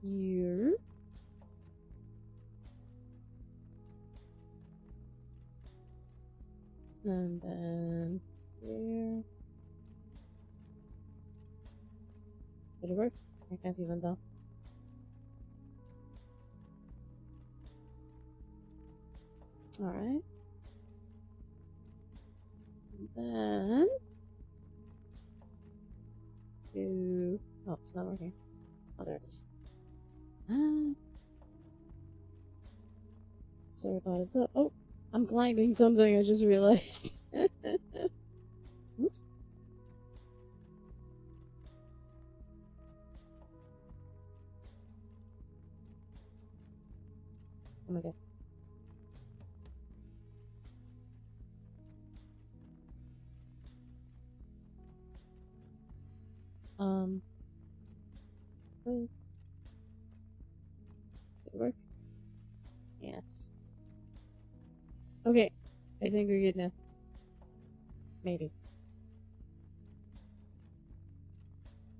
Here. And then here. Did it work? I can't even tell. Alright. And then do oh, it's not working. Oh, there it is. Sorry about it. So, oh, I'm climbing something. I just realized. Oops. Oh my god. Oh. Did it work? Yes. Okay. I think we're good now. Maybe.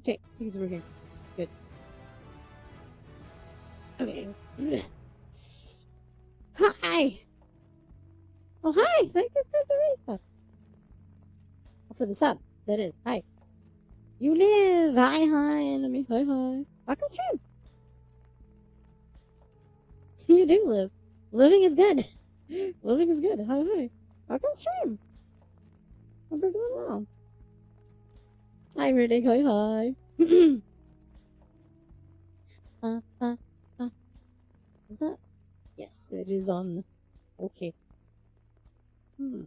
Okay, I think it's working. Good. Okay. Hi! Oh, hi! Thank you for the raid stuff. Oh, for the sub. That is. Hi. You live! Hi, enemy. Hi. Welcome stream. You do live. Living is good. Living is good. Hi. Welcome stream. Hope you're doing well. Hi, Riddick. Hi. Is that? Yes, it is on. Okay. Sorry,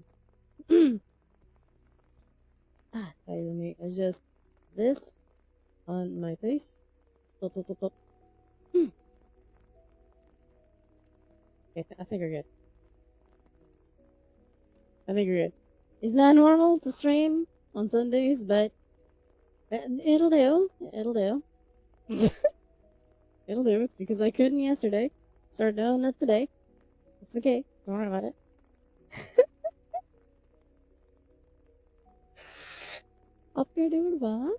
let me adjust this on my face. Okay, I think we're good. It's not normal to stream on Sundays, but it'll do. It'll do. It'll do. It's because I couldn't yesterday. Started doing it today. It's okay. Don't worry about it. Up here doing what?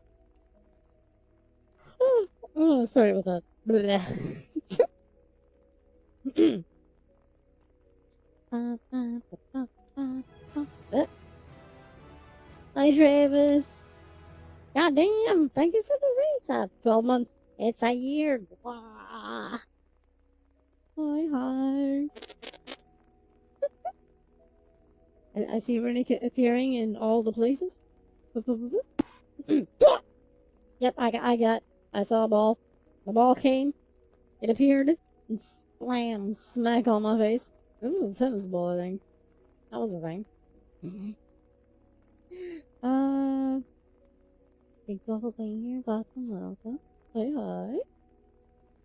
Oh, sorry about that. Hi, Travis. God damn! Thank you for the rates up. 12 months. It's a year. Wah. Hi. I see Rennie appearing in all the places. Yep, I saw a ball. The ball came. It appeared and slam smack on my face. It was a tennis ball, I think. That was a thing. Thank you for being here. Welcome. Hi.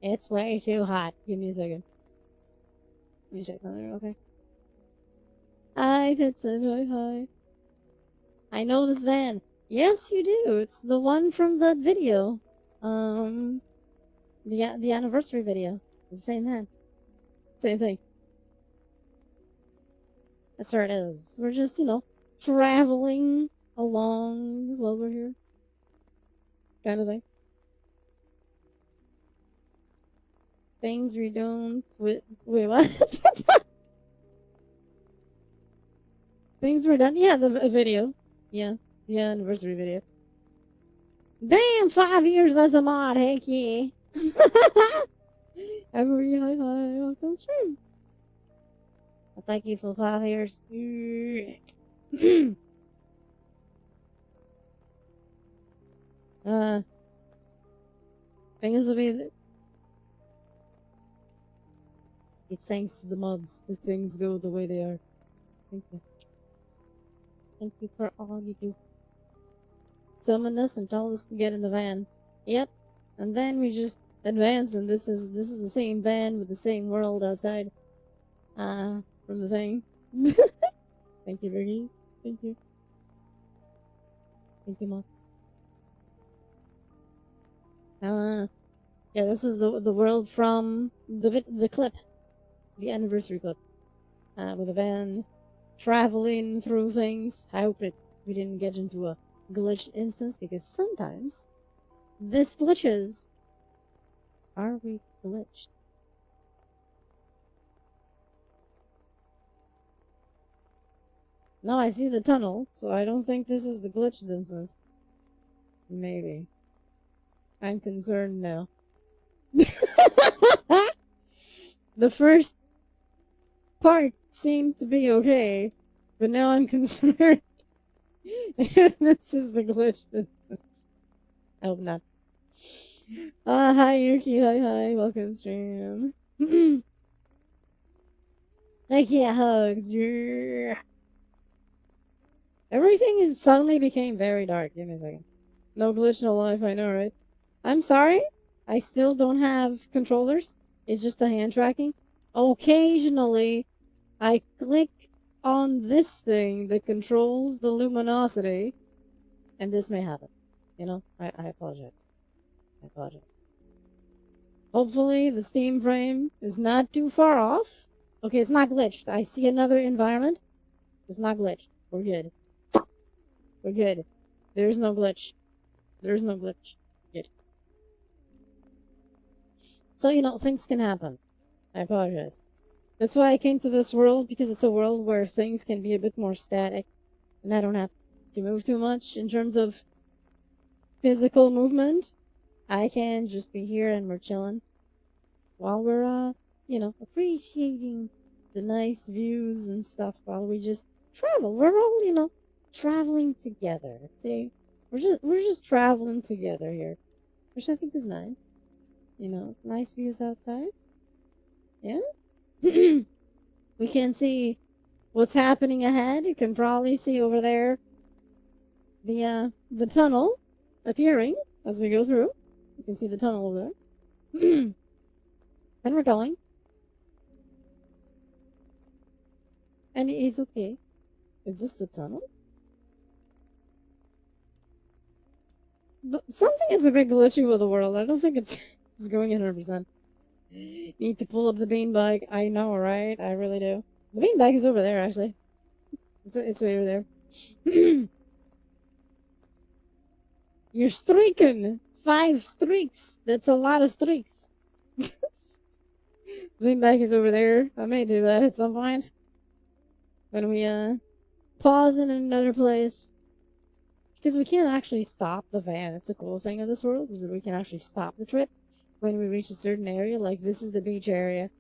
It's way too hot. Give me a second. Let me check something real quick. Hi, Vincent. Hi. I know this van. Yes, you do. It's the one from that video. The anniversary video. The same van. Same thing. That's where it is. We're just, traveling along while we're here. Kind of thing. Things we don't... Wait, what? Things were done? Yeah, the video. Yeah, the anniversary video. Damn, 5 years as a mod. Heck yeah. Every hi, welcome stream. Thank you for 5 years. Things will be... It's thanks to the mods that things go the way they are. Thank you. Thank you for all you do. Summoned us and told us to get in the van. Yep. And then we just advanced, and this is the same van with the same world outside. From the thing. Thank you, Ricky. Thank you. Thank you, mods. Yeah, this was the world from the clip. The anniversary clip. With a van traveling through things. I hope we didn't get into a glitched instance, because sometimes This glitches. Are we glitched? No, I see the tunnel, so I don't think this is the glitch instance. Maybe. I'm concerned now. The first part seemed to be okay, but now I'm concerned. This is the glitch instance. I hope not. Hi Yuki, hi, welcome to stream. I can't hugs, yeah. Everything suddenly became very dark. Give me a second. No glitch, no life, I know, right? I'm sorry, I still don't have controllers. It's just a hand tracking. Occasionally, I click on this thing that controls the luminosity, and this may happen. You know, I apologize. I apologize. Hopefully, the Steam frame is not too far off. Okay, it's not glitched. I see another environment. It's not glitched. We're good. We're good. There's no glitch. There's no glitch. Good. So, you know, things can happen. I apologize. That's why I came to this world, because it's a world where things can be a bit more static, and I don't have to move too much in terms of physical movement. I can just be here and we're chilling while we're, you know, appreciating the nice views and stuff while we just travel. We're all, you know, traveling together. See, we're just traveling together here, which I think is nice. You know, nice views outside. Yeah. We can see what's happening ahead. You can probably see over there the tunnel appearing as we go through. You can see the tunnel over there. And we're going. And it's okay. Is this the tunnel? Something is a bit glitchy with the world. I don't think it's going 100%. Need to pull up the beanbag. I know, right? I really do. The beanbag is over there, actually. It's way over there. You're streaking! 5 streaks! That's a lot of streaks. Beanbag is over there. I may do that at some point. When we, pause in another place. Because we can't actually stop the van. It's a cool thing of this world, is that we can actually stop the trip when we reach a certain area. Like, this is the beach area.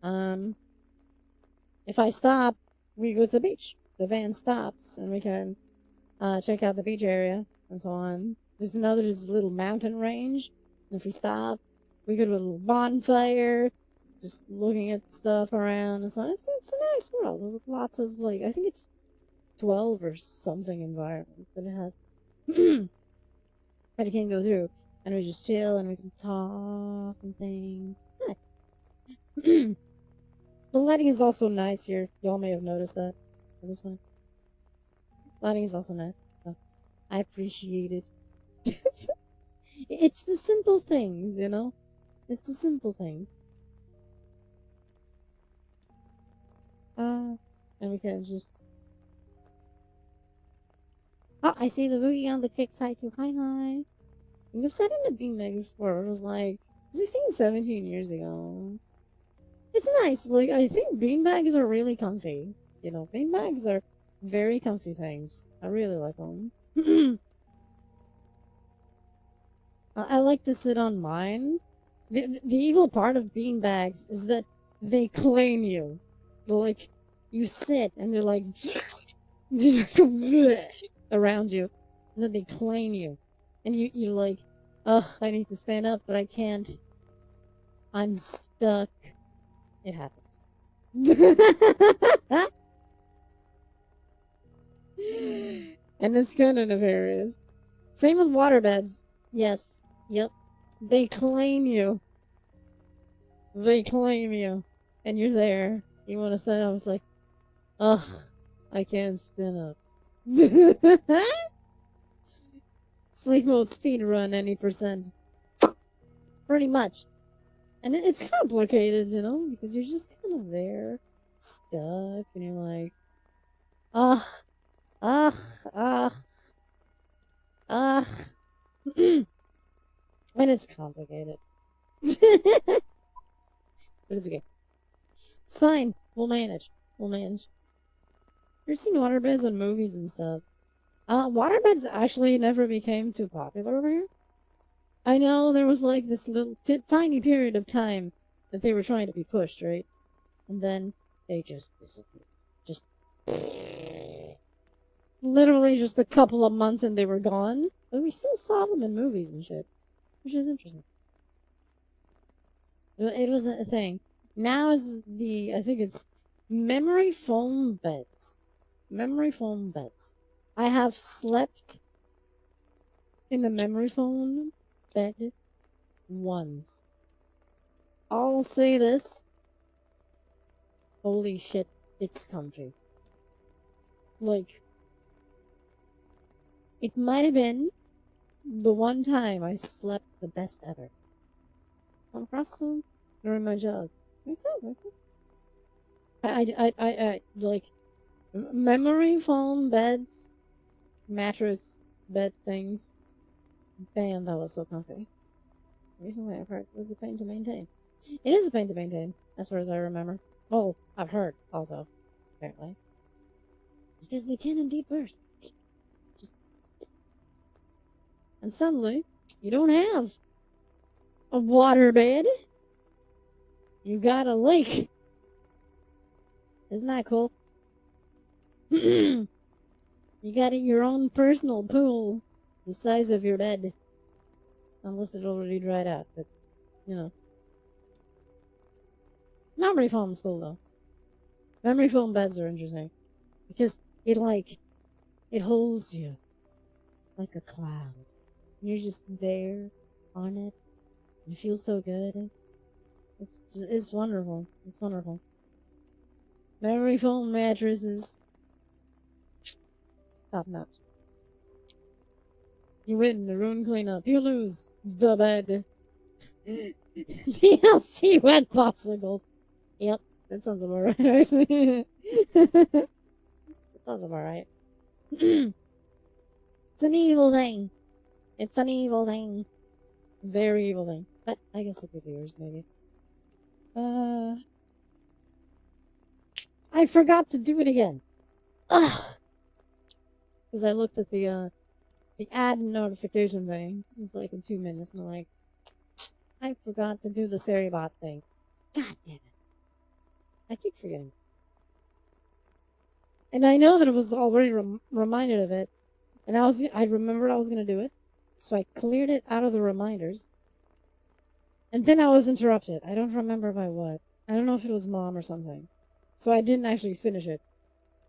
If I stop, we go to the beach. The van stops, and we can, check out the beach area, and so on. There's another just little mountain range, and if we stop, we go to a little bonfire, just looking at stuff around, and so on. It's a nice world with lots of, like, I think it's 12 or something environment that it has. That it can go through, and we just chill, and we can talk and things. Nice. The lighting is also nice here. Y'all may have noticed that for this one. Lighting is also nice. So I appreciate it. It's the simple things, you know? It's the simple things. And we can just... Oh, I see the boogie on the kick side too. Hi, hi. You've said in the beanbag before, it was like 16, 17 years ago. It's nice. Like, I think beanbags are really comfy. You know, beanbags are very comfy things. I really like them. I like to sit on mine. The evil part of beanbags is that they claim you. They're like, you sit and they're like, just around you. And then they claim you. And you're like, ugh, I need to stand up, but I can't. I'm stuck. It happens. And it's kind of nefarious. Same with waterbeds. Yes. Yep. They claim you. They claim you. And you're there. You want to stand up. It's like, ugh, I can't stand up. Sleep mode speed run any percent. Pretty much. And it's complicated, you know, because you're just kind of there, stuck, and you're like, ugh, ugh, ugh, ugh. And it's complicated. But it's okay. It's fine. We'll manage. We'll manage. You've seen waterbeds in movies and stuff. Waterbeds actually never became too popular over here. I know there was like this little tiny period of time that they were trying to be pushed, right? And then they just disappeared. Just literally just a couple of months and they were gone. But we still saw them in movies and shit, which is interesting. It was a thing. Now is I think it's memory foam beds. Memory foam beds. I have slept in the memory foam bed once. I'll say this. Holy shit, it's comfy. Like, it might have been the one time I slept the best ever. I'm crossing during my job. Makes sense, I like memory foam beds, mattress bed things. Damn, that was so comfy. Recently, I've heard it was a pain to maintain. It is a pain to maintain, as far as I remember. Well, I've heard also, apparently, because they can indeed burst. And suddenly, you don't have a water bed. You got a lake. Isn't that cool? You got your own personal pool the size of your bed. Unless it already dried out, but, you know. Memory foam's cool, though. Memory foam beds are interesting. Because it holds you like a cloud. You're just there on it. You feel so good. It's wonderful. It's wonderful. Memory foam mattresses. Top notch. You win the room cleanup. You lose the bed. DLC wet popsicle. Yep, that sounds about right, actually. That sounds about right. It's an evil thing. It's an evil thing. Very evil thing. But I guess it could be yours, maybe. I forgot to do it again. Ugh. Because I looked at the ad notification thing. It's like in 2 minutes, and I'm like, I forgot to do the Seribot thing. God damn it. I keep forgetting. And I know that it was already reminded of it. And I remembered I was going to do it. So I cleared it out of the reminders. And then I was interrupted. I don't remember by what. I don't know if it was mom or something. So I didn't actually finish it.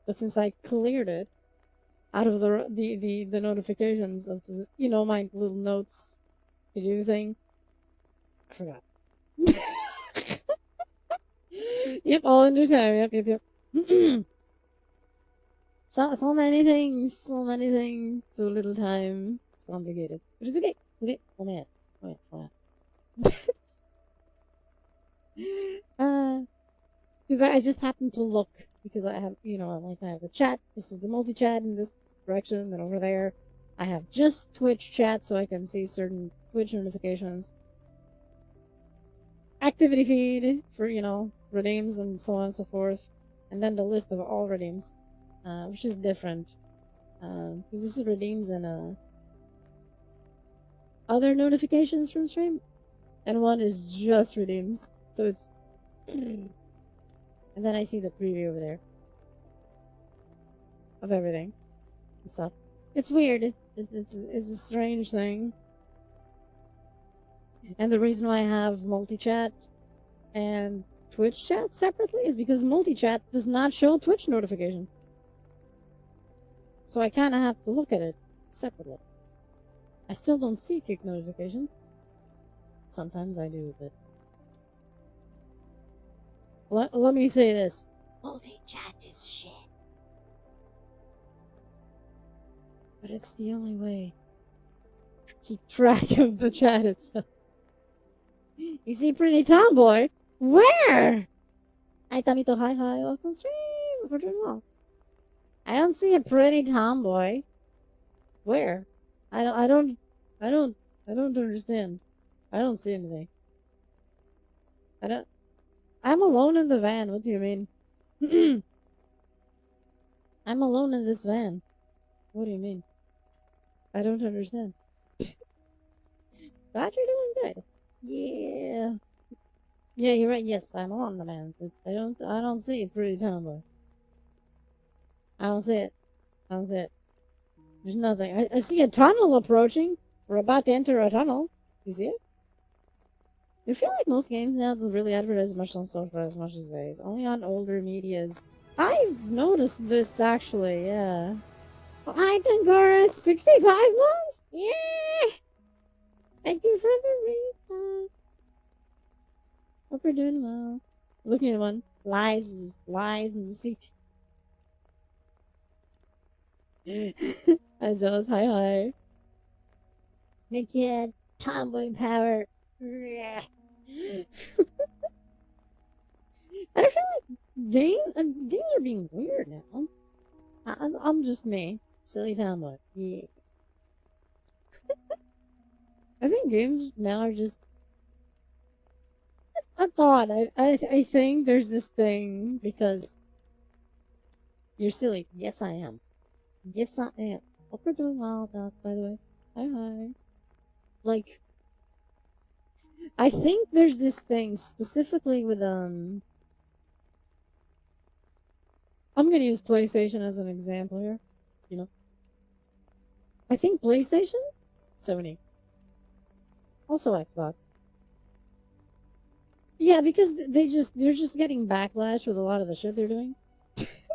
But since I cleared it out of the notifications of the, my little notes to do thing, I forgot. Yep, all in due time. Yep. So many things, so little time. It's complicated. But it's okay. It's okay. Oh man. Because I just happened to look, because I have, I have the chat. This is the multi-chat in this direction, then over there. I have just Twitch chat, so I can see certain Twitch notifications. Activity feed for, redeems and so on and so forth. And then the list of all redeems, which is different. Because this is redeems and other notifications from stream. And one is just redeems. So it's... And then I see the preview over there. Of everything. And stuff. It's weird. It's a strange thing. And the reason why I have multi-chat and Twitch chat separately is because multi-chat does not show Twitch notifications. So I kind of have to look at it separately. I still don't see kick notifications. Sometimes I do, but... Let me say this. Multi-chat is shit. But it's the only way to keep track of the chat itself. You see pretty Tomboy? Where? Hi, Tamito. Hi. Welcome stream. We're doing well. I don't see a pretty Tomboy. Where? I don't understand. I don't see anything. I don't. I'm alone in the van. What do you mean? I'm alone in this van. What do you mean? I don't understand. Glad you're doing good. Yeah. Yeah, you're right. Yes, I'm alone in the van. I don't see a pretty tomboy. I don't see it. I don't see it. There's nothing. I see a tunnel approaching. We're about to enter a tunnel. You see it? I feel like most games now don't really advertise much on social as much as they. It's only on older medias. I've noticed this actually, yeah. Hi, Tangora, 65 months? Yeah! Thank you for the read. Hope you're doing well. Looking at one. Lies in the seat. Hi, Jones. Hi. Nick Kid, tomboy power. I don't feel like games are being weird now. I'm just me. Silly tomboy. Yeah. I think games now are just. That's odd. I think there's this thing because you're silly. Yes, I am. Yes, I am. Hope we're doing well, Dots, by the way. Hi. Like, I think there's this thing specifically with, I'm gonna use PlayStation as an example here. You know? I think PlayStation? Sony. Also Xbox. Yeah, because they're just getting backlash with a lot of the shit they're doing.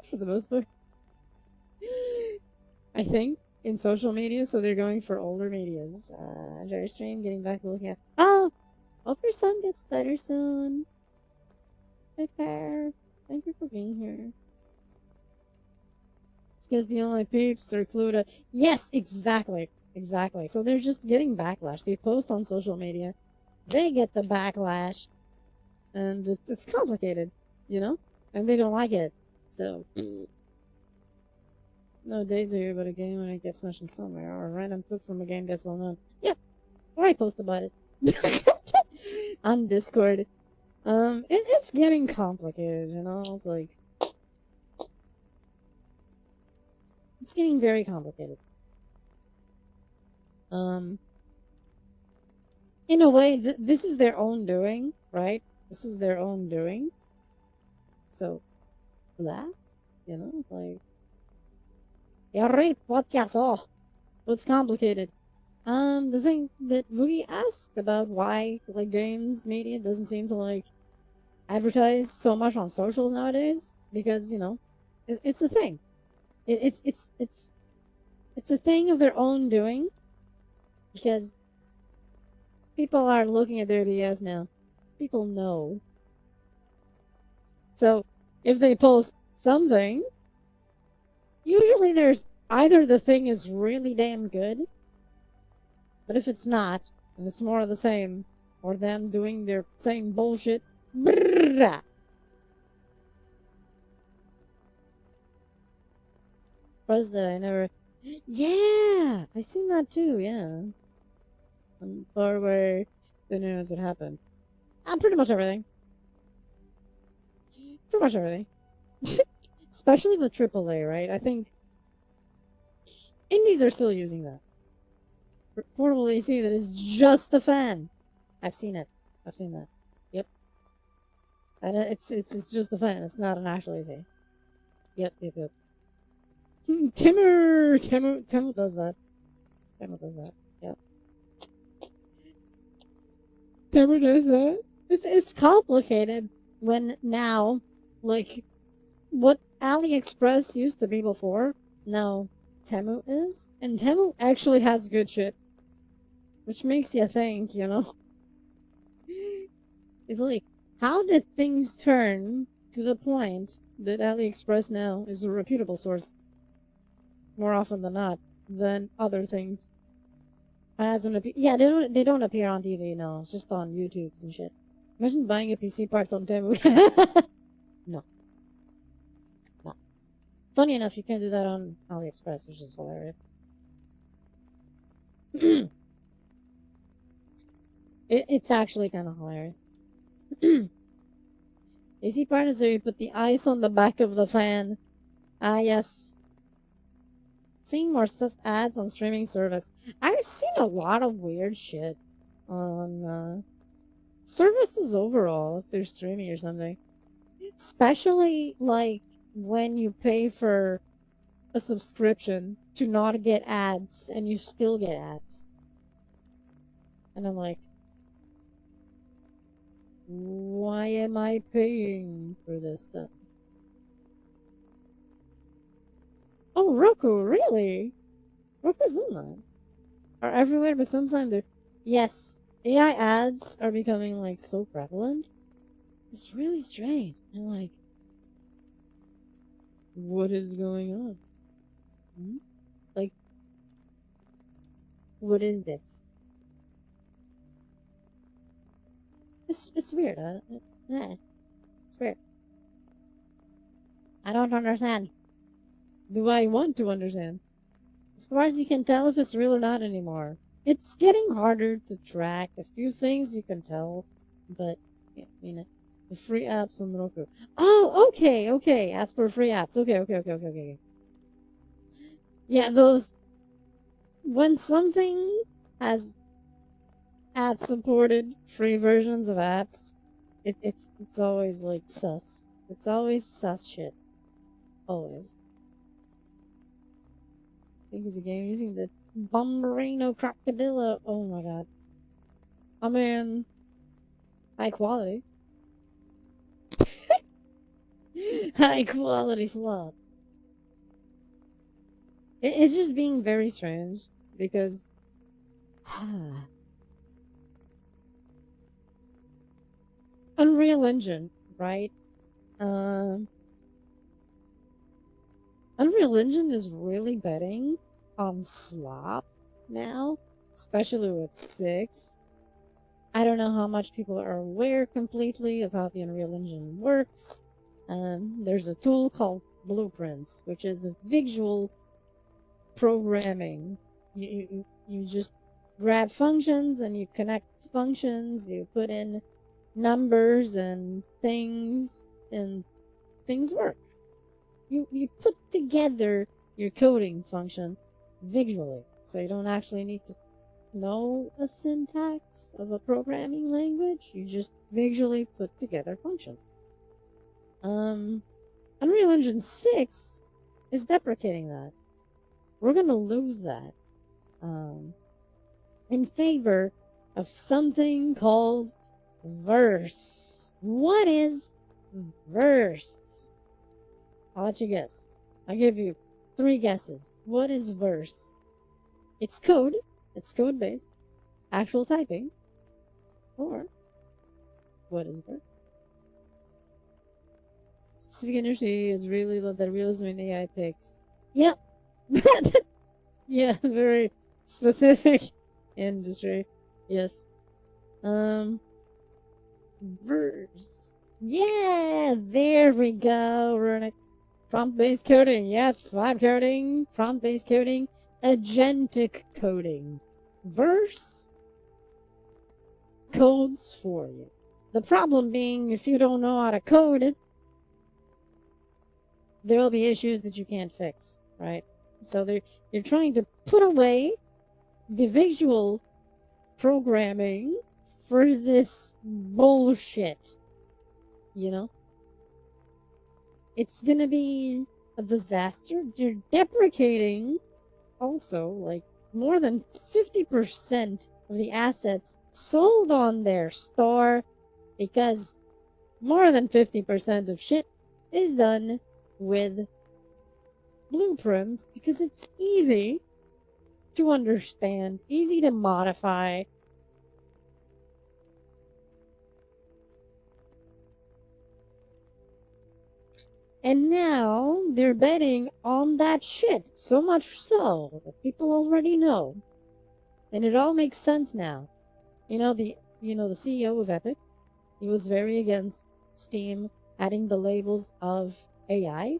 For the most part. I think. In social media, so they're going for older medias. Enjoy your stream, getting back to looking at. Oh! Hope your son gets better soon. Take care. Thank you for being here. It's because the only peeps are clued up. Yes, exactly. Exactly. So they're just getting backlash. They post on social media. They get the backlash. And it's complicated, you know? And they don't like it. So. No days are here, but a game when it gets mentioned somewhere, or a random clip from a game gets well known. Yep, or I post about it on Discord. It's getting complicated, you know. It's like it's getting very complicated. In a way, this is their own doing, right? This is their own doing. So, that, you know, like. Yeah, right, what you saw. It's complicated. The thing that we asked about why, like, games media doesn't seem to, like, advertise so much on socials nowadays, because, you know, it's a thing. It's a thing of their own doing, because people are looking at their BS now. People know. So, if they post something, usually there's either the thing is really damn good, but if it's not, and it's more of the same, or them doing their same bullshit, brrrah. President, I never. Yeah, I seen that too. Yeah, I'm far away. The news what happened. Pretty much everything. Pretty much everything. Especially with AAA, right? I think indies are still using that. Portable AC that is just a fan. I've seen it. I've seen that. Yep. And it's just a fan. It's not an actual AC. Yep. Timur does that. Timur does that. Yep. Timur does that. It's complicated when now, like, what AliExpress used to be before, now Temu is, and Temu actually has good shit, which makes you think, you know. It's like, how did things turn to the point that AliExpress now is a reputable source more often than not than other things? Yeah, they don't appear on TV. No, it's just on YouTubes and shit. Imagine buying a PC parts on Temu. No. Funny enough, you can't do that on AliExpress, which is hilarious. It's actually kind of hilarious. Easy part is where you put the ice on the back of the fan. Ah, yes. Seeing more sus ads on streaming service. I've seen a lot of weird shit on services overall if they're streaming or something. Especially like when you pay for a subscription to not get ads and you still get ads. And I'm like, why am I paying for this stuff? Oh, Roku, really? Roku's doing that. Are everywhere, but sometimes they're... Yes, AI ads are becoming, like, so prevalent. It's really strange. I'm like, what is going on? Hmm? Like, what is this? It's weird. Yeah, it's weird. I don't understand. Do I want to understand? As far as you can tell if it's real or not anymore. It's getting harder to track. A few things you can tell, but yeah, I mean, the free apps on Roku. Oh, okay. As for free apps, okay. Yeah, those. When something has ad-supported free versions of apps, it's always like sus. It's always sus shit. Always. I think it's a game using the Bomberino Crocodilo. Oh my god. I mean, high quality. High quality slot. It's just being very strange because Unreal Engine, right? Um, Unreal Engine is really betting on slop now, especially with 6. I don't know how much people are aware completely of how the Unreal Engine works. There's a tool called Blueprints, which is a visual programming. You just grab functions and you connect functions, you put in numbers and things work. You put together your coding function visually, so you don't actually need to know a syntax of a programming language. You just visually put together functions. Unreal Engine 6 is deprecating that. We're gonna lose that in favor of something called verse. What is verse? I'll let you guess. I'll give you 3 guesses. What is verse? It's code. It's code-based. Actual typing. Or, what is verse? Specific industry is really the realism in AI picks. Yep. Yeah, very specific industry. Yes. Verse. Yeah, there we go. Runic. Prompt-based coding. Yes, vibe coding. Prompt-based coding. Agentic coding. Verse codes for you. The problem being, if you don't know how to code it, there will be issues that you can't fix, right? So you're trying to put away the visual programming for this bullshit, you know? It's gonna be a disaster. You're deprecating also, like, more than 50% of the assets sold on their store because more than 50% of shit is done with blueprints because it's easy to understand, easy to modify. And now they're betting on that shit, so much so that people already know. And it all makes sense now. You know the CEO of Epic, he was very against Steam adding the labels of AI.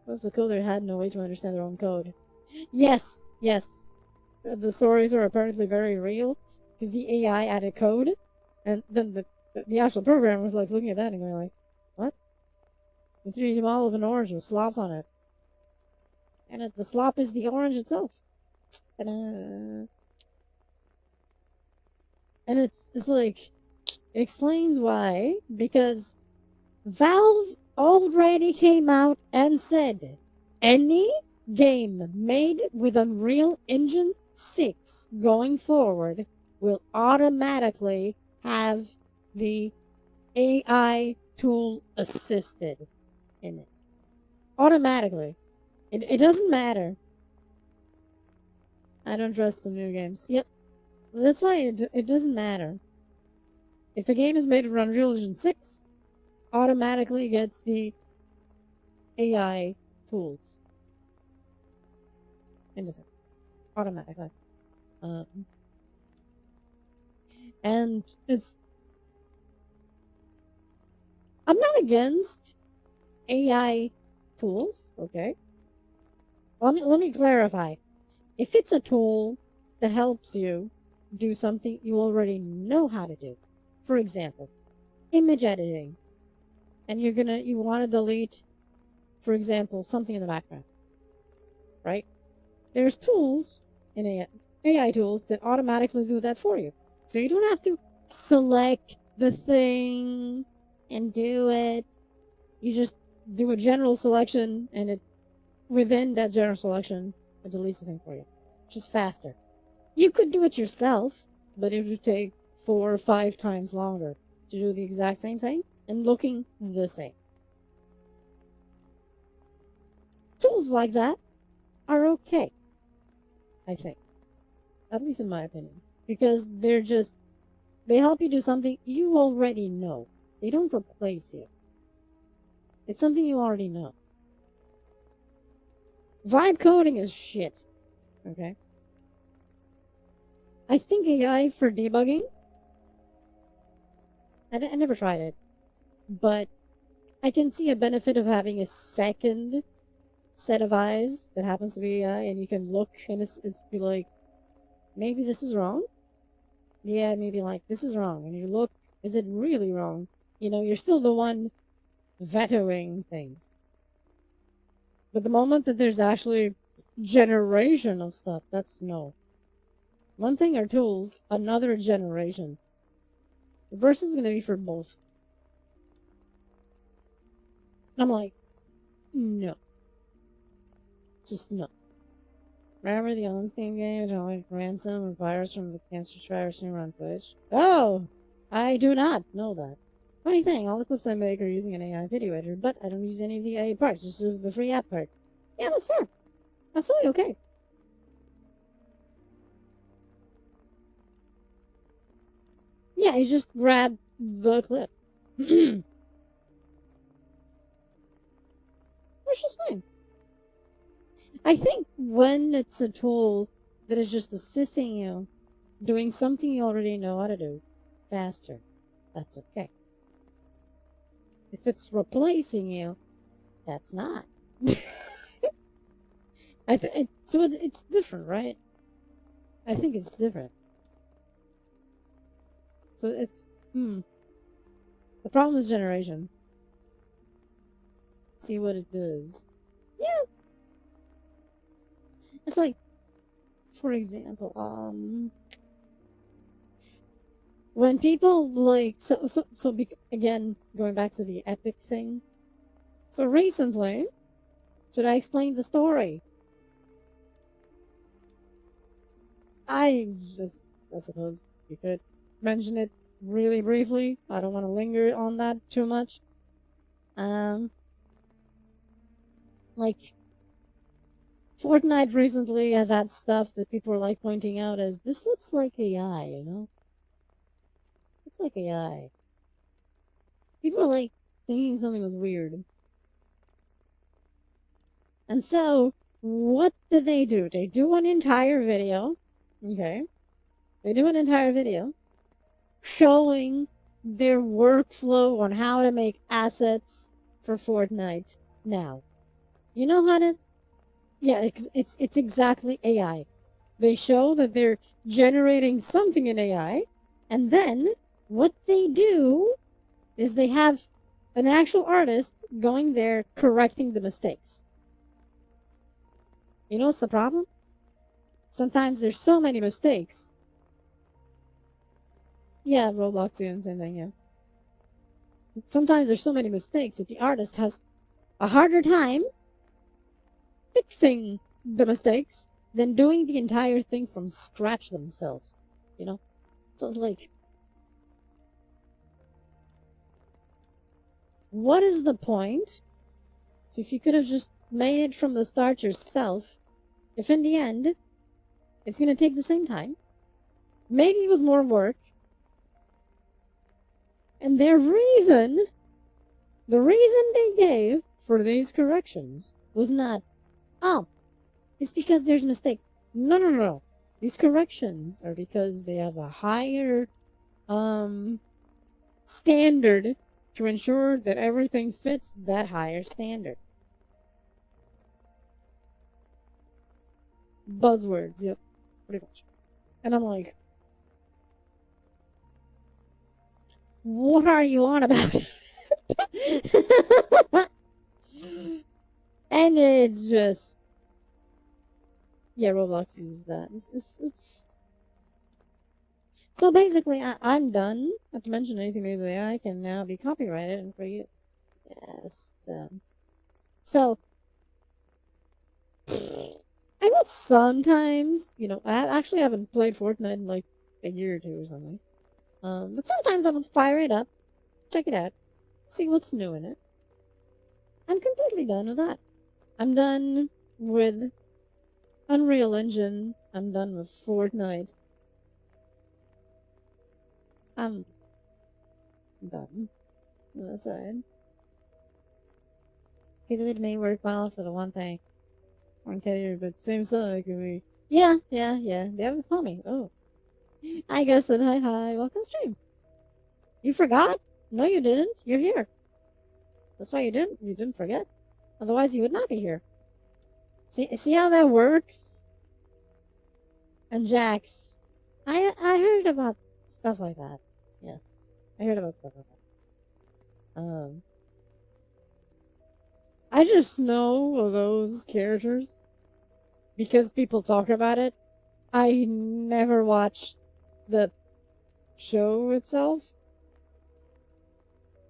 What if the coder had no way to understand their own code? Yes. The stories are apparently very real. because the AI added code, and then the actual program was like looking at that and going like, what? The 3D model of an orange with slops on it. And the slop is the orange itself. Ta-da. And it's like, it explains why, because Valve already came out and said any game made with Unreal Engine 6 going forward will automatically have the AI tool assisted in it. Automatically. It doesn't matter. I don't trust some new games. Yep. That's why it doesn't matter. If a game is made with Unreal Engine 6, automatically gets the AI tools. It doesn't. Automatically. And it's... I'm not against AI tools, okay? Let me clarify. If it's a tool that helps you do something you already know how to do, for example, image editing, and you want to delete, for example, something in the background, right? There's tools in AI tools that automatically do that for you. So you don't have to select the thing and do it. You just do a general selection, and it within that general selection, it deletes the thing for you, which is faster. You could do it yourself, but it would take 4 or 5 times longer to do the exact same thing and looking the same. Tools like that are okay, I think. At least in my opinion. Because they help you do something you already know. They don't replace you. It's something you already know. Vibe coding is shit. Okay? I think AI for debugging, I never tried it, but I can see a benefit of having a second set of eyes that happens to be AI, and you can look and it's be like, maybe this is wrong? Yeah, maybe like, this is wrong. And you look, is it really wrong? You know, you're still the one vetoing things. But the moment that there's actually generation of stuff, that's no. One thing are tools, another generation. The verse is going to be for both. And I'm like, no. Just no. Remember the on-Steam game, like ransom or virus from the cancer strider streamer on Twitch? Oh! I do not know that. Funny thing, all the clips I make are using an AI video editor, but I don't use any of the AI parts, just the free app part. Yeah, that's fair. That's totally okay. Yeah, you just grab the clip. Which is fine. I think when it's a tool that is just assisting you, doing something you already know how to do, faster, that's okay. If it's replacing you, that's not. So it's different, right? I think it's different. So it's, the problem is generation. See what it does. Yeah. It's like, for example, when people like, again, going back to the epic thing. So recently, should I explain the story? I suppose you could mention it really briefly. I don't want to linger on that too much. Like, Fortnite recently has had stuff that people are like pointing out as, this looks like AI, you know? Looks like AI. People are like thinking something was weird. And so, what do? They do an entire video, okay? They do an entire video showing their workflow on how to make assets for Fortnite now. You know how to... Yeah, it's exactly AI. They show that they're generating something in AI, and then what they do is they have an actual artist going there correcting the mistakes. You know what's the problem? Sometimes there's so many mistakes. Yeah, Roblox doing the same thing, yeah. Sometimes there's so many mistakes that the artist has a harder time fixing the mistakes than doing the entire thing from scratch themselves, you know? So it's like, what is the point? So if you could have just made it from the start yourself, if in the end, it's going to take the same time, maybe with more work, and the reason they gave for these corrections was not, oh, it's because there's mistakes. No, no, no, no. These corrections are because they have a higher standard to ensure that everything fits that higher standard. Buzzwords, yep, pretty much. And I'm like, what are you on about? And it's just, yeah, Roblox uses that. It's... So basically, I'm done. Not to mention anything made with AI can now be copyrighted and for use. Yes. So, I will sometimes, I actually haven't played Fortnite in like a year or two or something. But sometimes I will fire it up, check it out, see what's new in it. I'm completely done with that. I'm done with Unreal Engine. I'm done with Fortnite. I'm done. That's alright. Because it may work well for the one thing. Okay, but same side can we? Yeah. They haven't called me. Oh. I guess then hi. Welcome stream. You forgot? No, you didn't. You're here. That's why you didn't forget. Otherwise, you would not be here. See how that works? And Jax, I heard about stuff like that. Yes, I heard about stuff like that. I just know those characters because people talk about it. I never watched the show itself.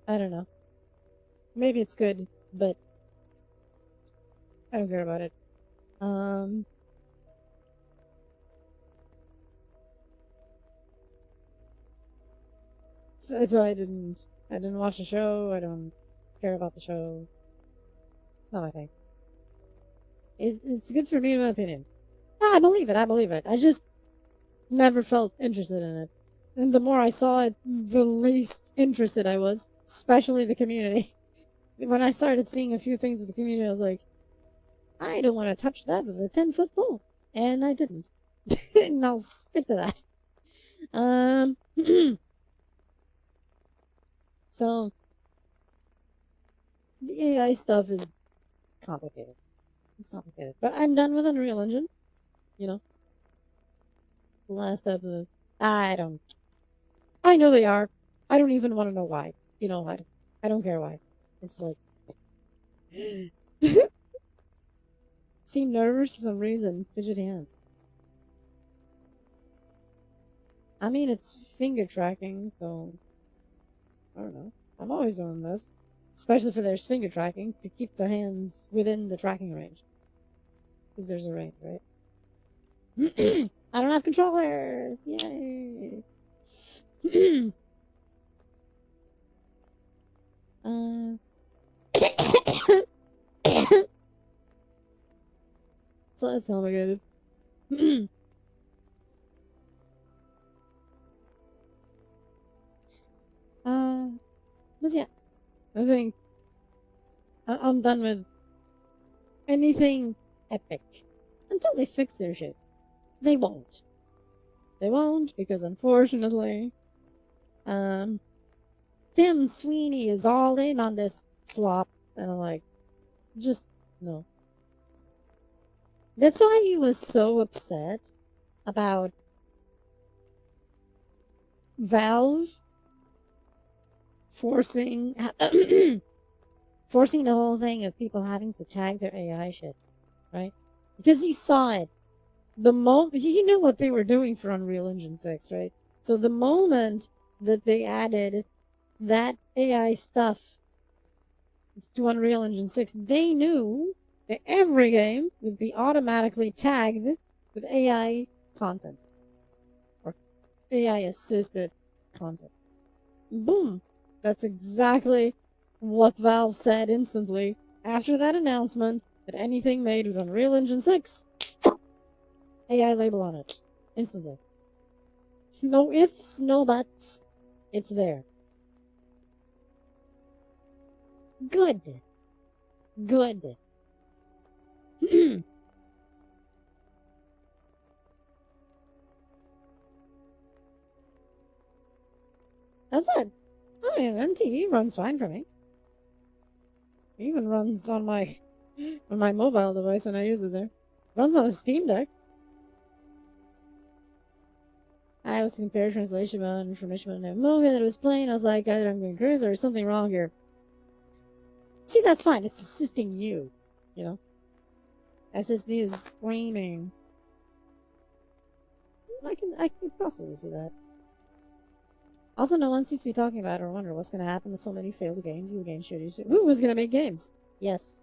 I don't know. Maybe it's good, but I don't care about it. So I didn't watch the show. I don't care about the show. It's not my thing. It's good for me, in my opinion. No, I believe it. I just never felt interested in it. And the more I saw it, the least interested I was, especially the community. When I started seeing a few things of the community, I was like, I don't want to touch that with a 10-foot pole. And I didn't. And I'll stick to that. So, the AI stuff is complicated. It's complicated. But I'm done with Unreal Engine. The last episode. I know they are. I don't even want to know why. I don't care why. It's like... seem nervous for some reason. Fidgety hands. I mean, it's finger tracking, so... I don't know. I'm always doing this. Especially if there's finger tracking, to keep the hands within the tracking range. Because there's a range, right? I don't have controllers! Yay! So that's complicated. But yeah, I think I'm done with anything epic until they fix their shit. They won't. They won't because unfortunately, Tim Sweeney is all in on this slop, and I'm like, just no. That's why he was so upset about Valve forcing forcing the whole thing of people having to tag their AI shit, right? Because you saw it. The moment you know what they were doing for Unreal Engine 6, right? So the moment that they added that AI stuff to Unreal Engine 6, they knew that every game would be automatically tagged with AI content or AI assisted content. Boom! That's exactly what Valve said instantly after that announcement that anything made with Unreal Engine 6, AI label on it. Instantly. No ifs, no buts. It's there. Good. Good. That's it. I mean, NTE runs fine for me. It even runs on my mobile device when I use it there. Runs on a Steam Deck. I was comparing translation and information on a movie that it was playing. I was like, either I'm going crazy or something wrong here. See, that's fine. It's assisting you. You know? SSD is screaming. I can possibly see that. Also, no one seems to be talking about or wonder what's going to happen with so many failed games. You game shooters. Who is going to make games? Yes.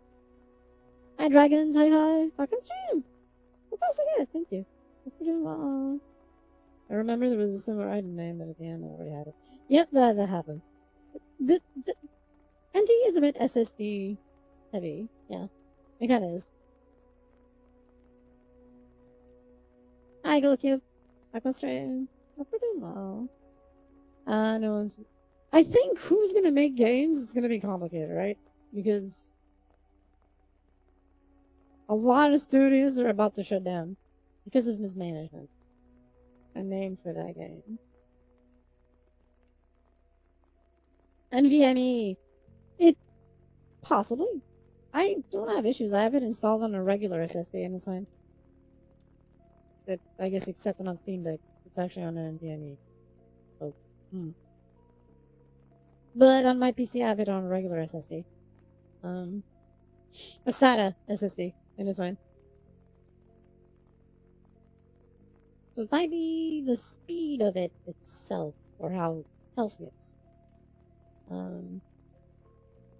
Hi, Dragons. Hi. Fucking stream. So that's good. Thank you. Hope you're doing well. I remember there was a similar item name, but at the end I already had it. Yep, that happens. The NT is a bit SSD heavy. Yeah, it kind of is. Hi, Go Cube. Fucking stream. Hope you're doing well. No one's. I think who's gonna make games? It's gonna be complicated, right? Because a lot of studios are about to shut down because of mismanagement. A name for that game. NVMe. It possibly. I don't have issues. I have it installed on a regular SSD and it's fine. That I guess except on Steam Deck, it's actually on an NVMe. So, But on my PC, I have it on a regular SSD. A SATA SSD, and it's fine. So it might be the speed of it itself, or how healthy it is.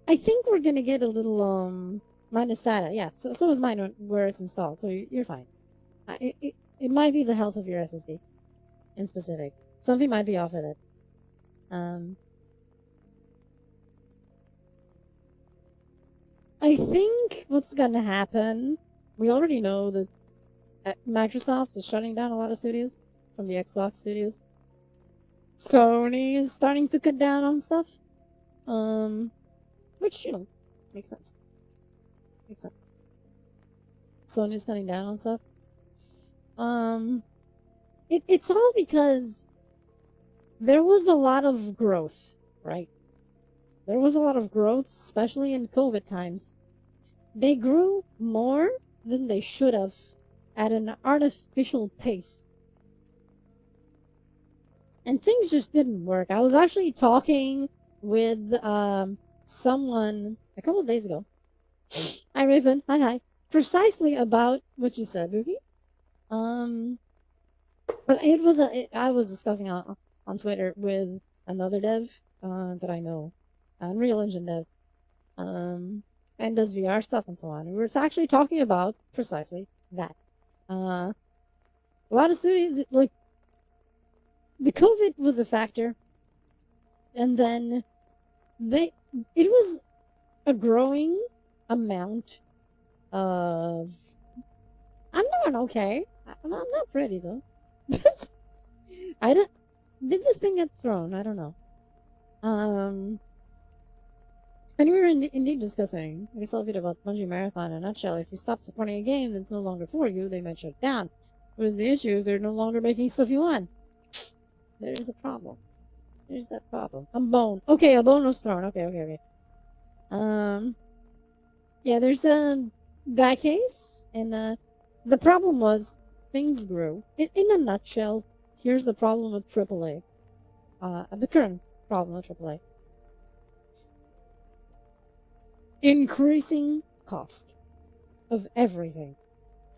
I think we're gonna get a little, mine is SATA, yeah, so is mine where it's installed, so you're fine. It might be the health of your SSD, in specific. Something might be off with it. I think what's gonna happen, we already know that Microsoft is shutting down a lot of studios from the Xbox studios. Sony is starting to cut down on stuff. Which, you know, makes sense. Makes sense. Sony's cutting down on stuff. It's all because there was a lot of growth, right? There was a lot of growth, especially in COVID times. They grew more than they should have at an artificial pace. And things just didn't work. I was actually talking with someone a couple of days ago. Hi, Raven. Hi. Precisely about what you said, Ruby. But I was discussing on Twitter with another dev that I know, Unreal Engine dev, and does VR stuff and so on. And we were actually talking about precisely that. A lot of studios, like, the COVID was a factor, and then it was a growing amount of. I'm doing okay. I'm not pretty though. I don't. Did this thing get thrown? I don't know. And we were indeed discussing, we saw a video about Bungie Marathon in a nutshell. If you stop supporting a game that's no longer for you, they might shut down. What is the issue if they're no longer making stuff you want? There's a problem. There's that problem. A bone. Okay, a bone was thrown. Okay. Yeah, there's that case, and the problem was things grew. In a nutshell, here's the problem with AAA. The current problem with AAA. Increasing cost of everything.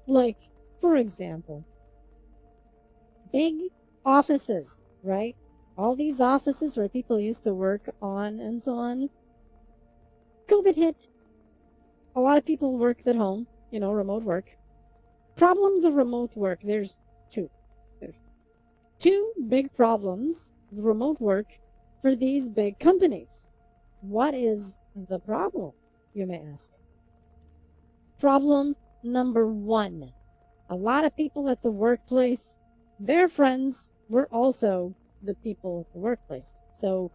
Like, for example, big offices, right? All these offices where people used to work on and so on. COVID hit. A lot of people worked at home, remote work. Problems of remote work, there's two. There's two big problems with remote work for these big companies. What is the problem, you may ask? Problem number one. A lot of people at the workplace, their friends were also the people at the workplace. So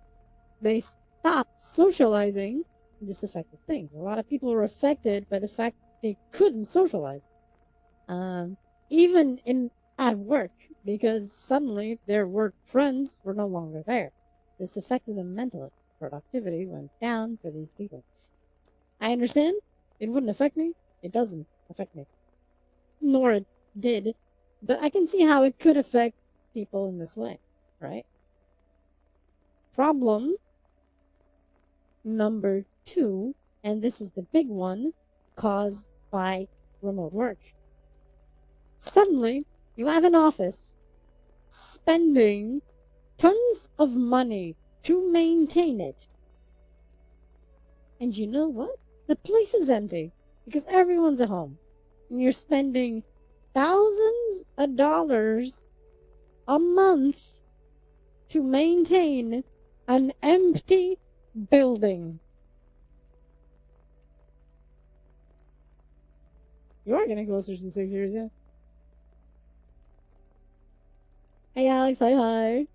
they stopped socializing. This affected things. A lot of people were affected by the fact they couldn't socialize. Even at work, because suddenly their work friends were no longer there. This affected them mentally. Productivity went down for these people. I understand it wouldn't affect me. It doesn't affect me. Nor it did. But I can see how it could affect people in this way, right? Problem number two, and this is the big one, caused by remote work. Suddenly, you have an office spending tons of money to maintain it. And you know what? The place is empty because everyone's at home. And you're spending thousands of dollars a month to maintain an empty building. You are getting closer to 6 years, yeah. Hey Alex, hi.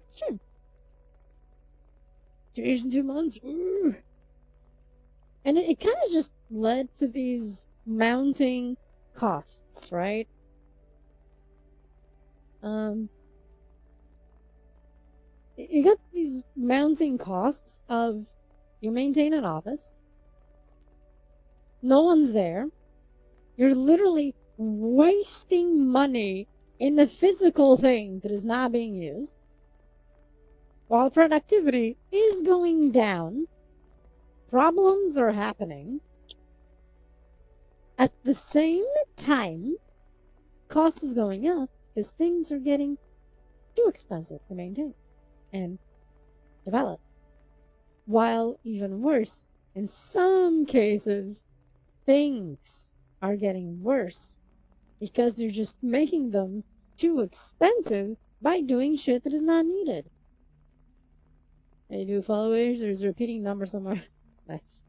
Stream. 2 years and 2 months. Ooh. And it kind of just led to these mounting costs, right? You got these mounting costs of you maintain an office, no one's there, you're literally wasting money in the physical thing that is not being used, while productivity is going down, problems are happening. At the same time, cost is going up because things are getting too expensive to maintain and develop. While even worse, in some cases, things are getting worse because they're just making them too expensive by doing shit that is not needed. Hey, do followers? There's a repeating number somewhere. Nice.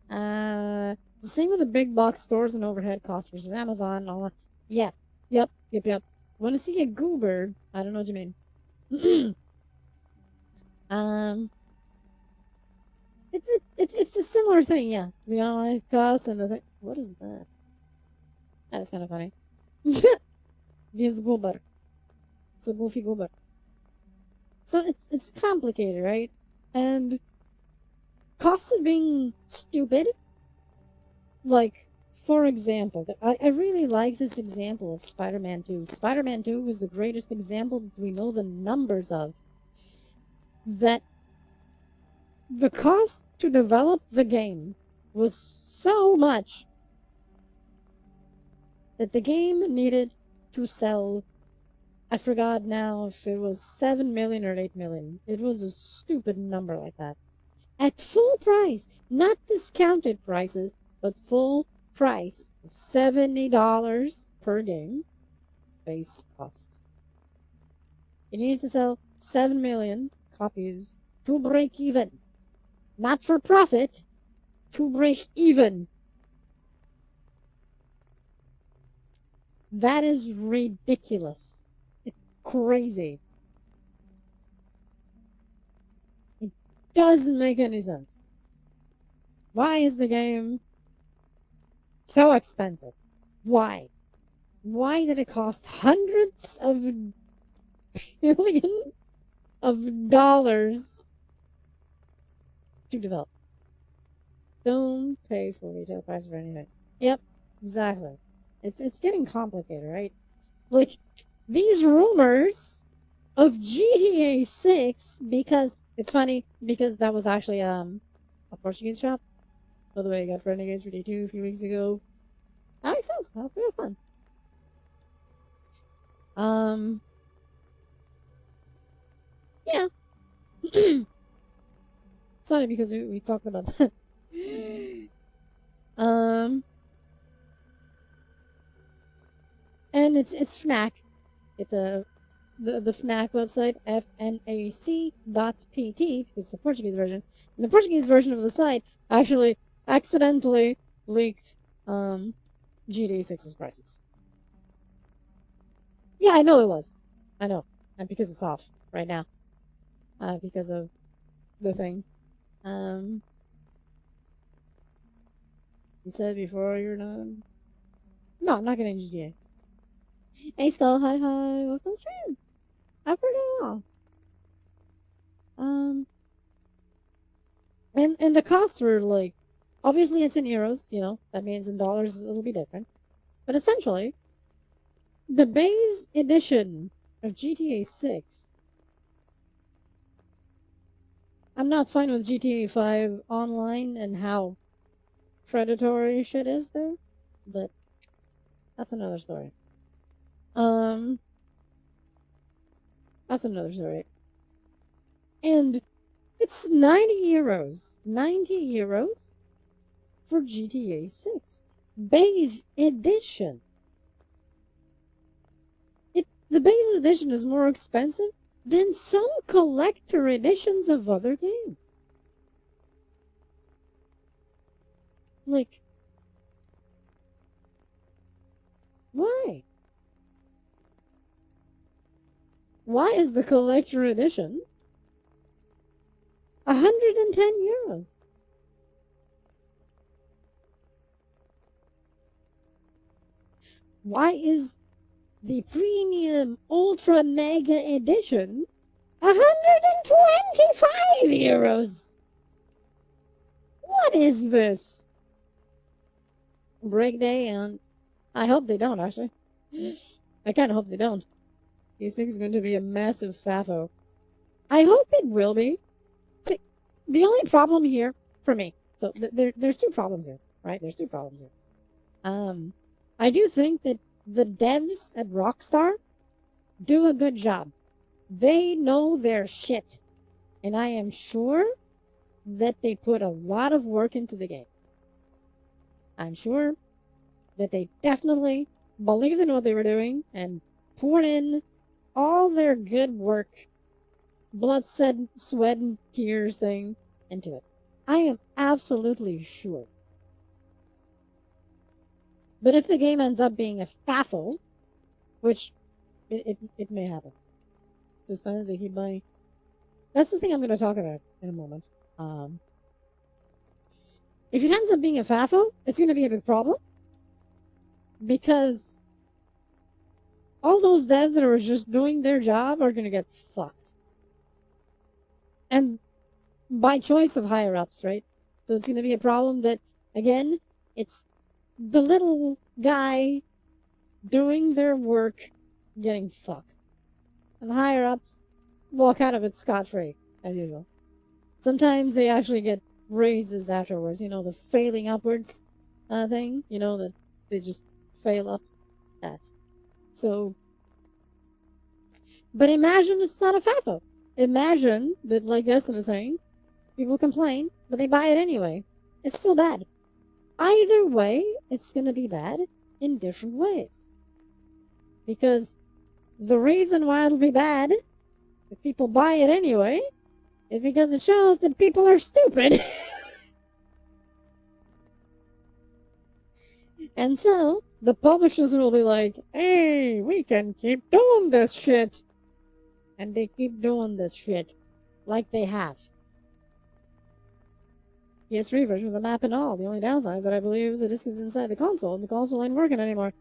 The same with the big box stores and overhead costs versus Amazon and all that. Yeah. Yep. Want to see a goober? I don't know what you mean. It's a similar thing, yeah. The online costs and the thing. What is that? That is kind of funny. Here's the goober. It's a goofy goober. So it's complicated, right? And costs of being stupid. Like, for example, I really like this example of Spider-Man 2. Spider-Man 2 is the greatest example that we know the numbers of. That the cost to develop the game was so much that the game needed to sell, I forgot now if it was 7 million or 8 million. It was a stupid number like that. At full price, not discounted prices, but full price of $70 per game base cost. It needs to sell 7 million copies to break even. Not for profit, to break even. That is ridiculous. It's crazy. It doesn't make any sense. Why is the game so expensive? Why? Why did it cost hundreds of billions of dollars to develop? Don't pay for retail price for anything. Yep, exactly. It's getting complicated, right? Like, these rumors of GTA 6, because it's funny, because that was actually a Portuguese shop. By the way, I got Renegades for D2 a few weeks ago. That makes sense. That was real fun. Yeah. It's funny because we talked about that. And it's Fnac. It's the Fnac website, fnac.pt, because it's the Portuguese version. And the Portuguese version of the site actually accidentally leaked GTA 6's prices. Yeah, I know it was. I know. And because it's off right now. Because of the thing. You said before you're not... No, I'm not getting GTA. Hey, Skull, hi, welcome to the stream. I've heard it all. And the costs were like, obviously it's in euros, you know, that means in dollars it'll be different. But essentially, the base edition of GTA 6. I'm not fine with GTA 5 online and how predatory shit is there, but that's another story. That's another story. And it's 90 euros. 90 euros for GTA 6. Base edition. The base edition is more expensive than some collector editions of other games. Like, why? Why is the collector edition 110 euros? Why is the premium ultra mega edition 125 euros? What is this? Break day, and I hope they don't, actually. I kind of hope they don't. This is going to be a massive faffo. I hope it will be. See, the only problem here for me, so there's two problems here, right? There's two problems here. I do think that the devs at Rockstar do a good job. They know their shit. And I am sure that they put a lot of work into the game. I'm sure that they definitely believed in what they were doing and poured in all their good work, blood, sweat, and tears thing into it. I am absolutely sure. But if the game ends up being a faffle, which it may happen. So it's fine that they keep buying. That's the thing I'm going to talk about in a moment. If it ends up being a faffle, it's going to be a big problem. Because all those devs that are just doing their job are going to get fucked. And by choice of higher ups, right? So it's going to be a problem that, again, it's the little guy doing their work getting fucked. And the higher ups walk out of it scot-free, as usual. Sometimes they actually get raises afterwards, you know, the failing upwards thing, you know, that they just fail up. That. So, but imagine it's not a faffo. Imagine that, like Justin is saying, people complain, but they buy it anyway. It's still bad. Either way, it's going to be bad in different ways. Because the reason why it'll be bad, if people buy it anyway, is because it shows that people are stupid. And so, the publishers will be like, hey, we can keep doing this shit. And they keep doing this shit. Like they have. PS3 version of the map and all. The only downside is that I believe the disc is inside the console, and the console ain't working anymore.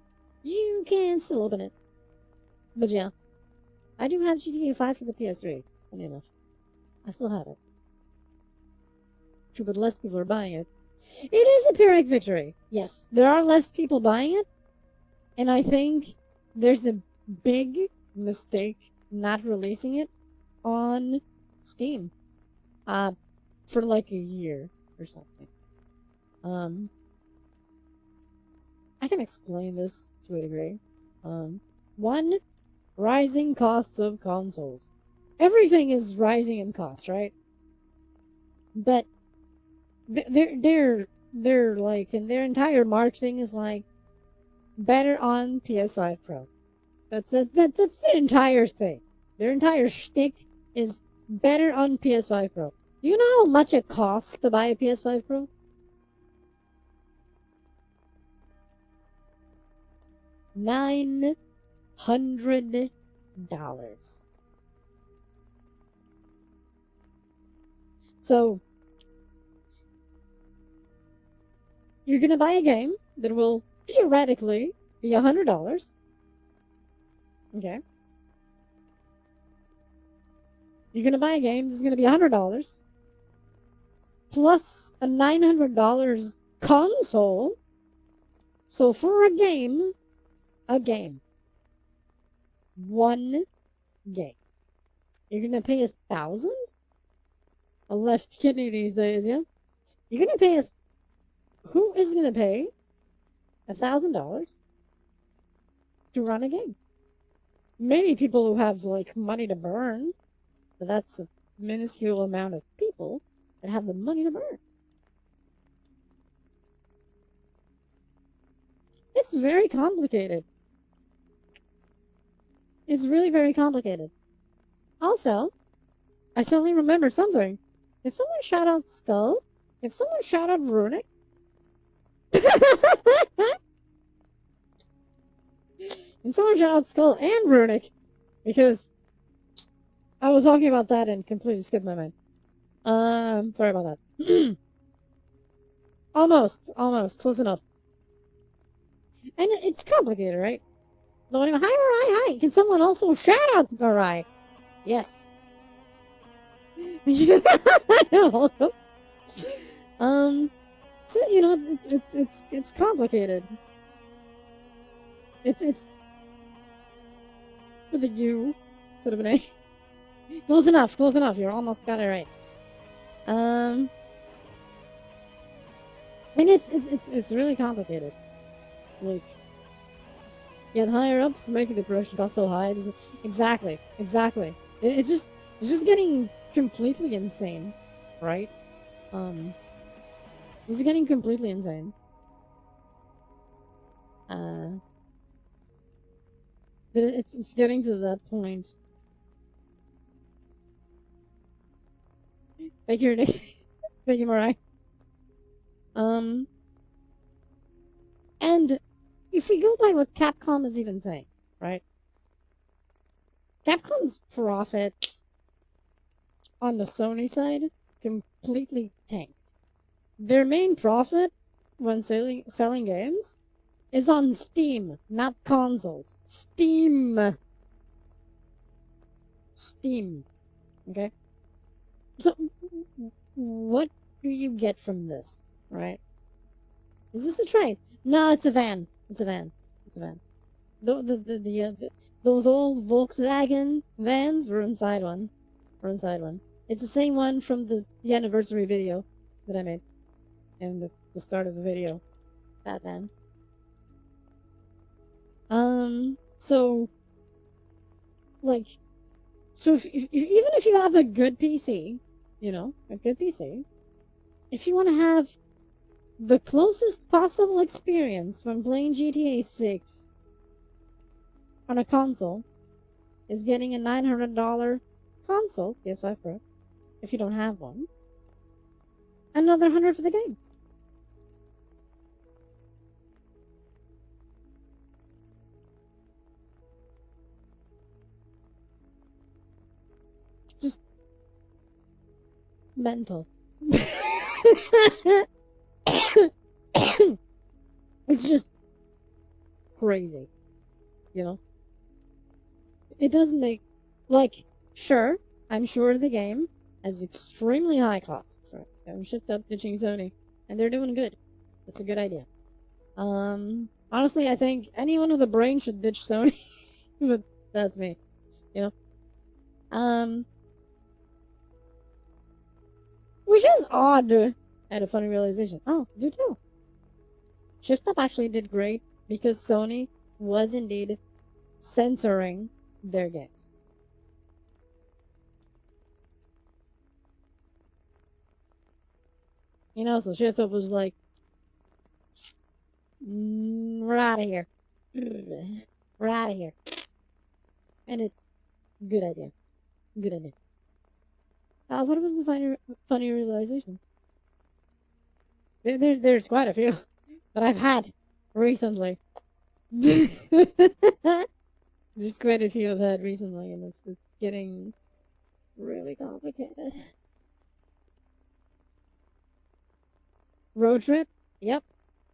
You can still open it. But yeah. I do have GTA 5 for the PS3, funny enough. I still have it. True, but less people are buying it. It is a Pyrrhic victory. Yes, there are less people buying it, And I think there's a big mistake not releasing it on Steam for like a year or something. I can explain this to a degree. One, rising costs of consoles. Everything is rising in cost, right? But they're like, and their entire marketing is like better on PS5 Pro. That's the entire thing. Their entire shtick is better on PS5 Pro. Do you know how much it costs to buy a PS5 Pro? $900. So you're gonna buy a game that will theoretically be $100. Okay. You're gonna buy a game that's gonna be $100 plus a $900 console. So for a game, one game, you're gonna pay $1,000. A left kidney these days, yeah. You're gonna pay who is gonna pay $1,000 to run a game? Maybe people who have like money to burn, but that's a minuscule amount of people that have the money to burn. It's very complicated. It's really very complicated. Also, I suddenly remembered something. Did someone shout out Skull? Did someone shout out Runic? And someone shout out Skull and Runic, because I was talking about that and completely skipped my mind. Sorry about that. Almost, close enough. And it's complicated, right? Hi, Marai, hi. Can someone also shout out Marai? Yes. So you know, it's complicated. It's with a U instead of an A. Close enough. You almost got it right. And it's really complicated. Like, yeah, the higher ups making the production cost so high. Exactly. It's just getting completely insane, right? This is getting completely insane. It's getting to that point. Thank you, Nick. Thank you, Marai. And if we go by what Capcom is even saying, right? Capcom's profits on the Sony side completely tanked. Their main profit when selling games is on Steam, not consoles. Steam. Okay? So, what do you get from this, right? Is this a train? No, it's a van. It's a van. Those old Volkswagen vans were inside one. It's the same one from the anniversary video that I made. And the start of the video. That van. So even if you have a good PC, if you want to have the closest possible experience when playing GTA 6 on a console is getting a $900 console, PS5 Pro, if you don't have one. Another $100 for the game. Just mental. It's just crazy, It doesn't make, sure, I'm sure the game has extremely high costs, right? I'm shift up ditching Sony, and they're doing good. That's a good idea. Honestly, I think anyone with a brain should ditch Sony. But that's me, you know. Um, which is odd. I had a funny realization. Oh, you too. Shift Up actually did great because Sony was indeed censoring their games. You know, so Shift Up was like, we're out of here. We're out of here. And it, good idea. Good idea. What was the funny realization? There's quite a few that I've had recently. There's quite a few I've had recently, and it's getting really complicated. Road trip? Yep.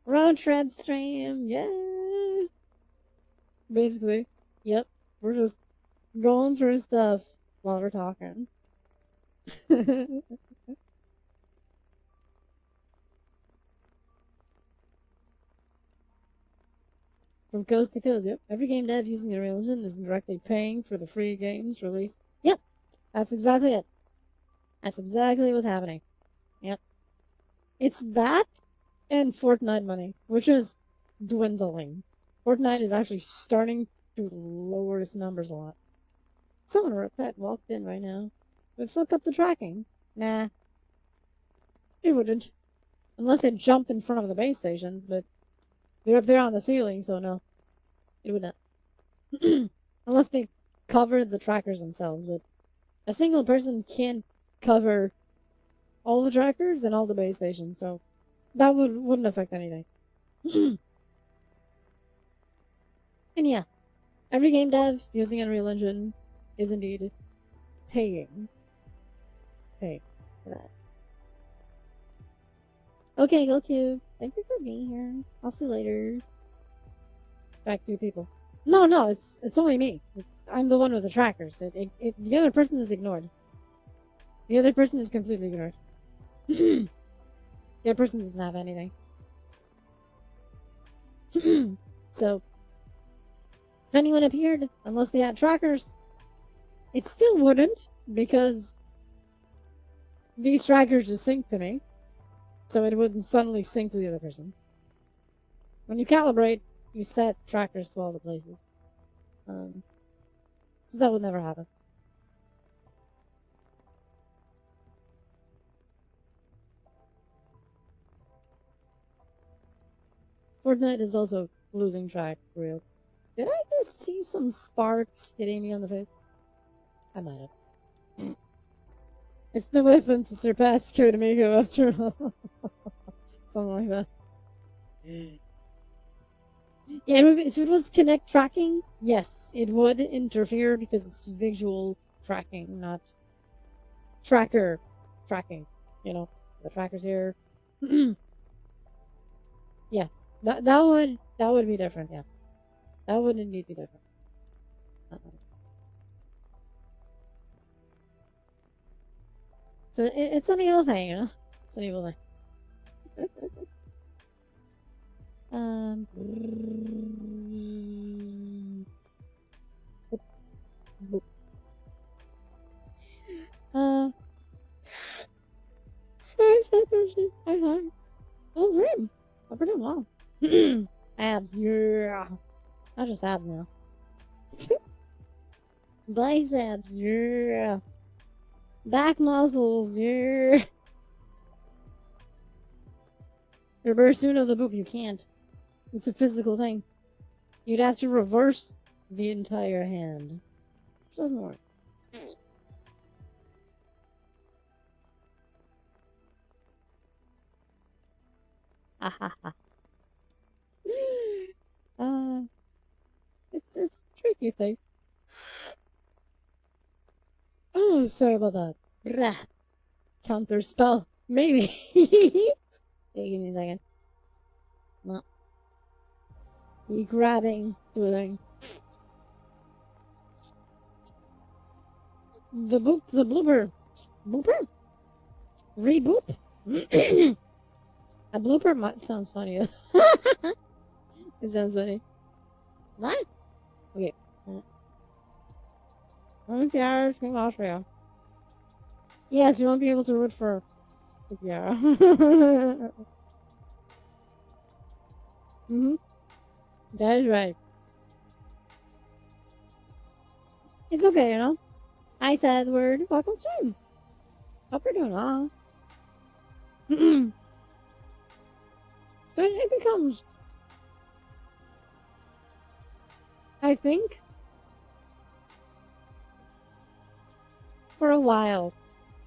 Road trip stream, yeah. Basically, yep. We're just going through stuff while we're talking. From coast to coast, yep. Every game dev using Unreal Engine is directly paying for the free games released. Yep, that's exactly it. That's exactly what's happening. Yep. It's that and Fortnite money, which is dwindling. Fortnite is actually starting to lower its numbers a lot. Someone or a pet walked in right now. Would fuck up the tracking. Nah. It wouldn't. Unless it jumped in front of the base stations, but they're up there on the ceiling, so no. It would not. Unless they covered the trackers themselves, but a single person can't cover all the trackers and all the base stations, so that wouldn't affect anything. And yeah, every game dev using Unreal Engine is indeed paying. Pay for that. Okay, Goku. Thank you for being here. I'll see you later. Back to people. No, it's only me. I'm the one with the trackers. The other person is ignored. The other person is completely ignored. The other person doesn't have anything. So, if anyone appeared, unless they had trackers, it still wouldn't, because these trackers just sync to me. So it wouldn't suddenly sync to the other person. When you calibrate, you set trackers to all the places. So that would never happen. Fortnite is also losing track, real. Did I just see some sparks hitting me on the face? I might have. It's the weapon to surpass Kodamiko after all. Something like that. Yeah, if it was Kinect tracking, yes, it would interfere because it's visual tracking, not tracker tracking. You know, the tracker's here. Yeah, that would be different. Yeah, that would indeed be different. So it's an evil thing, you know. It's an evil thing. Um. Hi. Oh, Zrim. I'm pretty well. Abs, yeah. Not just abs now. Biceps, yeah. Back muscles, yeah. Reverse Uno the boop, you can't. It's a physical thing. You'd have to reverse the entire hand. Which doesn't work. Ha ha ha. It's a tricky thing. Oh, sorry about that. Blah. Counter spell. Maybe. Yeah, give me a second. No. You grabbing to a thing. The blooper. Blooper? Reboop? A blooper might sounds funny. It sounds funny. What? Okay. 24 hours from Austria. Yes, you won't be able to root for. Yeah. Mm-hmm. That is right. It's okay, you know. I said the word welcome stream. Hope you're doing well. So it becomes, I think, for a while,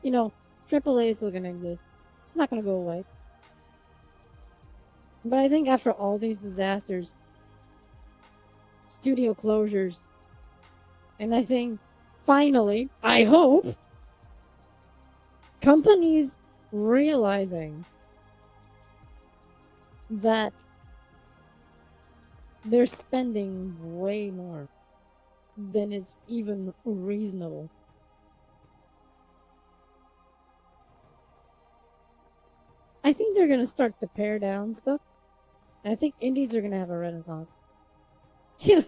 you know, AAA is still gonna exist. It's not gonna go away. But I think after all these disasters, studio closures, and I think finally, I hope, companies realizing that they're spending way more than is even reasonable. I think they're gonna start to pare down stuff. I think indies are gonna have a renaissance. Yeah,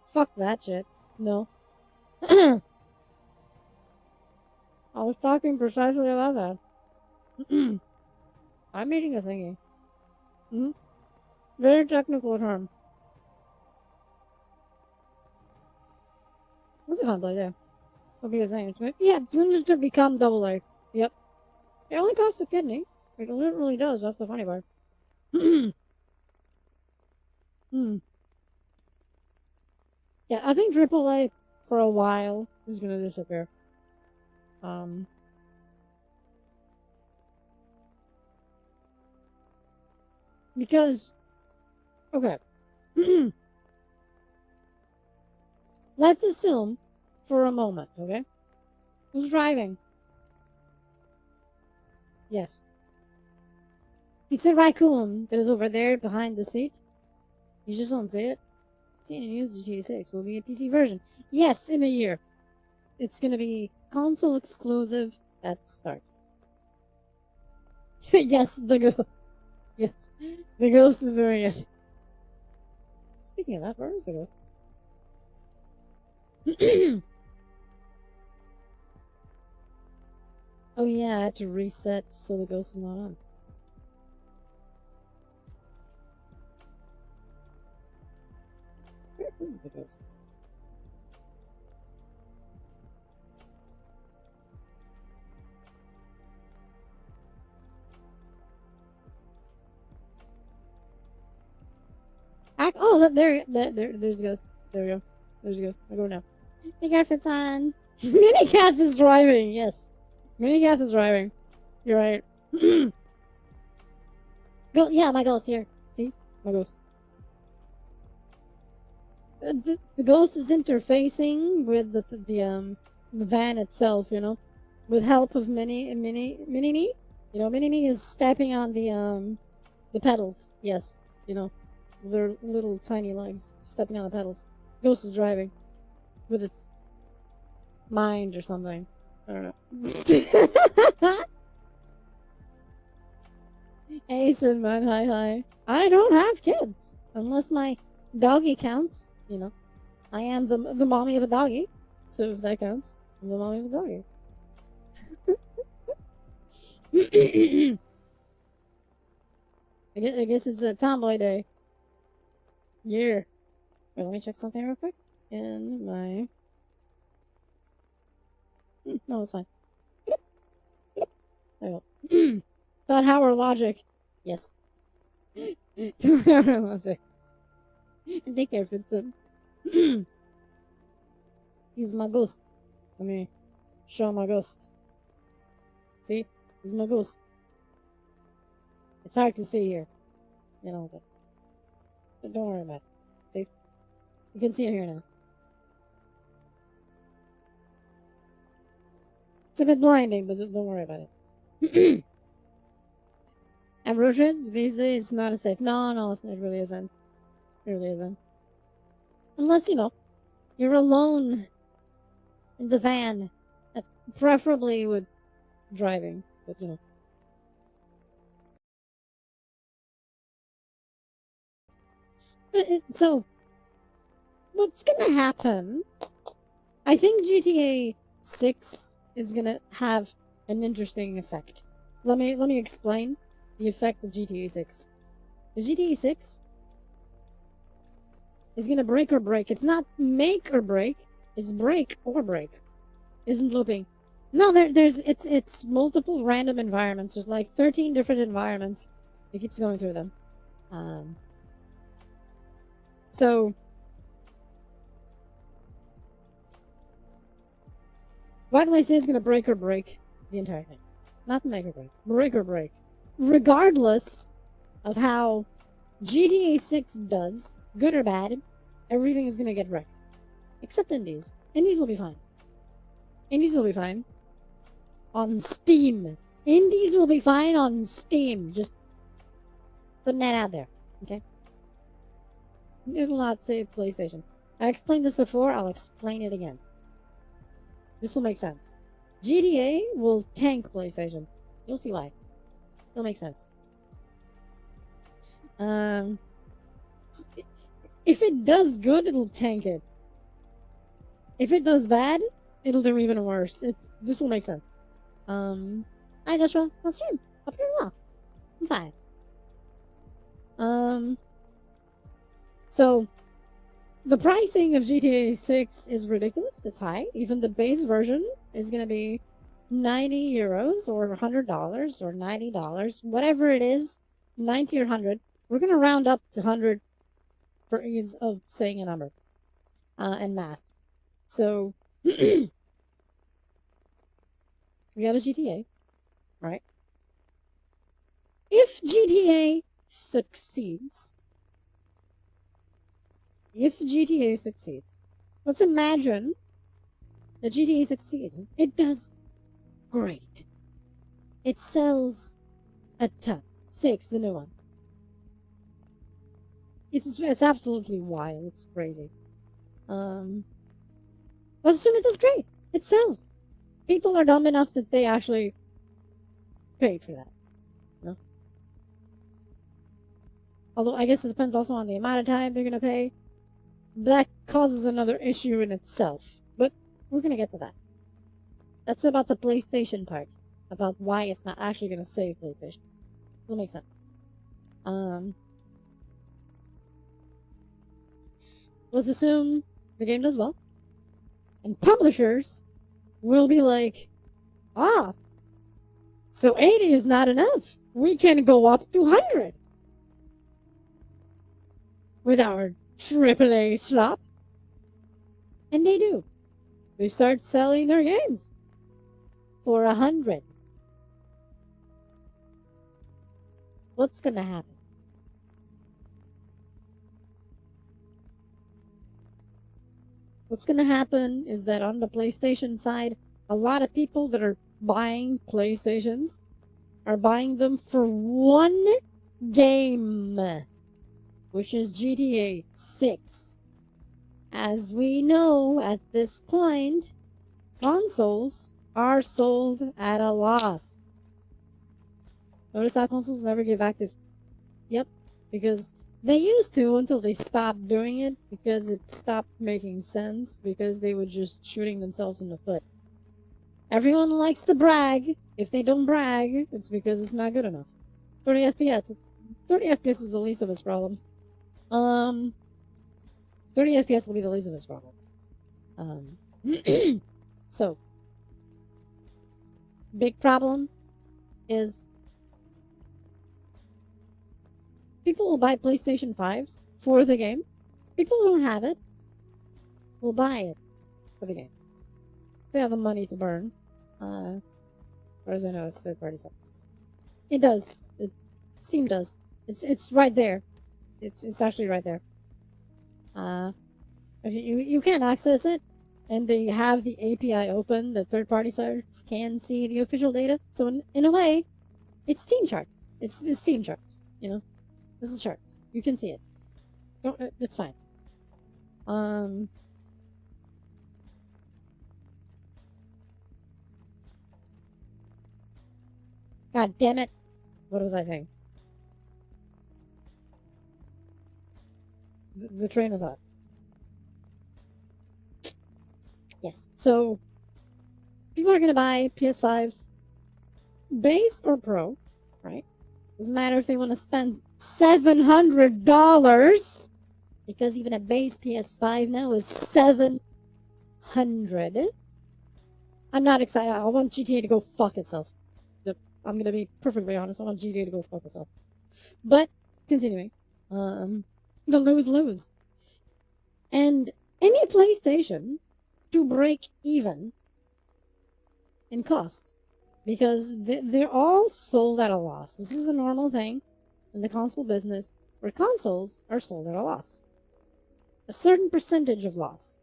fuck that shit. No. I was talking precisely about that. I'm eating a thingy. Hmm? Very technical term. What's a fun play there? Will be a thing. Yeah, tunes to become double A. Yep. It only costs a kidney. It literally does. That's the funny part. Hmm. Yeah, I think triple A for a while is gonna disappear. Um. Because okay. Let's assume for a moment, okay? Who's driving? Yes. It's a raccoon that is over there behind the seat. You just don't see it. Seeing it use GTA 6 will be a PC version. Yes, in a year. It's gonna be console exclusive at the start. Yes, the ghost. Yes, the ghost is doing it. Speaking of that, where is the ghost? Oh yeah, I had to reset so the ghost is not on. Where is the ghost? Oh, there's the ghost. There we go. There's the ghost. I go now. Hey, Garfit's on. Minicath is driving. Yes, Minicath is driving. You're right. Go. Yeah, my ghost here. See, my ghost. The ghost is interfacing with the van itself. You know, with help of mini me. You know, mini me is stepping on the pedals. Yes, you know, their little tiny legs stepping on the pedals. Ghost is driving with its mind or something. I don't know. Hey, Sinman, hi. I don't have kids. Unless my doggy counts. You know, I am the mommy of a doggy. So if that counts, I'm the mommy of a doggy. I guess it's a tomboy day. Yeah. Wait, let me check something real quick. In my... No, it's fine. There we go. Thought Howard logic. Yes. Howard logic. Take care, Vincent. He's my ghost. Let me show my ghost. See? He's my ghost. It's hard to see here. You know, but don't worry about it. See? You can see him here now. It's a bit blinding, but don't worry about it. Ambrosia, these days, it's not as safe. No, it really isn't. It really isn't. Unless, you know, you're alone in the van. Preferably with driving, but you know. So, what's gonna happen? I think GTA 6 is gonna have an interesting effect. Let me explain the effect of GTA 6. The GTA 6 is gonna break or break. It's not make or break. It's break or break. Isn't looping. No, it's multiple random environments. There's like 13 different environments. It keeps going through them. So why do I say it's gonna break or break the entire thing? Not make or break. Break or break. Regardless of how GTA 6 does, good or bad, everything is gonna get wrecked. Except Indies. Indies will be fine. Indies will be fine. On Steam. Indies will be fine on Steam. Just putting that out there. Okay? It will not save PlayStation. I explained this before, I'll explain it again. This will make sense. GTA will tank PlayStation. You'll see why. It'll make sense. If it does good, it'll tank it. If it does bad, it'll do even worse. This will make sense. Hi Joshua, on stream. I'm doing well. I'm fine. So the pricing of GTA 6 is ridiculous. It's high. Even the base version is gonna be €90 or $100 or $90, whatever it is, 90 or 100. We're gonna round up to 100 for ease of saying a number and math. So we have a GTA, right? If GTA succeeds, let's imagine that GTA succeeds. It does great. It sells a ton. 6, the new one. It's absolutely wild. It's crazy. Let's assume it does great. It sells. People are dumb enough that they actually paid for that. You know? Although I guess it depends also on the amount of time they're gonna pay. That causes another issue in itself. But we're gonna get to that. That's about the PlayStation part. About why it's not actually gonna save PlayStation. It'll make sense. Let's assume the game does well. And publishers will be like, so 80 is not enough. We can go up to 100 with our AAA slop. And they do. They start selling their games for 100. What's gonna happen? What's gonna happen is that on the PlayStation side, a lot of people that are buying PlayStations are buying them for one game, which is GTA 6. As we know at this point, consoles are sold at a loss. Notice how consoles never give active. Yep, because they used to until they stopped doing it because it stopped making sense because they were just shooting themselves in the foot. Everyone likes to brag. If they don't brag, it's because it's not good enough. 30 FPS. 30 FPS is the least of its problems. 30 FPS will be the least of its problems. So, big problem is people will buy PlayStation 5s for the game. People who don't have it will buy it for the game. They have the money to burn. As far as I know, it's third-party sites. It does. Steam does. It's right there. It's actually right there. If you can't access it, and they have the API open, the third-party sites can see the official data. So in a way, it's Steam charts. It's Steam charts. You know, this is charts. You can see it. It's fine. God damn it! What was I saying? the train of thought. Yes. So people are gonna buy PS5s, base or pro, right? Doesn't matter if they want to spend $700, because even a base PS5 now is $700. I'm not excited. I want GTA to go fuck itself. I'm gonna be perfectly honest. I want GTA to go fuck itself. But continuing, the lose. And any PlayStation to break even in cost, because they're all sold at a loss. This is a normal thing in the console business, where consoles are sold at a loss. A certain percentage of loss.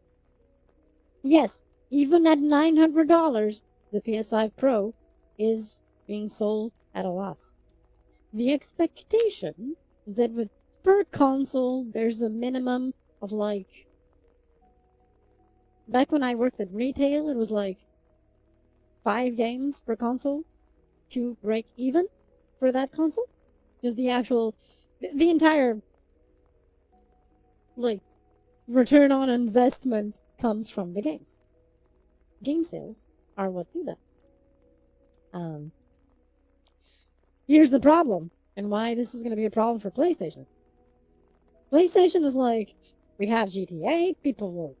Yes, even at $900, the PS5 Pro is being sold at a loss. The expectation is that with per console, there's a minimum of like... Back when I worked at retail, it was like 5 games per console to break even for that console. Just the actual... The entire... like, return on investment comes from the games. Game sales are what do that. Here's the problem, and why this is going to be a problem for PlayStation. PlayStation is like, we have GTA, people will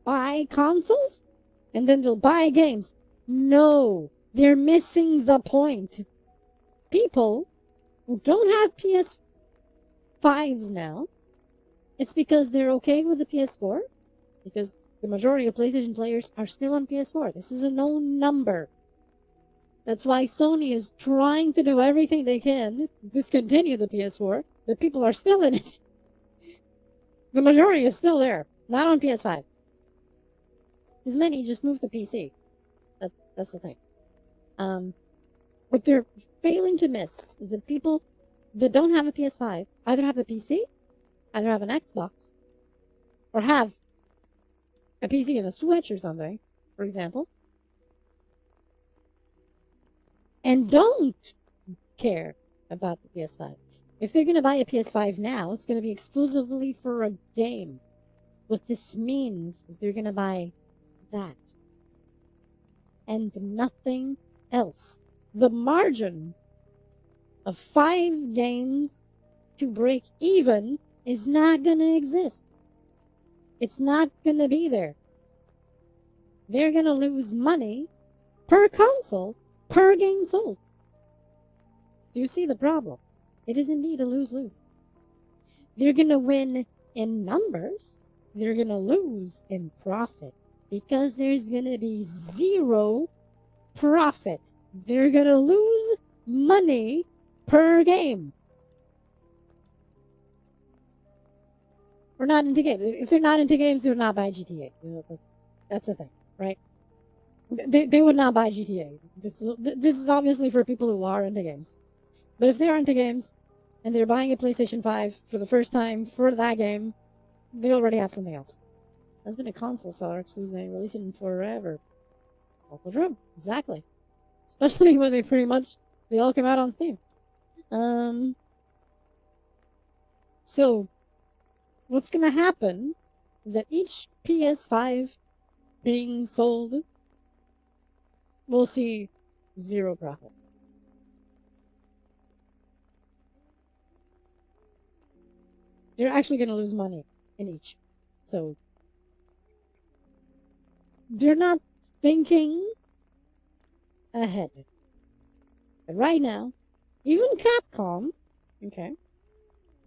buy consoles, and then they'll buy games. No, they're missing the point. People who don't have PS5s now, it's because they're okay with the PS4, because the majority of PlayStation players are still on PS4. This is a known number. That's why Sony is trying to do everything they can to discontinue the PS4, but people are still in it. The majority is still there, not on PS5. Because many just moved to PC. That's the thing. What they're failing to miss is that people that don't have a PS5 either have a PC, either have an Xbox, or have a PC and a Switch or something, for example, and don't care about the PS5. If they're going to buy a PS5 now, it's going to be exclusively for a game. What this means is they're going to buy that and nothing else. The margin of 5 games to break even is not going to exist. It's not going to be there. They're going to lose money per console, per game sold. Do you see the problem? It is indeed a lose-lose. They're going to win in numbers. They're going to lose in profit, because there's going to be zero profit. They're going to lose money per game. We're not into games. If they're not into games, they would not buy GTA. That's the thing, right? They would not buy GTA. This is obviously for people who are into games. But if they are into games, and they're buying a PlayStation 5 for the first time for that game, they already have something else. That's been a console seller exclusive, releasing forever. It's awful true. Exactly. Especially when they all come out on Steam. So, what's gonna happen is that each PS5 being sold will see zero profit. They're actually going to lose money in each. So, they're not thinking ahead. But right now, even Capcom, okay,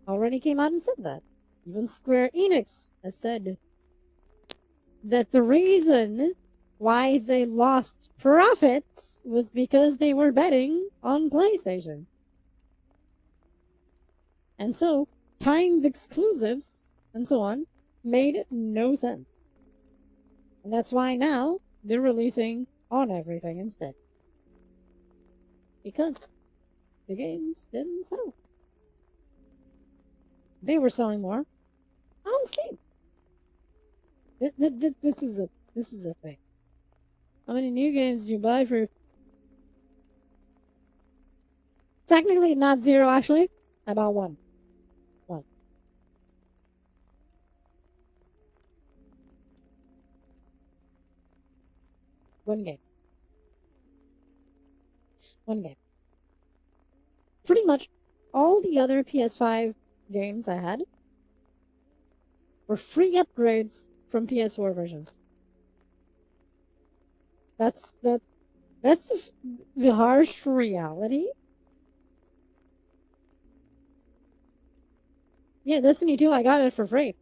already came out and said that. Even Square Enix has said that the reason why they lost profits was because they were betting on PlayStation. And so, timed exclusives and so on made no sense. And that's why now they're releasing on everything instead. Because the games didn't sell. They were selling more on Steam. This is a thing. How many new games do you buy for? Technically not zero, actually. About one. One game. One game. Pretty much all the other PS5 games I had were free upgrades from PS4 versions. That's the harsh reality. Yeah, Destiny 2, I got it for free.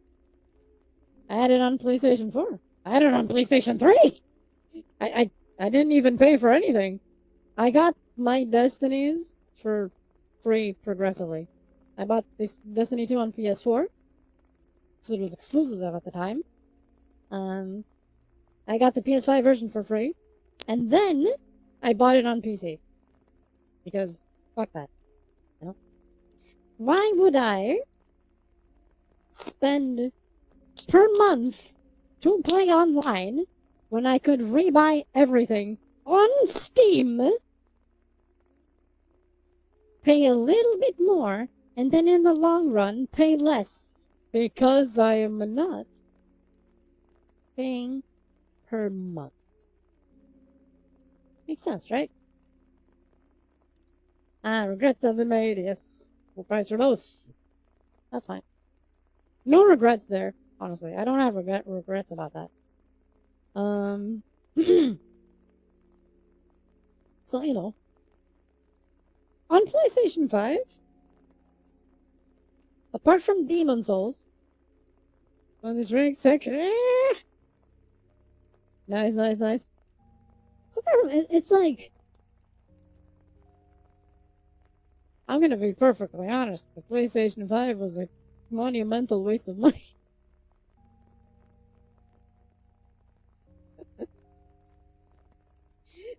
I had it on PlayStation 4. I had it on PlayStation 3. I didn't even pay for anything. I got my Destinies for free progressively. I bought this Destiny 2 on PS4, so it was exclusive at the time. I got the PS5 version for free, and then I bought it on PC. Because, fuck that. You know? Why would I spend per month to play online when I could rebuy everything on Steam, pay a little bit more, and then in the long run pay less? Because I am not paying per month. Makes sense, right? Regrets have been made, yes. Full price for both. That's fine. No regrets there, honestly. I don't have regrets about that. So, you know, on PlayStation 5, apart from Demon Souls, on this rank section, nice. So, it's like, I'm gonna be perfectly honest, the PlayStation 5 was a monumental waste of money.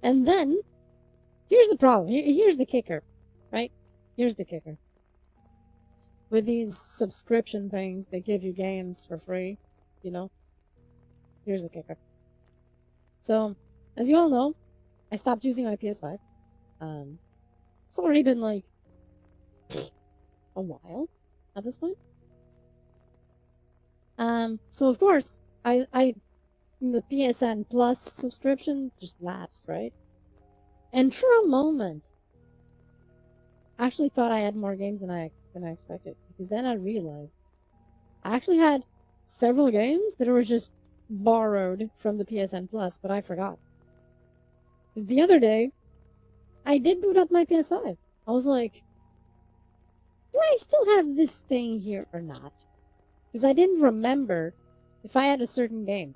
And then, here's the problem. Here's the kicker, right? Here's the kicker. With these subscription things, they give you games for free, you know? Here's the kicker. So, as you all know, I stopped using my PS5. It's already been like a while at this point. So of course, the PSN Plus subscription just lapsed, right? And for a moment, I actually thought I had more games than I expected, because then I realized I actually had several games that were just borrowed from the PSN Plus, but I forgot. Because the other day, I did boot up my PS5. I was like, do I still have this thing here or not? Because I didn't remember if I had a certain game.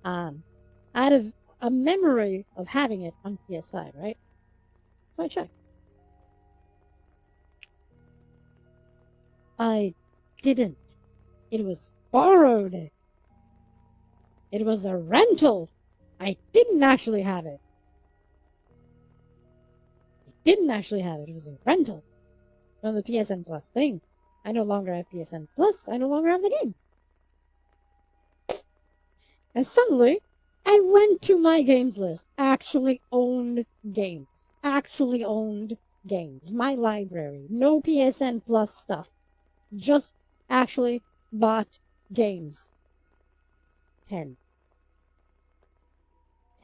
Out of a memory of having it on PS5, right? So I checked. I didn't. It was borrowed. It was a rental. I didn't actually have it. It was a rental from the PSN Plus thing. I no longer have PSN Plus. I no longer have the game. And suddenly, I went to my games list. Actually owned games. My library. No PSN Plus stuff. Just actually bought games. 10.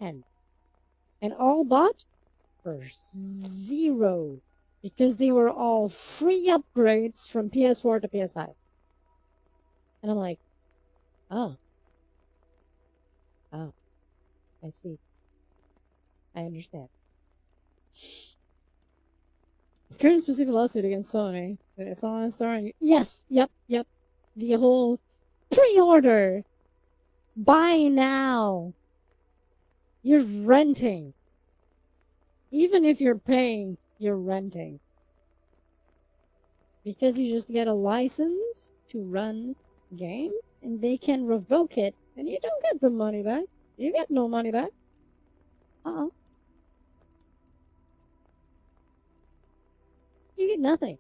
And all bought for $0. Because they were all free upgrades from PS4 to PS5. And I'm like, oh, I see. I understand. This current specific lawsuit against Sony. It's on story. Yes, yep. The whole pre-order. Buy now. You're renting. Even if you're paying, you're renting. Because you just get a license to run a game, and they can revoke it, and you don't get the money back. You get no money back. You get nothing.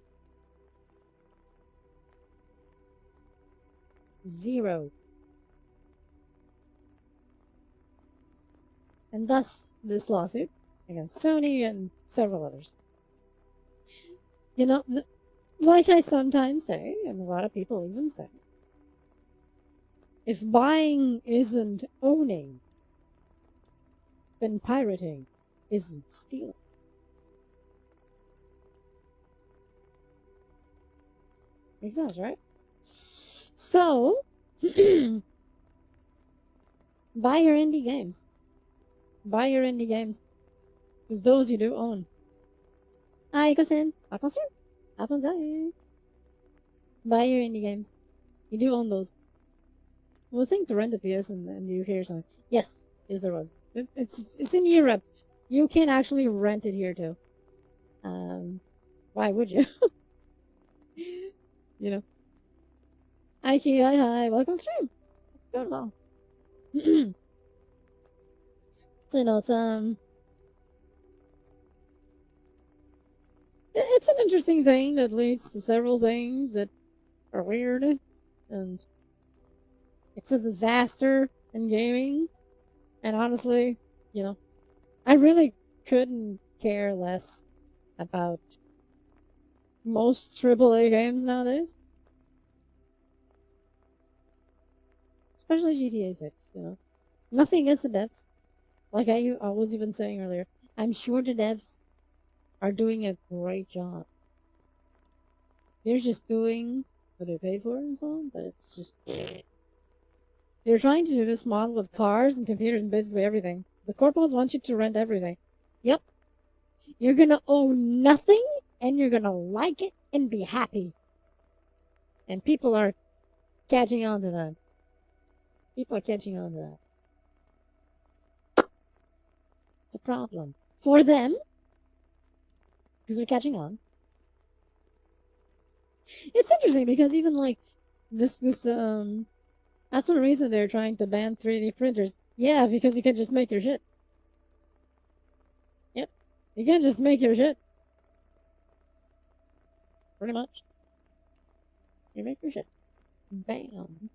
0. And thus, this lawsuit against Sony and several others. You know, like I sometimes say, and a lot of people even say, if buying isn't owning, then pirating isn't stealing. Makes sense, right? So, buy your indie games. Buy your indie games. Because those you do own. Aikosen. Akosen. Akonzai. Buy your indie games. You do own those. Well, think to rent a PS in the UK or something. Yes, there was. It's in Europe. You can actually rent it here too. Why would you? You know. Hi, welcome to stream. Doing well. So it's an interesting thing that leads to several things that are weird, and it's a disaster in gaming. And honestly, I really couldn't care less about most AAA games nowadays. Especially GTA 6, Nothing against the devs. Like I was even saying earlier, I'm sure the devs are doing a great job. They're just doing what they're paid for and so on, but it's just... They're trying to do this model with cars and computers and basically everything. The corporals want you to rent everything. Yep. You're gonna own nothing, and you're gonna like it and be happy. And people are catching on to that. People are catching on to that. It's a problem. For them, because they're catching on. It's interesting because even like this that's one reason they're trying to ban 3D printers. Yeah, because you can just make your shit. Yep. You can just make your shit. Pretty much. You make your shit. Bam.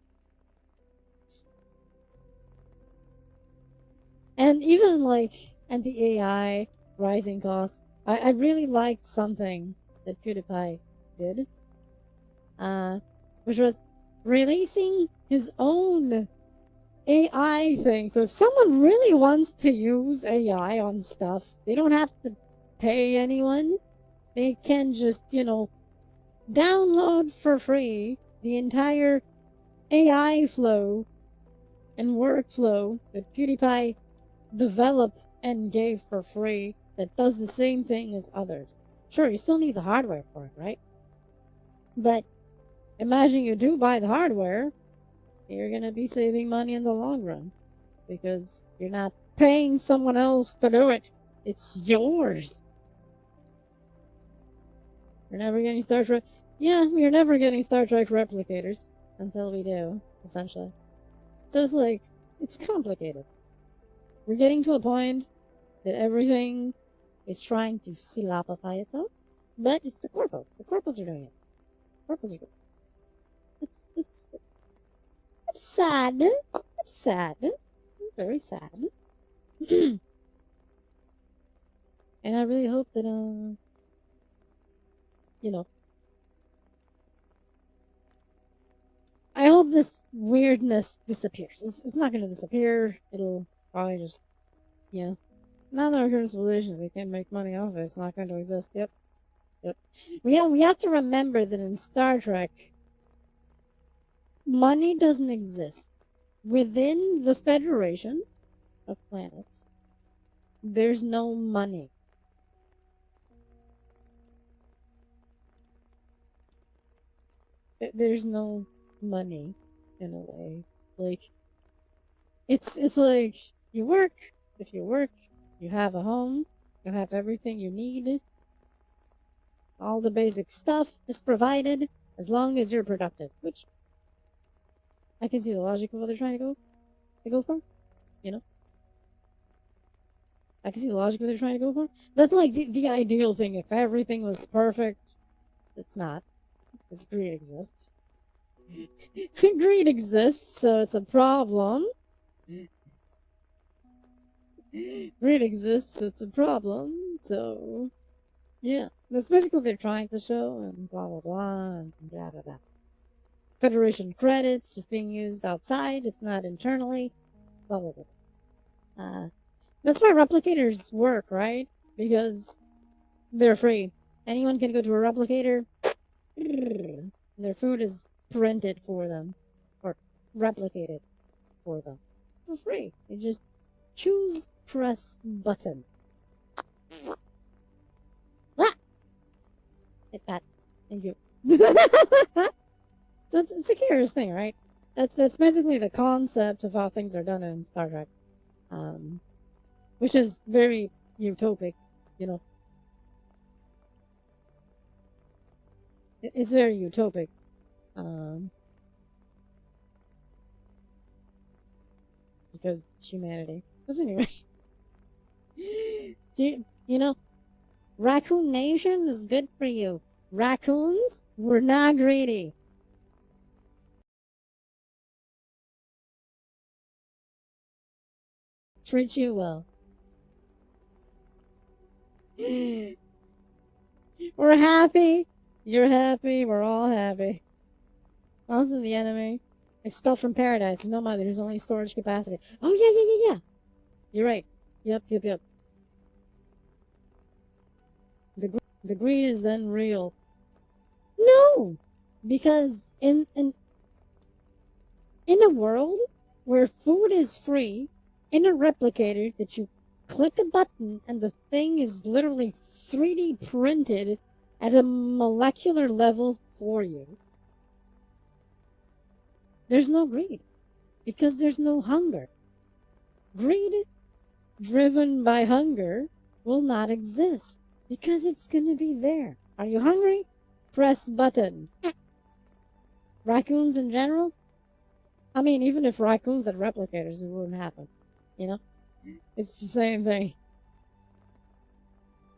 And even like, and the AI rising costs. I really liked something that PewDiePie did. Which was releasing his own AI thing. So if someone really wants to use AI on stuff, they don't have to pay anyone. They can just, download for free the entire AI flow and workflow that PewDiePie developed and gave for free that does the same thing as others. Sure, you still need the hardware for it, right? But imagine you do buy the hardware, you're going to be saving money in the long run because you're not paying someone else to do it. It's yours. We're never getting Star Trek. Yeah, we're never getting Star Trek replicators until we do, essentially. So it's like, it's complicated. We're getting to a point that everything is trying to slopify itself, but it's the corpos. The corpos are doing it. Corpos are doing it. It's sad. It's sad. Very sad. And I really hope that, I hope this weirdness disappears. It's not gonna disappear. It'll probably just, not in our current civilization. They can't make money off it. It's not going to exist. Yep. We have to remember that in Star Trek, money doesn't exist. Within the Federation of Planets, there's no money. There's no money, in a way. Like, it's like, you work. If you work, you have a home. You have everything you need. All the basic stuff is provided as long as you're productive, which I can see the logic of what they're trying to go for, I can see the logic of what they're trying to go for. That's like the ideal thing. If everything was perfect, it's not, because greed exists. Greed exists, so it's a problem. Greed exists, so it's a problem, so... Yeah, that's basically what they're trying to show, and blah blah blah, and blah blah blah. Federation credits just being used outside, it's not internally, blah blah blah. That's why replicators work, right? Because they're free. Anyone can go to a replicator. Their food is printed for them. Or replicated for them. For free. You just choose, press button. Ah! Hit that. Thank you. So it's a curious thing, right? That's basically the concept of how things are done in Star Trek. Which is very utopic, you know. It's very utopic. Because humanity. But anyway. You know, Raccoon Nation is good for you. Raccoons, we're not greedy. Treat you well. We're happy. You're happy. We're all happy. Also the enemy. Expelled from paradise. No matter, there's only storage capacity. Oh, yeah. You're right. Yep. The greed is then real. No! Because in a world where food is free, in a replicator that you click a button and the thing is literally 3D printed at a molecular level for you, there's no greed. Because there's no hunger. Greed driven by hunger will not exist. Because it's gonna be there. Are you hungry? Press button. Raccoons in general? I mean, even if raccoons had replicators, it wouldn't happen. You know? It's the same thing.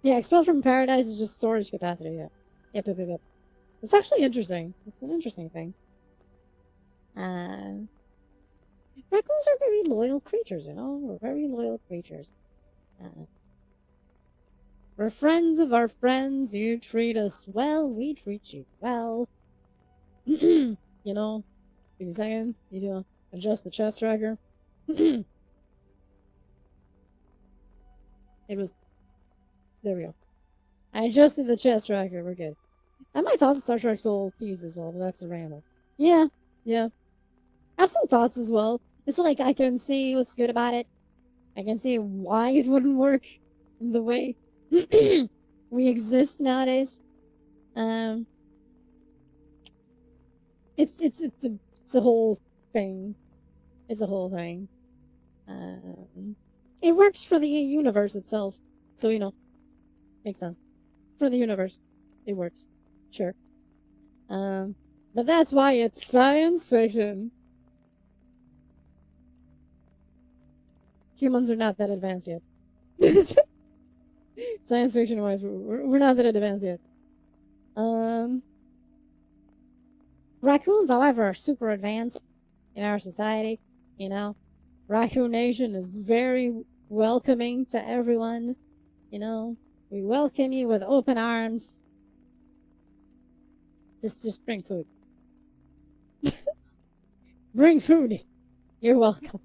Yeah, expelled from paradise is just storage capacity, yeah. Yep. It's actually interesting. It's an interesting thing. Raccoons are very loyal creatures, you know? We're very loyal creatures. We're friends of our friends. You treat us well, we treat you well. You know? Give me a second. You do adjust the chest tracker. It was... There we go. I adjusted the chest tracker. We're good. I might thoughts of Star Trek Soul pieces, but that's a random. Yeah. I have some thoughts as well. It's like I can see what's good about it. I can see why it wouldn't work in the way we exist nowadays. It's a whole thing. It's a whole thing. It works for the universe itself, so you know, makes sense. For the universe, it works. Sure. But that's why it's science fiction. Humans are not that advanced yet. Science fiction wise, we're not that advanced yet. Raccoons, however, are super advanced in our society. You know, Raccoon Nation is very welcoming to everyone. You know, we welcome you with open arms. Just bring food. Bring food. You're welcome.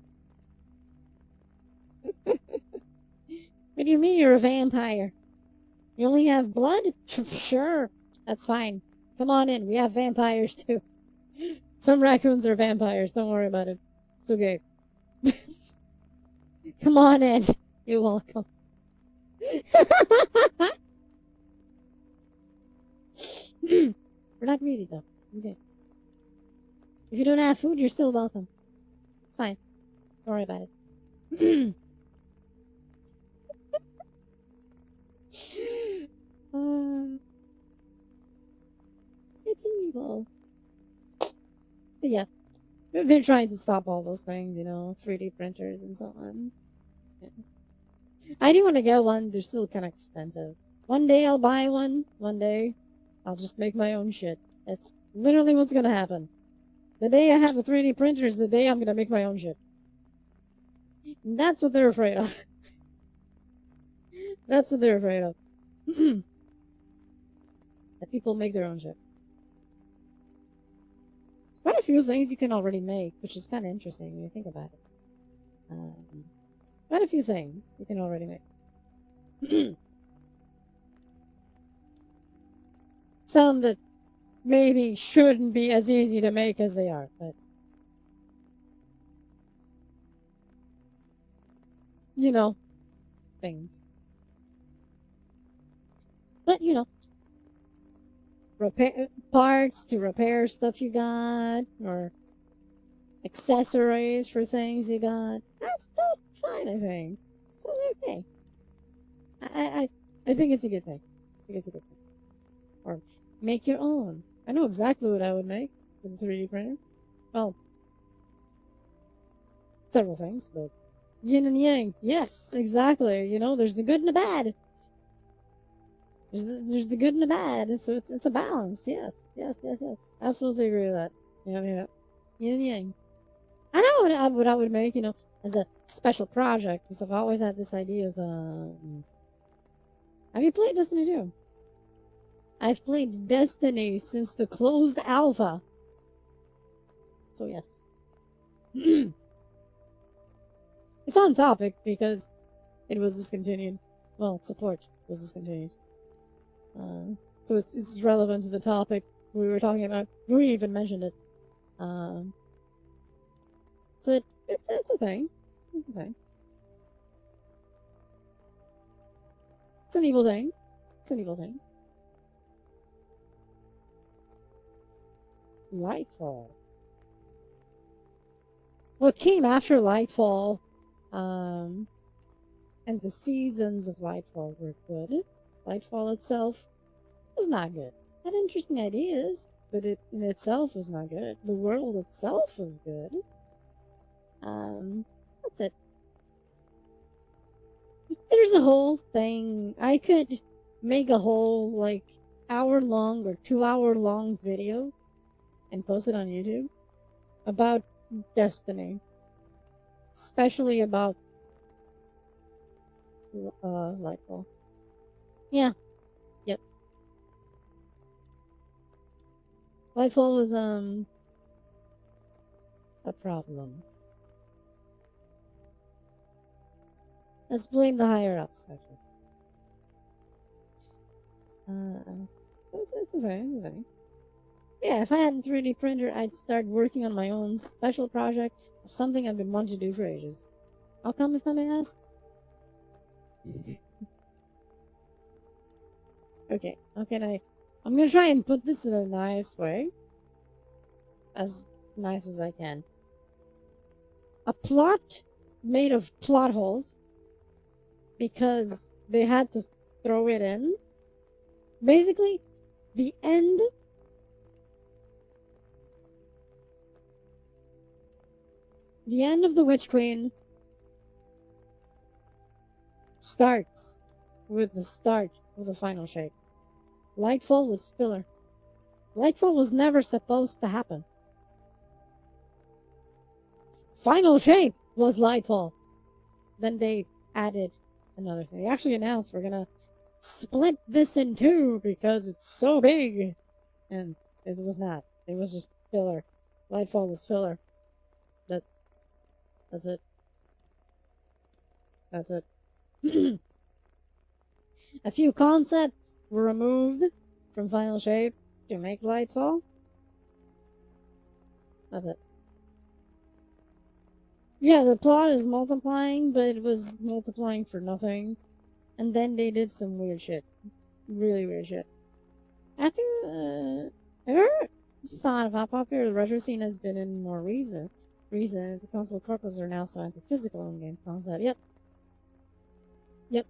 What do you mean you're a vampire? You only have blood? Sure, that's fine. Come on in, we have vampires too. Some raccoons are vampires, don't worry about it. It's okay. Come on in. You're welcome. We're not greedy though. It's good. If you don't have food, you're still welcome. It's fine. Don't worry about it. It's evil. But yeah, they're trying to stop all those things, you know, 3D printers and so on. Yeah. I do want to get one. They're still kind of expensive. One day I'll buy one. One day I'll just make my own shit. That's literally what's gonna happen. The day I have a 3D printer is the day I'm gonna make my own shit. And that's what they're afraid of. That's what they're afraid of. That people make their own shit. There's quite a few things you can already make, which is kind of interesting when you think about it. Quite a few things you can already make. Some that maybe shouldn't be as easy to make as they are, but you know, things. But you know, repair parts to repair stuff you got, or accessories for things you got. That's still fine, I think. Still okay. I, I think it's a good thing. I think it's a good thing. Or make your own. I know exactly what I would make with a 3D printer. Well, several things, but yin and yang. Yes, exactly. You know, there's the good and the bad. There's the good and the bad. So it's a balance. Yes, yes, yes, yes. Absolutely agree with that. Yeah, yeah. Yin and yang. I know what I would make, you know, as a special project, because I've always had this idea of, have you played Destiny 2? I've played Destiny since the closed alpha. So yes. It's on topic because it was discontinued. Well, support was discontinued. So it's relevant to the topic we were talking about. We even mentioned it. So it's a thing. It's a thing. It's an evil thing. It's an evil thing. Lightfall. What came after Lightfall, and the seasons of Lightfall were good. Lightfall itself was not good. Had interesting ideas, but it in itself was not good. The world itself was good. That's it. There's a whole thing. I could make a whole, like, hour-long or 2-hour-long video and post it on YouTube about Destiny. Especially about, Lightfall. Yeah. Yep. Lightfall was, a problem. Let's blame the higher-ups, actually. That's the thing. Yeah, if I had a 3D printer, I'd start working on my own special project of something I've been wanting to do for ages. How come, if I may ask? Okay, how can I'm gonna try and put this in a nice way. As nice as I can. A plot made of plot holes because they had to throw it in. Basically, the end of the Witch Queen starts with the start of the final shape. Lightfall was filler. Lightfall was never supposed to happen. Final shape was Lightfall. Then they added another thing. They actually announced we're gonna split this in two because it's so big. And it was not. It was just filler. Lightfall was filler. That's it. That's it. A few concepts were removed from Final Shape to make Lightfall. That's it. Yeah, the plot is multiplying, but it was multiplying for nothing. And then they did some weird shit. Really weird shit. After, have you ever thought of how popular the retro scene has been in more recent? The console corpus are now so anti-physical in-game concept. Yep. Yep.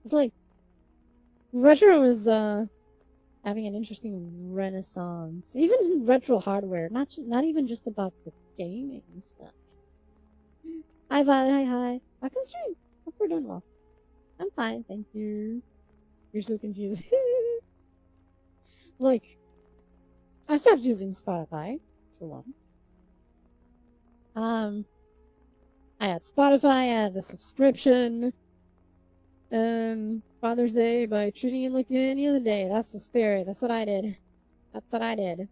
It's like, retro is, having an interesting renaissance. Even retro hardware, not even just about the gaming stuff. Hi, Violet, hi. I can stream. Hope we're doing well. I'm fine, thank you. You're so confused. Like, I stopped using Spotify, for one. I had Spotify, I had the subscription, Father's Day by treating it like any other day. That's the spirit. That's what I did. That's what I did.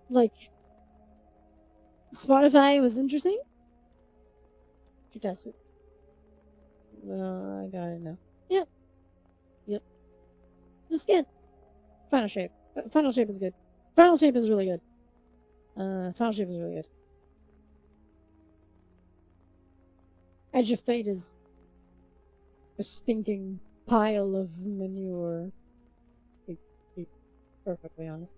like, Spotify was interesting. To test it. I got it now. Yep. Yep. Just get Final Shape. Final Shape is good. Final Shape is really good. Final Shape is really good. Edge of Fate is a stinking pile of manure, to be perfectly honest.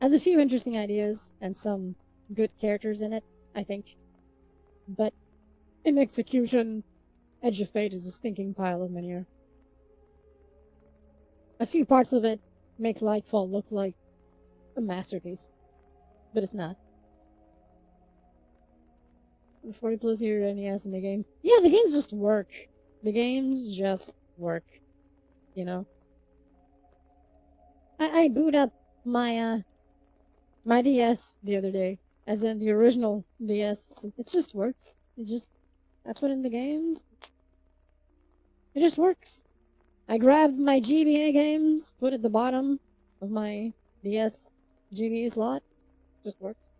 Has a few interesting ideas and some good characters in it, I think. But in execution, Edge of Fate is a stinking pile of manure. A few parts of it make Lightfall look like a masterpiece, but it's not. 40 plus here NES in the games. Yeah, the games just work. The games just work. You know? I boot up my my DS the other day, as in the original DS. It just works. I put in the games. It just works. I grabbed my GBA games, put at the bottom of my DS GBA slot. Just works.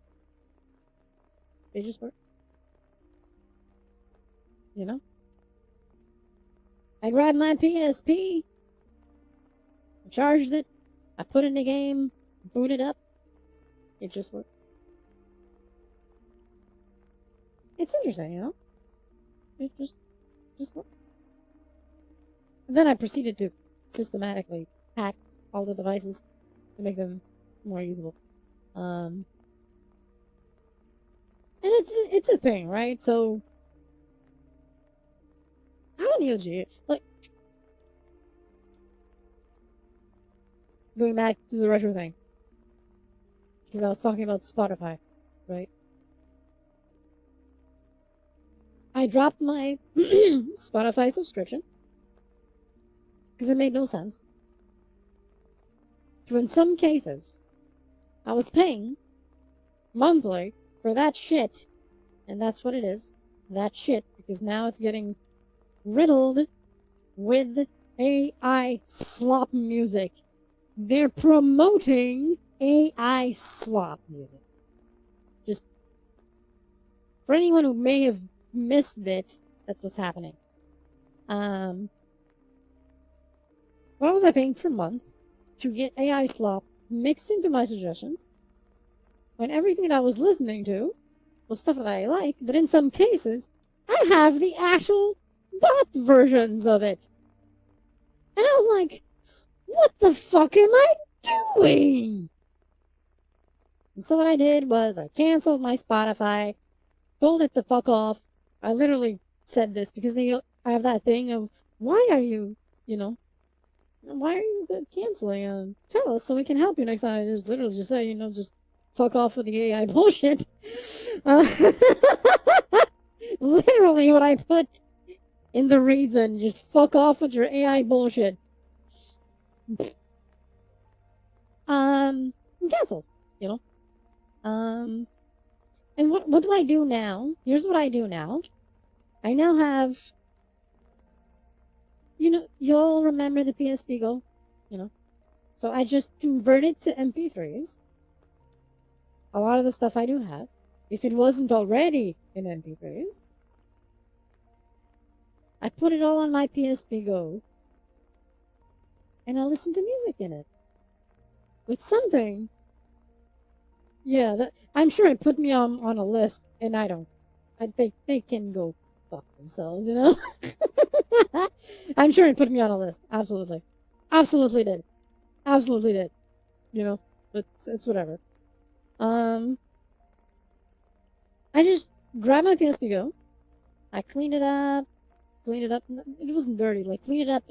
They just work. You know? I grabbed my PSP, charged it, I put in the game, booted up. It just worked. It's interesting, you know? It just worked. And then I proceeded to systematically hack all the devices to make them more usable. And it's a thing, right? So how many OG, like, going back to the retro thing, because I was talking about Spotify, right? I dropped my Spotify subscription because it made no sense. So in some cases, I was paying monthly for that shit, and that's what it is, that shit, because now it's getting riddled with AI slop music. They're promoting AI slop music. Just for anyone who may have missed it, that's what's happening. What was I paying per month to get AI slop mixed into my suggestions when everything that I was listening to was stuff that I like, that in some cases I have the actual bot versions of it. And I was like, what the fuck am I doing? And so what I did was I canceled my Spotify, told it to fuck off. I literally said this because I have that thing of, why are you, why are you canceling? Tell us so we can help you next time. I just literally just say, just fuck off with the AI bullshit. Literally what I put in the reason, just fuck off with your AI bullshit. Canceled, and what do I do now? Here's what I do now. I now have, y'all remember the PSP Go, so I just converted to MP3s. A lot of the stuff I do have, if it wasn't already in MP3s, I put it all on my PSP Go, and I listen to music in it. With something, yeah, that I'm sure it put me on a list, and I don't. I think they can go fuck themselves, I'm sure it put me on a list. Absolutely. Absolutely did. Absolutely did. But it's whatever. I just grabbed my PSP Go. I cleaned it up. It wasn't dirty. Like, cleaned it up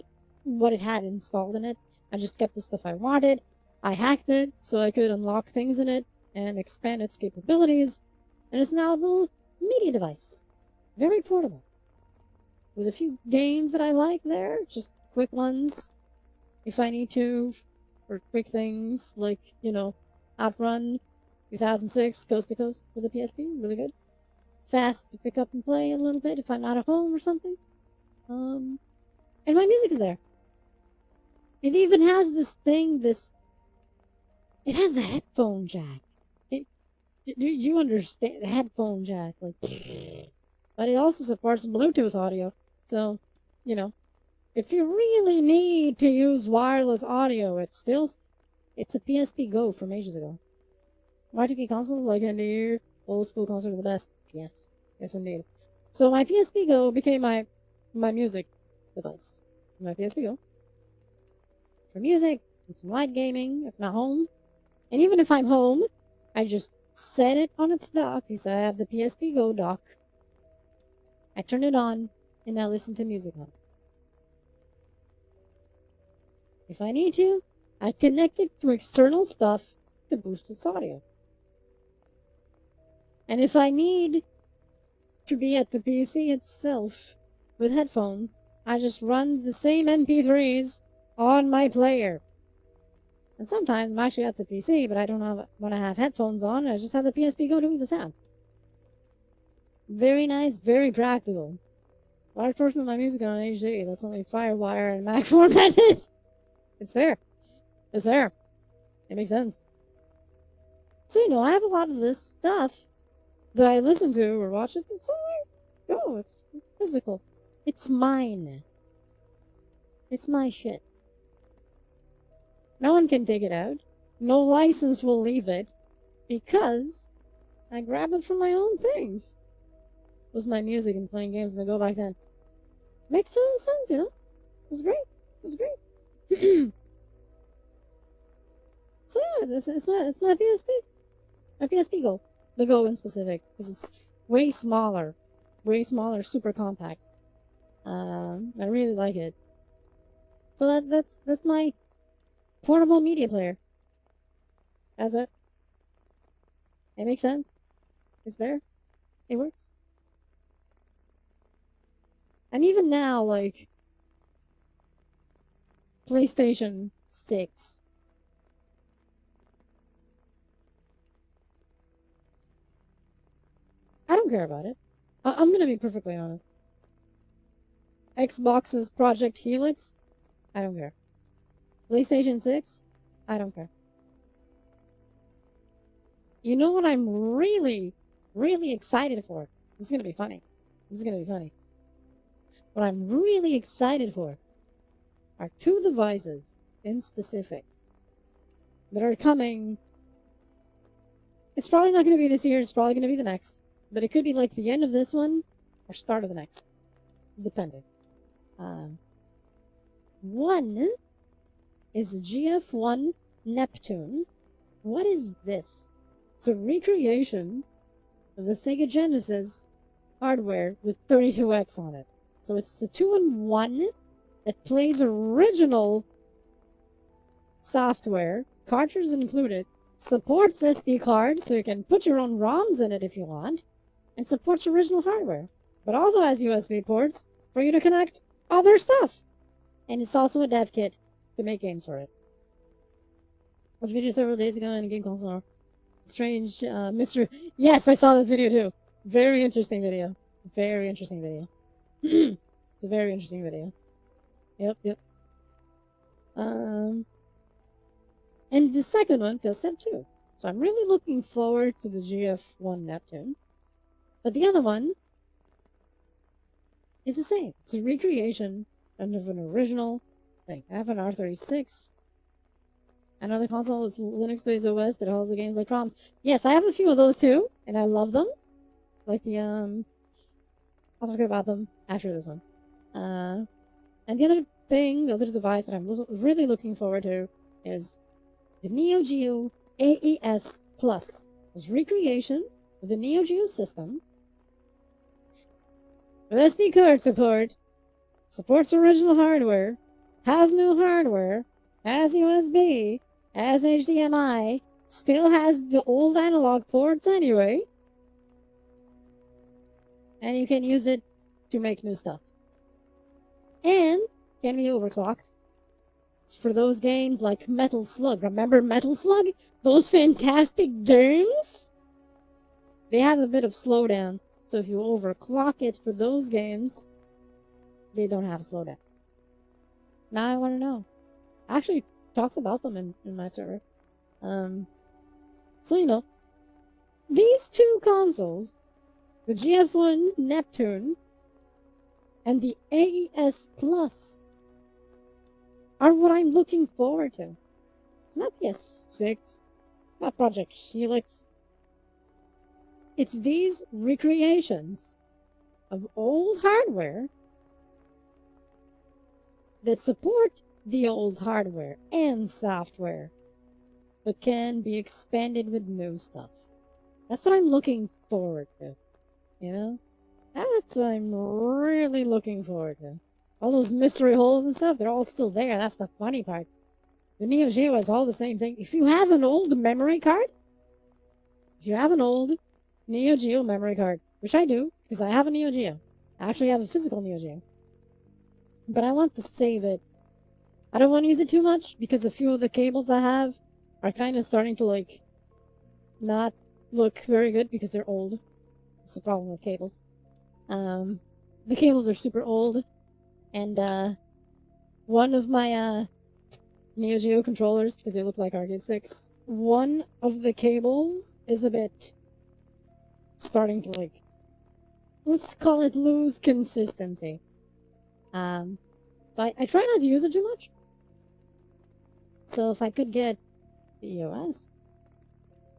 what it had installed in it. I just kept the stuff I wanted. I hacked it so I could unlock things in it and expand its capabilities. And it's now a little media device. Very portable. With a few games that I like there. Just quick ones. If I need to. Or quick things like, Outrun 2006 Coast to Coast with the PSP. Really good. Fast to pick up and play a little bit if I'm not at home or something. And my music is there. It even has this thing, it has a headphone jack. Can You understand headphone jack, like, but it also supports Bluetooth audio. So, you know, if you really need to use wireless audio, it's a PSP Go from ages ago. Y2K consoles, like in the year, old school consoles are the best. Yes, yes indeed. So my PSP Go became my music device. My PSP Go for music and some light gaming if not home. And even if I'm home, I just set it on its dock because I have the PSP Go dock. I turn it on and I listen to music on it. If I need to, I connect it to external stuff to boost its audio. And if I need to be at the PC itself with headphones, I just run the same MP3s on my player. And sometimes I'm actually at the PC, but I don't want to have headphones on. I just have the PSP Go doing the sound. Very nice, very practical. Large portion of my music on HD. That's only Firewire and Mac formatted. It's fair. It's fair. It makes sense. So, I have a lot of this stuff that I listen to or watch. It's all like, it's physical. It's mine. It's my shit. No one can take it out. No license will leave it because I grab it from my own things. It was my music and playing games and the Go back then. Makes total sense, It was great. It was great. So yeah, it's my PSP. My PSP Go. The Go in specific, because it's way smaller, super compact. I really like it. So that's my portable media player. That's it. It makes sense. It's there. It works. And even now, like PlayStation 6. I don't care about it. I'm gonna be perfectly honest. Xbox's Project Helix, I don't care. PlayStation 6, I don't care. You know what I'm really, really excited for? This is gonna be funny. What I'm really excited for are two devices in specific that are coming. It's probably not gonna be this year, it's probably gonna be the next. But it could be like the end of this one or start of the next. Depending. One is GF1 Neptune. What is this? It's a recreation of the Sega Genesis hardware with 32X on it. So it's the 2-in-1 that plays original software, cartridges included, supports SD cards so you can put your own ROMs in it if you want, and supports original hardware, but also has USB ports for you to connect other stuff. And it's also a dev kit to make games for it. Watched video several days ago in a game console. Strange mystery. Yes, I saw that video too. Very interesting video. It's a very interesting video. Yep. And the second one, cassette 2. So I'm really looking forward to the GF1 Neptune. But the other one is the same. It's a recreation of an original thing. I have an R36. Another console is Linux-based OS that holds the games like ROMs. Yes, I have a few of those too, and I love them. Like I'll talk about them after this one. And the other device that I'm really looking forward to is the Neo Geo AES Plus. It's recreation of the Neo Geo system with SD card support, supports original hardware, has new hardware, has USB, has HDMI, still has the old analog ports anyway, and you can use it to make new stuff. And can be overclocked. It's for those games like Metal Slug. Remember Metal Slug? Those fantastic games? They have a bit of slowdown, so if you overclock it for those games, they don't have slowdown. Now I want to know. Actually, talks about them in my server. So these two consoles, the GF1 Neptune and the AES Plus, are what I'm looking forward to. It's not PS6, not Project Helix. It's these recreations of old hardware that support the old hardware and software, but can be expanded with new stuff. That's what I'm looking forward to, you know? That's what I'm really looking forward to. All those mystery holes and stuff, they're all still there. That's the funny part. The Neo Geo is all the same thing. If you have an old memory card, if you have an old Neo Geo memory card, which I do, because I have a Neo Geo. I actually have a physical Neo Geo. But I want to save it. I don't want to use it too much, because a few of the cables I have are kind of starting to, like, not look very good because they're old. That's the problem with cables. The cables are super old, and, one of my, Neo Geo controllers, because they look like arcade sticks, one of the cables is a bit starting to, like, let's call it lose consistency. So I try not to use it too much. So if I could get the EOS,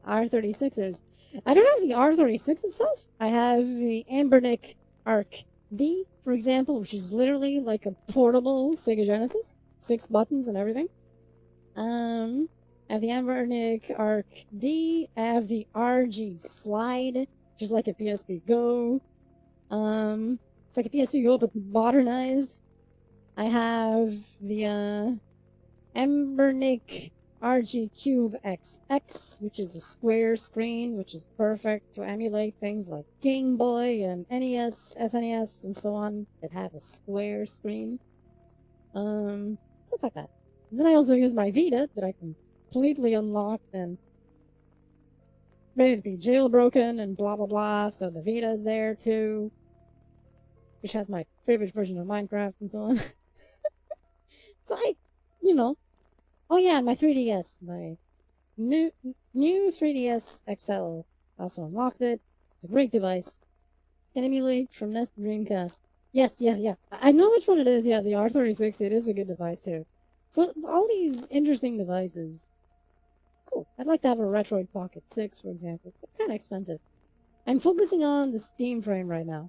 R36s. I don't have the R36 itself. I have the Ambernic Arc D, for example, which is literally like a portable Sega Genesis. 6 buttons and everything. I have the Ambernic Arc D. I have the RG Slide, which is like a PSP Go. It's like a PSP Go, but modernized. I have the, Ambernic RG Cube XX, which is a square screen, which is perfect to emulate things like Game Boy and NES, SNES, and so on that have a square screen. Stuff like that. And then I also use my Vita that I completely unlocked and made it to be jailbroken and blah blah blah, so the Vita is there too, which has my favorite version of Minecraft and so on. So you know, oh yeah, and my 3DS, my new 3DS XL, also unlocked it. It's a great device. It can emulate from NES to Dreamcast. Yes, yeah. I know which one it is. Yeah, the R36. It is a good device too. So all these interesting devices. Cool. I'd like to have a Retroid Pocket 6, for example. They're kind of expensive. I'm focusing on the Steam frame right now.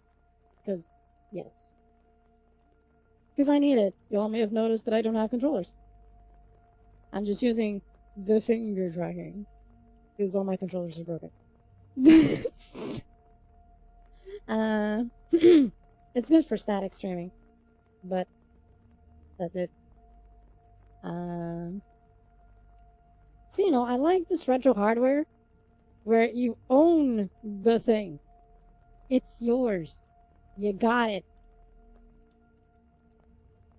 Because, yes. Because I need it. You all may have noticed that I don't have controllers. I'm just using the finger tracking. Because all my controllers are broken. It's good for static streaming. But, that's it. So, you know, I like this retro hardware where you own the thing. It's yours. You got it.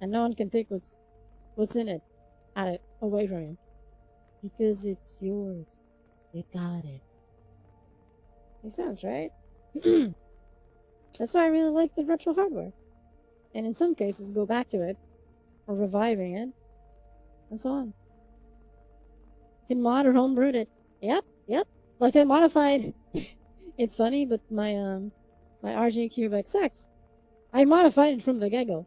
And no one can take what's in it away from you. Because it's yours. You got it. Makes sense, right? That's why I really like the retro hardware. And in some cases, go back to it, or reviving it, and so on. You can mod or homebrew it. Yep. Like I modified. It's funny, but my RG Cube XX, I modified it from the get-go.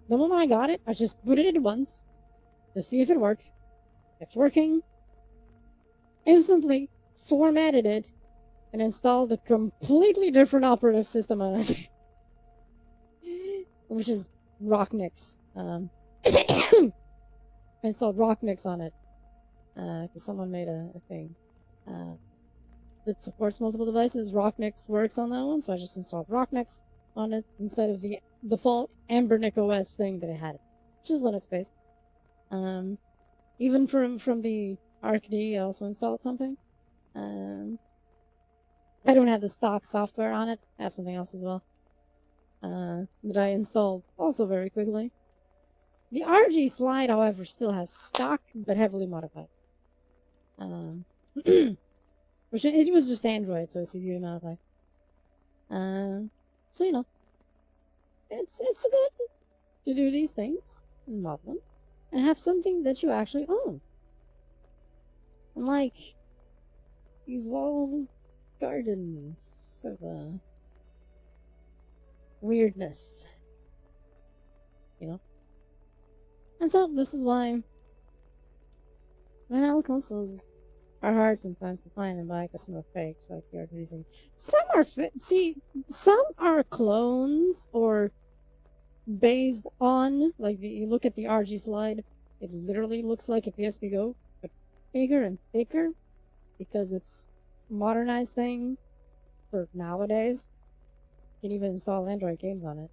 The moment I got it, I just booted it once to see if it worked. It's working. Instantly formatted it and installed a completely different operative system on it, which is Rocknix. I installed Rocknix on it because someone made a thing that supports multiple devices. Rocknix works on that one, so I just installed Rocknix on it instead of the default Ambernic OS thing that I had, which is Linux based. Even from the ArcD, I also installed something. I don't have the stock software on it. I have something else as well that I installed also very quickly. The RG Slide, however, still has stock, but heavily modified. Which it was just Android, so it's easier to modify. So you know, it's good to do these things and mod them and have something that you actually own. Unlike these gardens. Sort of weirdness, you know? And so, this is why vanilla consoles are hard sometimes to find and buy because some are fakes, like the RGB. Some are see, some are clones or based on, like, you look at the RG slide, it literally looks like a PSP Go, but bigger and thicker because it's a modernized thing for nowadays. You can even install Android games on it.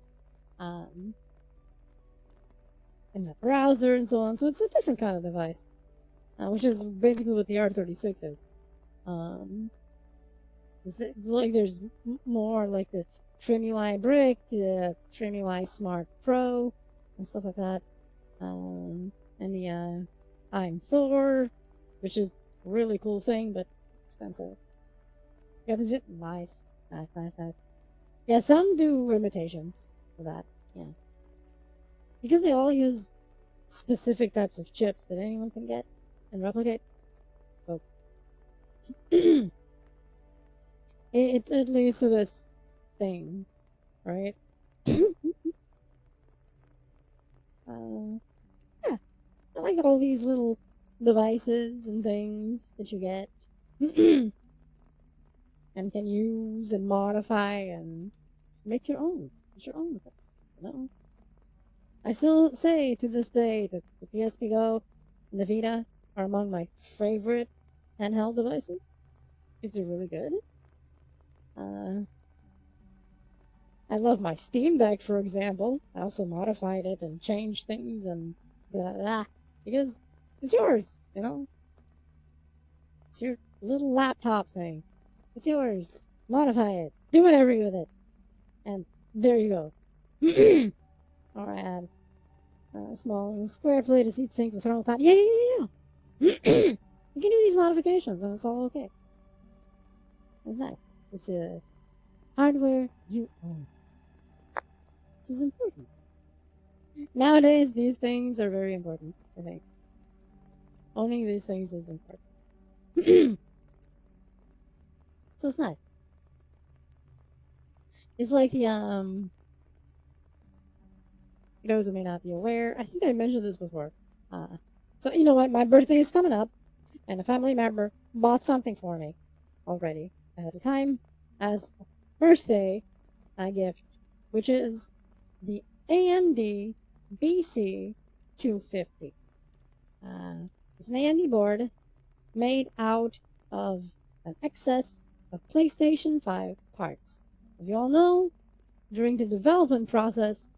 In the browser and so on, so it's a different kind of device, which is basically what the R36 is. Like there's more like the TrimUI Brick, the TrimUI Smart Pro, and stuff like that. And the I'm Thor, which is a really cool thing, but expensive. Yeah, they're just nice. Nice. Yeah, some do imitations for that. Yeah. Because they all use specific types of chips that anyone can get and replicate. So it leads to this thing, right? Yeah, I like all these little devices and things that you get and can use and modify and make your own. It's your own thing, you know? I still say to this day that the PSP Go and the Vita are among my favorite handheld devices because they're really good. I love my Steam Deck, for example. I also modified it and changed things and blah, blah, blah, because it's yours, you know? It's your little laptop thing. It's yours. Modify it. Do whatever with it. And there you go. Or add a small square plate, a seat sink, the thermal pad. Yeah. You can do these modifications and it's all okay. It's nice. It's hardware you own. Which is important. Nowadays, these things are very important, I think. Owning these things is important. So it's nice. It's like the, those who may not be aware, I think I mentioned this before. So you know what, my birthday is coming up, and a family member bought something for me already ahead of time as a birthday gift, which is the AMD BC 250. It's an AMD board made out of an excess of PlayStation 5 parts. As you all know, during the development process,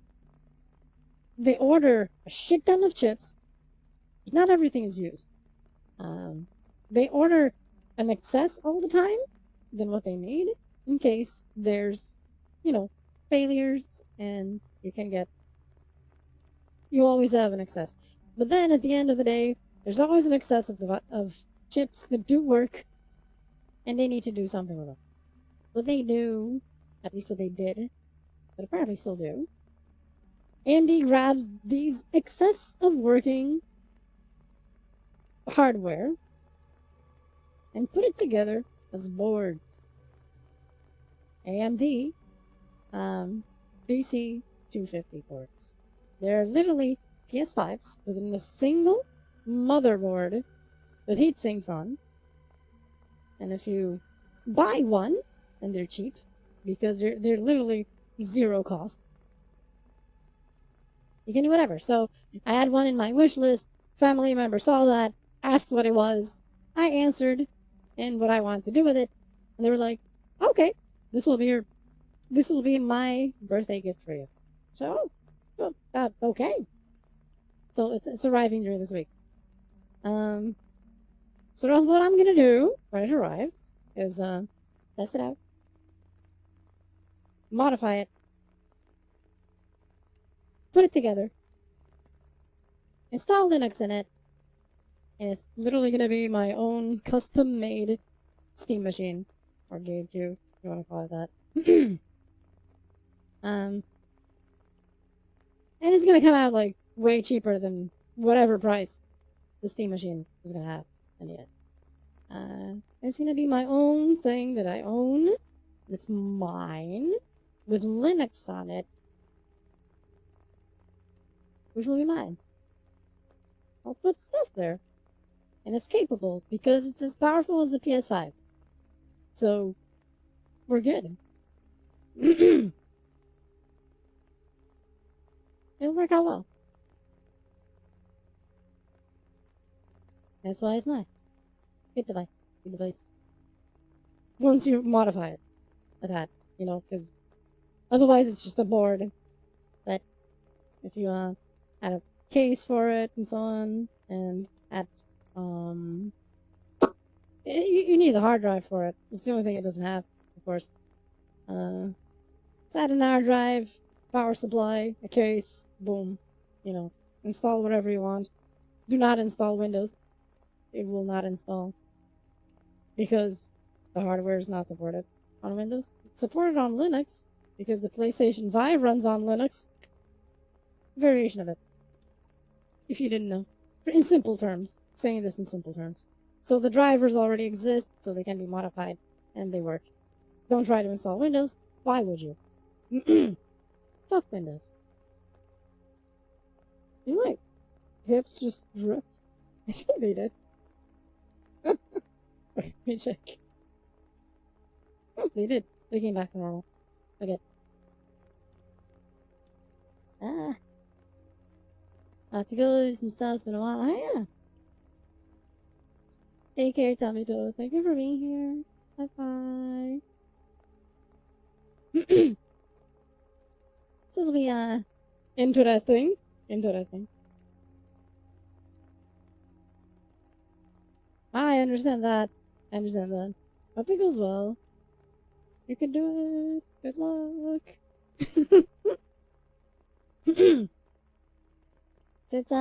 they order a shit ton of chips, but not everything is used. They order an excess all the time than what they need in case there's, failures and you always have an excess. But then at the end of the day, there's always an excess of chips that do work and they need to do something with them. What they do, at least what they did, but apparently still do, AMD grabs these excess of working hardware and put it together as boards. AMD BC 250 boards. They're literally PS5s within a single motherboard with heat sinks on. And if you buy one, and they're cheap because they're literally zero cost, you can do whatever. So I had one in my wish list. Family member saw that, asked what it was. I answered and what I wanted to do with it, and they were like, "Okay, this will be my birthday gift for you." So, okay. So it's arriving during this week. So what I'm gonna do when it arrives is test it out, modify it, put it together, install Linux in it, and it's literally gonna be my own custom-made Steam machine, or GameCube, if you want to call it that. And it's gonna come out like way cheaper than whatever price the Steam machine is gonna have in the end. It's gonna be my own thing that I own. It's mine with Linux on it, which will be mine. I'll put stuff there, and it's capable because it's as powerful as a PS5. So we're good. It'll work out well. That's why it's mine. Good device. Good device. Once you modify it, that, because otherwise it's just a board. But if you add a case for it and so on, and add you need the hard drive for it. It's the only thing it doesn't have, of course. So add an hard drive, power supply, a case, boom. Install whatever you want. Do not install Windows. It will not install because the hardware is not supported on Windows. It's supported on Linux because the PlayStation 5 runs on Linux. Variation of it. If you didn't know. In simple terms. Saying this in simple terms. So the drivers already exist, so they can be modified, and they work. Don't try to install Windows. Why would you? Fuck Windows. Do my hips just drift? I think they did. Wait, let me check. Oh, they did. They came back to normal. Okay. I have to go do some stuff. It's been a while. Oh, yeah. Take care, Tommy Toe. Thank you for being here. Bye-bye. So it'll be, interesting. Interesting. I understand that. I understand that. Hope it goes well. You can do it. Good luck. So it's,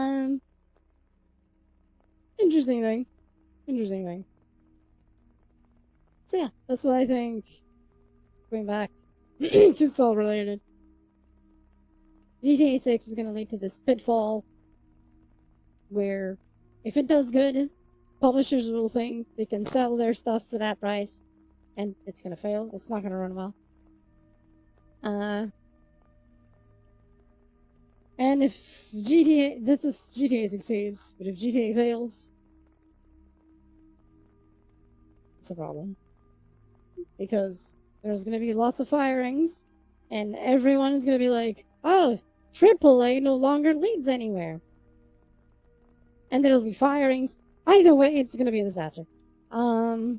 interesting thing. Interesting thing. So yeah, that's what I think. Going back. Just all related. GTA 6 is gonna lead to this pitfall where if it does good, publishers will think they can sell their stuff for that price, and it's gonna fail. It's not gonna run well. And if GTA succeeds, but if GTA fails, it's a problem. Because there's gonna be lots of firings, and everyone is gonna be like, oh, AAA no longer leads anywhere. And there'll be firings. Either way, it's gonna be a disaster. Either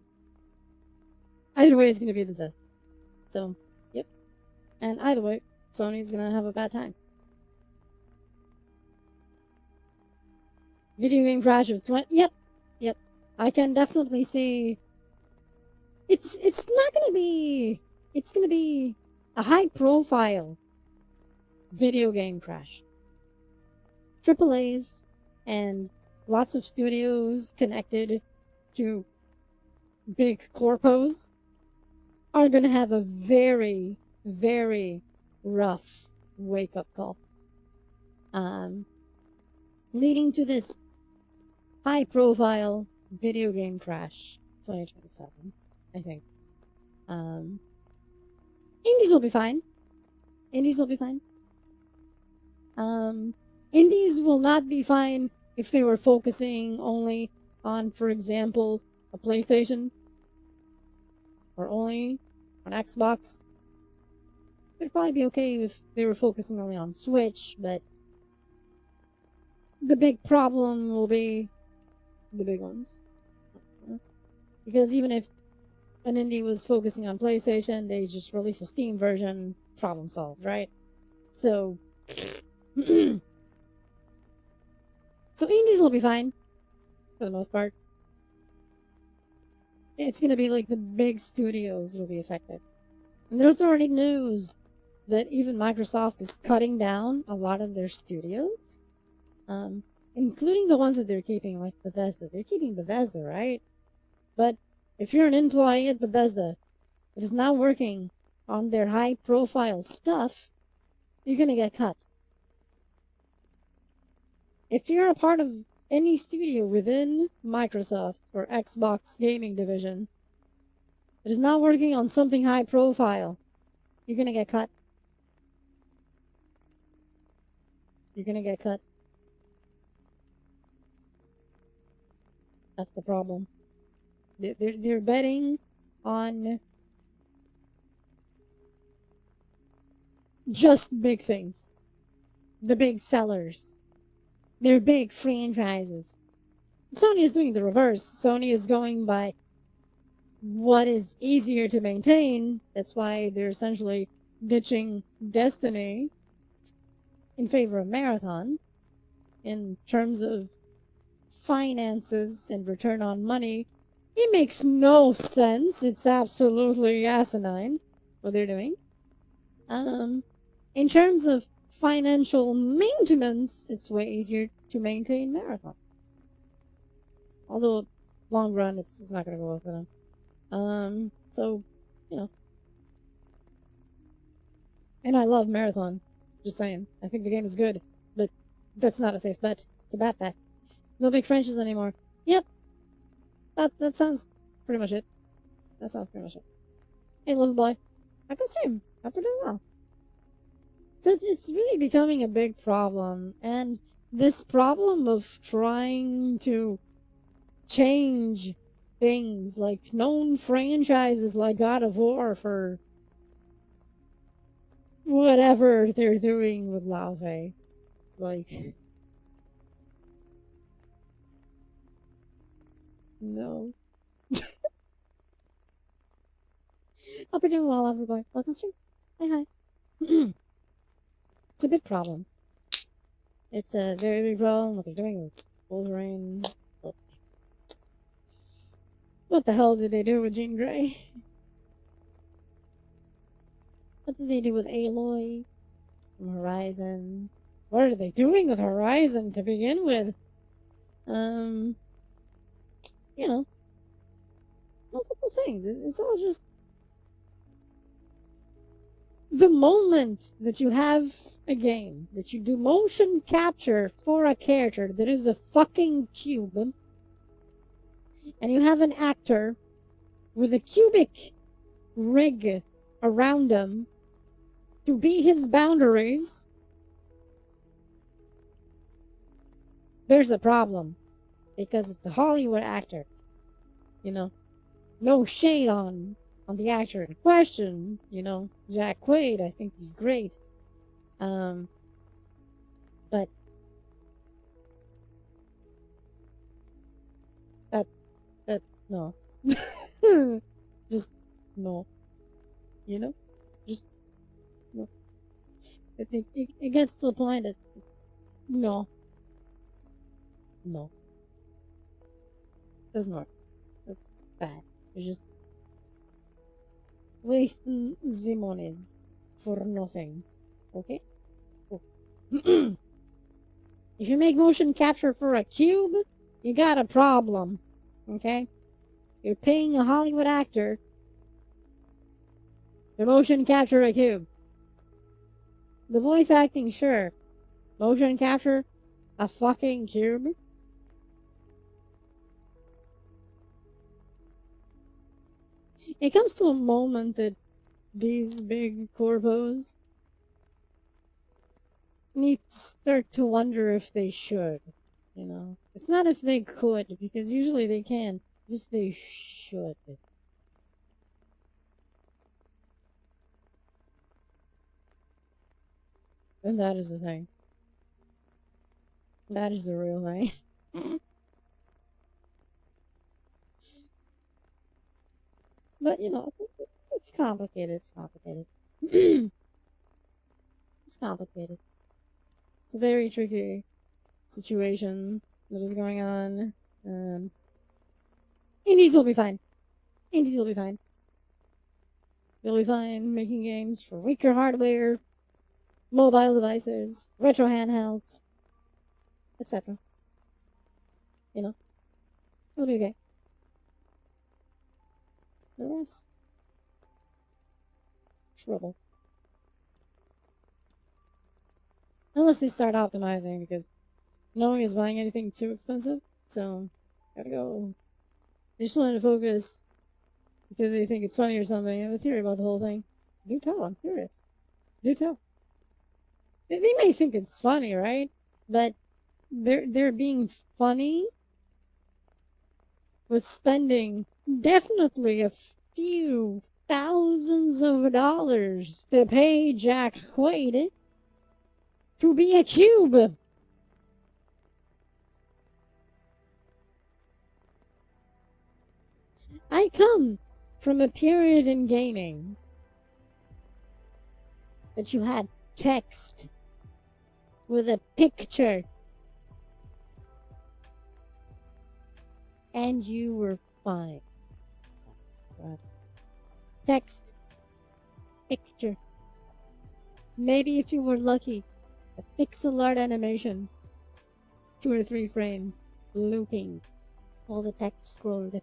way, it's gonna be a disaster. So, yep. And either way, Sony's gonna have a bad time. Video game crash of 20. Yep. I can definitely see. It's not gonna be. It's gonna be a high-profile video game crash. AAA's and lots of studios connected to big corpos are gonna have a very, very rough wake-up call. Leading to this high-profile video game crash 2027, I think. Indies will be fine. Indies will be fine. Indies will not be fine if they were focusing only on, for example, a PlayStation or only on Xbox. It'd probably be okay if they were focusing only on Switch, but the big problem will be the big ones. Because even if an indie was focusing on PlayStation, they just release a Steam version, problem solved, right? So, so indies will be fine, for the most part. It's gonna be like the big studios will be affected. And there's already news that even Microsoft is cutting down a lot of their studios. Including the ones that they're keeping, like Bethesda. They're keeping Bethesda, right? But if you're an employee at Bethesda that is not working on their high-profile stuff, you're gonna get cut. If you're a part of any studio within Microsoft or Xbox gaming division that is not working on something high profile, you're gonna get cut. You're gonna get cut. That's the problem. They're betting on just big things. The big sellers. They're big franchises. Sony is doing the reverse. Sony is going by what is easier to maintain. That's why they're essentially ditching Destiny in favor of Marathon in terms of finances and return on money. It makes no sense. It's absolutely asinine what they're doing. In terms of financial maintenance, it's way easier to maintain Marathon. Although, long run, it's just not going to go well for them. So, you know. And I love Marathon. Just saying. I think the game is good, but that's not a safe bet. It's a bad bet. No big franchises anymore. Yep. That sounds pretty much it. That sounds pretty much it. Hey, little boy. I can stream. Hope you're doing well. So it's really becoming a big problem, and this problem of trying to change things like known franchises like God of War for whatever they're doing with Lauve. Like, no. Hope you're doing well, everybody. Welcome stream. Hi. It's a big problem. It's a very big problem what they're doing with Wolverine. What the hell did they do with Jean Grey? What did they do with Aloy from Horizon? What are they doing with Horizon to begin with? You know, multiple things. It's all just the moment that you have a game that you do motion capture for a character that is a fucking cube, and you have an actor with a cubic rig around him to be his boundaries, there's a problem. Because it's a Hollywood actor. You know? No shade on the actor in question. You know? Jack Quaid, I think he's great. But that no. Just no. You know? Just no. It gets to the point that no. Doesn't work. That's bad. You're just wasting the monies for nothing. Okay? Oh. If you make motion capture for a cube, you got a problem. Okay? You're paying a Hollywood actor to motion capture a cube. The voice acting, sure. Motion capture a fucking cube? It comes to a moment that these big corpos need to start to wonder if they should. You know? It's not if they could, because usually they can. It's if they should. And that is the thing. That is the real thing. But, you know, it's complicated. It's complicated. It's complicated. It's a very tricky situation that is going on. Indies will be fine. Indies will be fine. They'll be fine making games for weaker hardware, mobile devices, retro handhelds, etc. You know, it'll be okay. The rest, trouble. Unless they start optimizing, because no one is buying anything too expensive, so gotta go. They just wanted to focus because they think it's funny or something. I have a theory about the whole thing. Do tell, I'm curious. Do tell. They may think it's funny, right? But they're being funny with spending definitely a few thousands of dollars to pay Jack Quaid to be a cube. I come from a period in gaming that you had text with a picture and you were fine. Text, picture. Maybe if you were lucky, a pixel art animation, 2 or 3 frames, looping, while the text scrolled.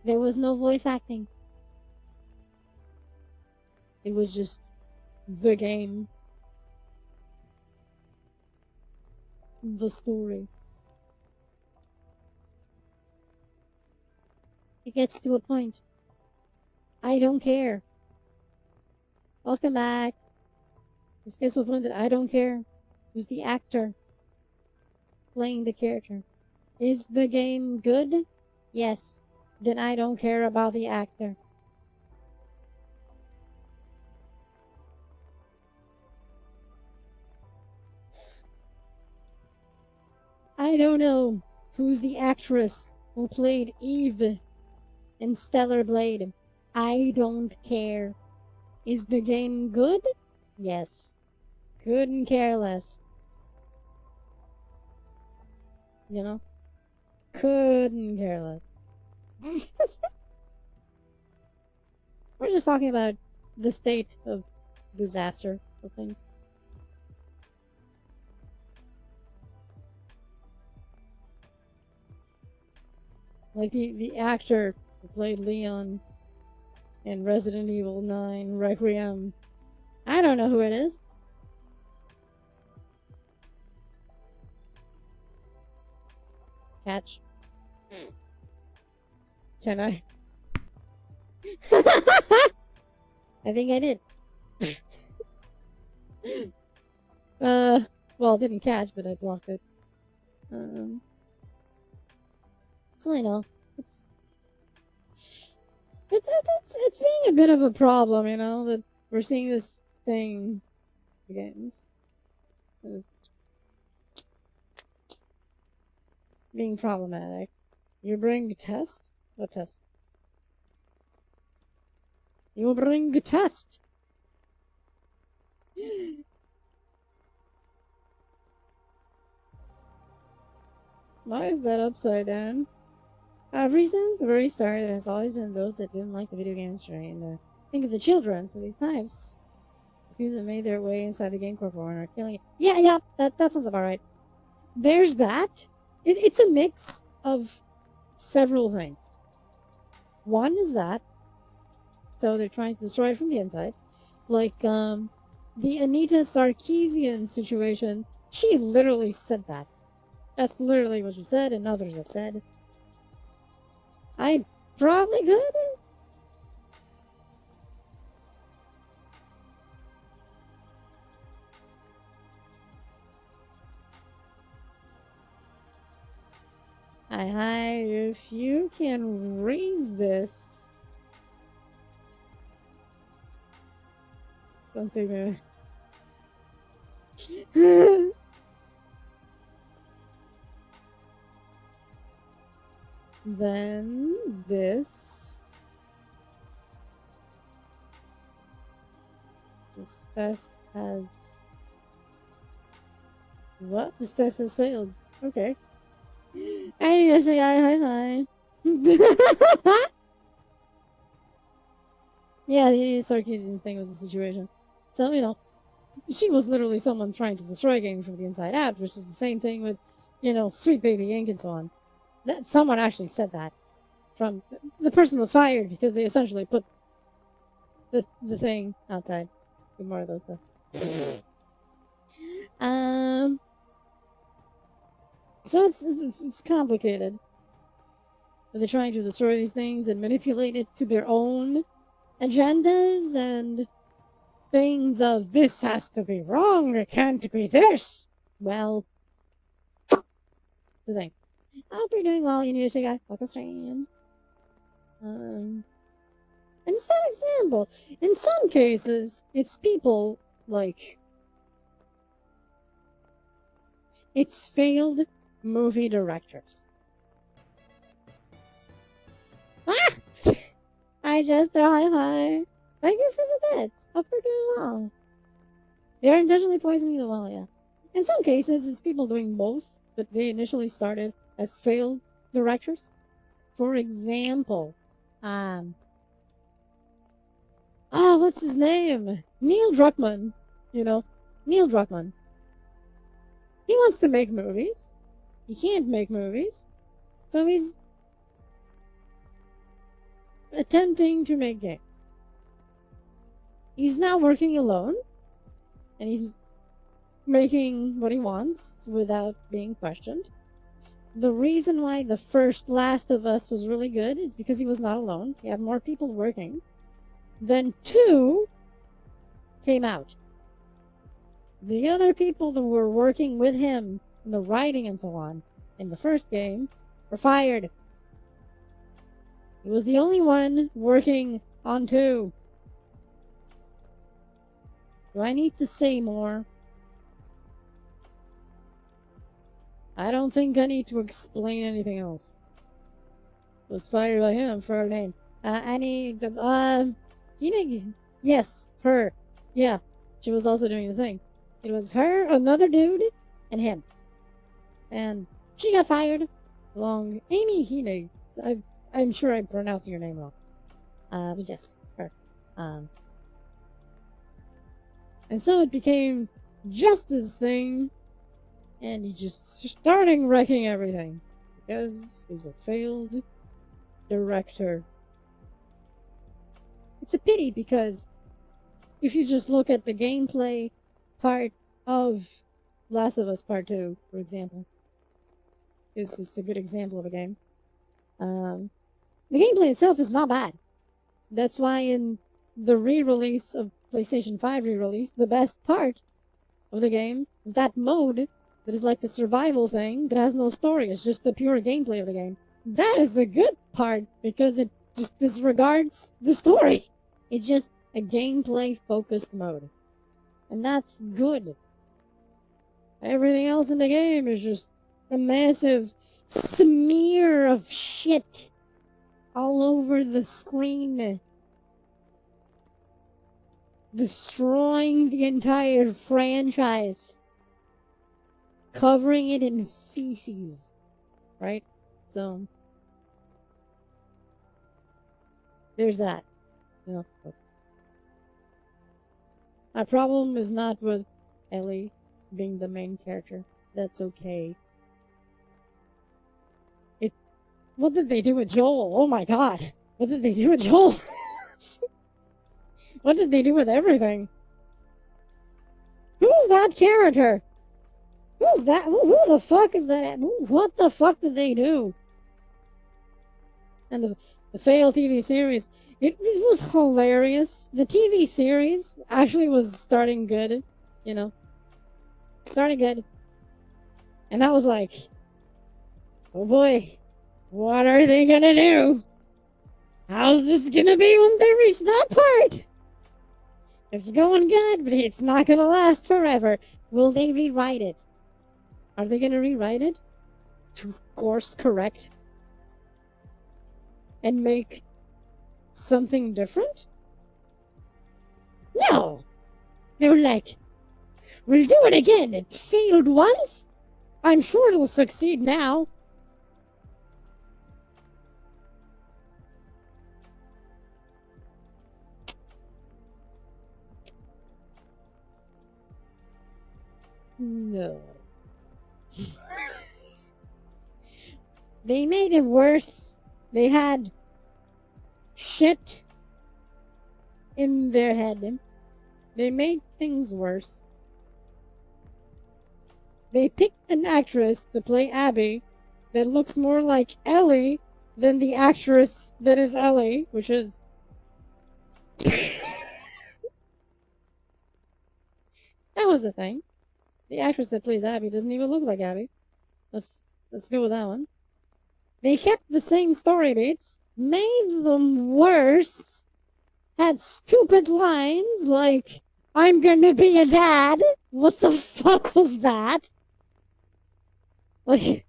There was no voice acting. It was just the game, the story. It gets to a point. I don't care. Welcome back. This gets to a point that I don't care who's the actor playing the character. Is the game good? Yes. Then I don't care about the actor. I don't know who's the actress who played Eve in Stellar Blade. I don't care. Is the game good? Yes. Couldn't care less. You know? Couldn't care less. We're just talking about the state of disaster of things. Like the actor who played Leon in Resident Evil 9 Requiem. I don't know who it is. Catch. Can I? I think I did. Well, it didn't catch, but I blocked it. So I know it's being a bit of a problem, you know, that we're seeing this thing in games. It's being problematic. You bring a test? What test? You bring a test. Why is that upside down? Ever since the very start, there has always been those that didn't like the video game industry, and think of the children. So these types, who have made their way inside the game corporation are killing it. Yeah, that sounds about right. There's that. It's a mix of several things. One is that, so they're trying to destroy it from the inside. Like, the Anita Sarkeesian situation, she literally said that. That's literally what she said, and others have said. I probably could. Hi, if you can read this. Something. Then this test has what? This test has failed. Okay. I need to say hi. Yeah, the Sarkeesian thing was a situation. So, you know, she was literally someone trying to destroy a game from the inside out, which is the same thing with, you know, Sweet Baby Inc. and so on. That someone actually said that. From the person was fired because they essentially put the thing outside. More of those things. Um, so it's complicated. They're trying to destroy these things and manipulate it to their own agendas and things of this has to be wrong, it can't be this. Well, the thing. I hope you're doing well. You need to take a fucking stream. And it's that example. In some cases, it's people like it's failed movie directors. Ah! I just throw high five. Thank you for the bits. Hope you're doing well. They're intentionally poisoning the well, yeah. In some cases, it's people doing both, but they initially started as failed directors. For example, what's his name? Neil Druckmann. You know, Neil Druckmann. He wants to make movies. He can't make movies. So he's attempting to make games. He's now working alone. And he's making what he wants without being questioned. The reason why the first Last of Us was really good is because he was not alone. He had more people working. Then 2 came out. The other people that were working with him in the writing and so on in the first game were fired. He was the only one working on 2. Do I need to say more? I don't think I need to explain anything else. Was fired by him for her name. Yes, her. Yeah, she was also doing the thing. It was her, another dude, and him. And she got fired. Amy Hine. I'm sure I'm pronouncing your name wrong. But yes, her. And so it became Justice thing, and he just starting wrecking everything because he's a failed director. It's a pity because if you just look at the gameplay part of Last of Us Part 2, for example, it's a good example of a game. The gameplay itself is not bad. That's why in the re-release of PlayStation 5 re-release, the best part of the game is that mode that is like the survival thing that has no story. It's just the pure gameplay of the game. That is the good part because it just disregards the story. It's just a gameplay focused mode. And that's good. Everything else in the game is just a massive smear of shit all over the screen. Destroying the entire franchise. Covering it in feces. Right? So, there's that. You know. My problem is not with Ellie being the main character. That's okay. What did they do with Joel? Oh my god. What did they do with Joel? What did they do with everything? Who's that character? Who's that? Who the fuck is that? What the fuck did they do? And the failed TV series. It was hilarious. The TV series actually was starting good. You know. Starting good. And I was like, oh boy. What are they gonna do? How's this gonna be when they reach that part? It's going good, but it's not gonna last forever. Will they rewrite it? Are they gonna rewrite it? To course correct? And make something different? No! They were like, we'll do it again. It failed once. I'm sure it'll succeed now. No. They made it worse. They had shit in their head. They made things worse. They picked an actress to play Abby that looks more like Ellie than the actress that is Ellie, which is. That was a thing. The actress that plays Abby doesn't even look like Abby. Let's go with that one. They kept the same story beats, made them worse, had stupid lines like, I'm gonna be a dad. What the fuck was that? Like,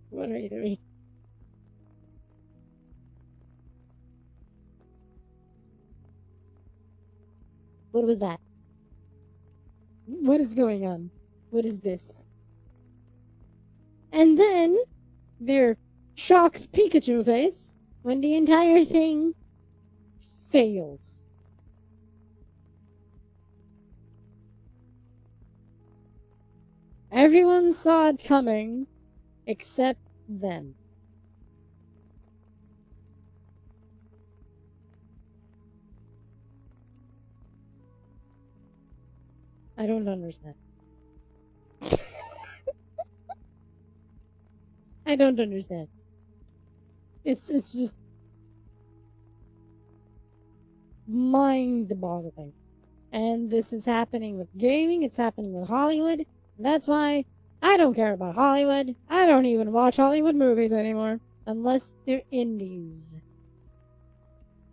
what are you doing? What was that? What is going on? What is this? And then their shocked Pikachu face when the entire thing fails. Everyone saw it coming except them. I don't understand. I don't understand. It's just mind-boggling. And this is happening with gaming, it's happening with Hollywood. And that's why I don't care about Hollywood. I don't even watch Hollywood movies anymore. Unless they're indies.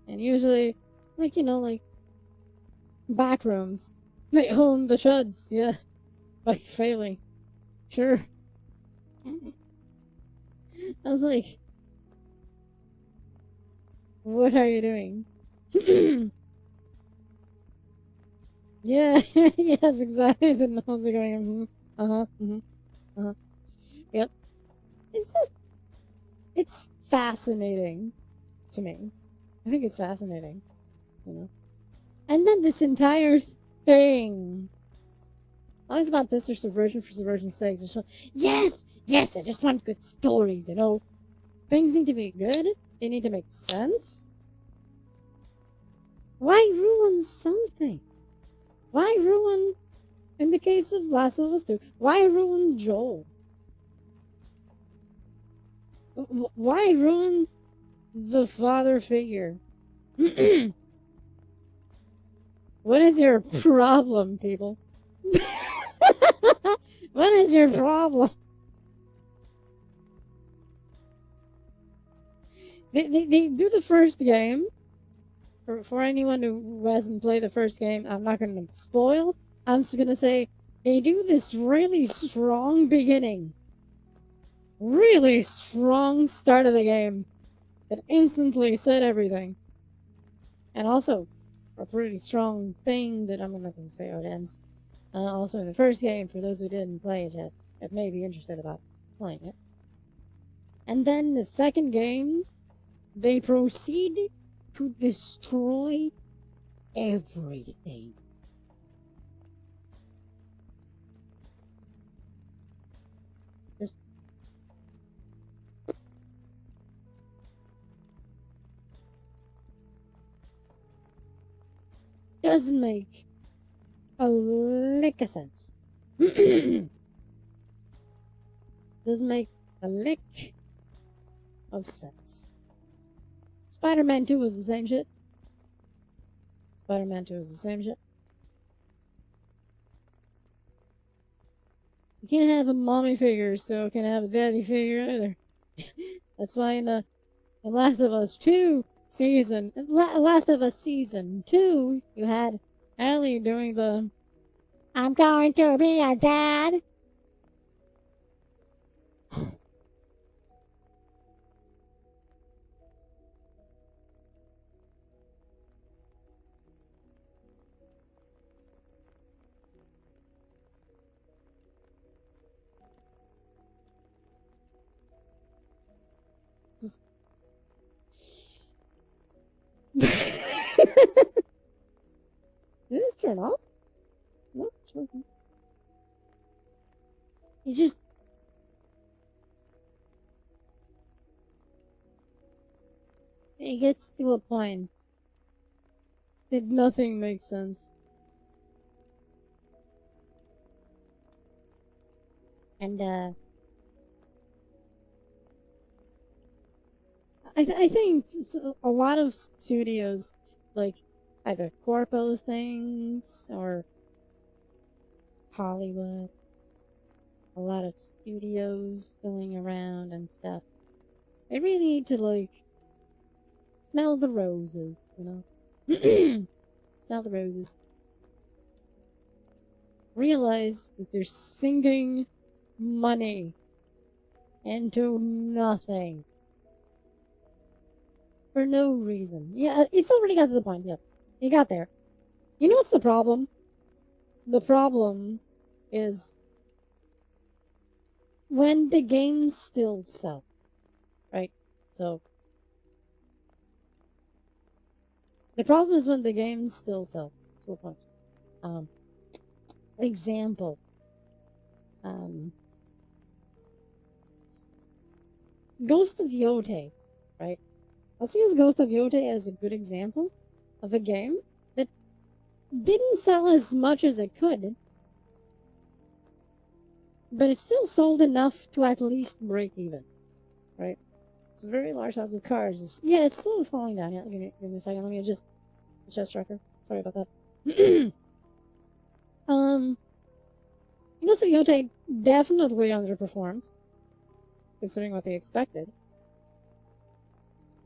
And usually, like, like backrooms. They own the chuds, yeah. By failing. Sure. I was like, what are you doing? Yeah, yes, exactly. The nose are going, uh-huh, uh-huh. Yep. It's fascinating to me. I think it's fascinating, And then this entire thing. Always about this or subversion for subversion's sake. Yes, I just want good stories, Things need to be good. They need to make sense. Why ruin something? Why ruin, in the case of Last of Us 2, why ruin Joel? Why ruin the father figure? What is your problem, people? What is your problem? They do the first game. For anyone who hasn't played the first game, I'm not going to spoil. I'm just going to say they do this really strong beginning. Really strong start of the game that instantly said everything. And also, a pretty strong thing that I'm not going to say how it ends. Also in the first game, for those who didn't play it yet, that may be interested about playing it. And then the second game, they proceed to destroy everything. Just doesn't make a lick of sense. Doesn't make a lick of sense. Spider-Man 2 was the same shit. Spider-Man 2 was the same shit. You can't have a mommy figure, so you can't have a daddy figure either. That's why in Last of Us 2 season, Last of Us season 2, you had Ellie doing the I'm going to be a dad. Just Did this turn off? No, it's working. It gets to a point that nothing makes sense. And I think a lot of studios, like either corpo things or Hollywood, a lot of studios going around and stuff. They really need to like smell the roses, you know? Smell the roses. Realize that they're sinking money into nothing. For no reason. Yeah, it's already got to the point, yeah. You got there. You know what's the problem? The problem is when the games still sell, right? So, the problem is when the games still sell, to a point. Example. Ghost of Yote, right? Let's use Ghost of Yote as a good example of a game that didn't sell as much as it could, but it still sold enough to at least break even, right? It's a very large house of cards. Yeah, it's slowly falling down. Yeah, give me a second. Let me adjust the chest tracker. Sorry about that. Ghost of Yote definitely underperformed, considering what they expected.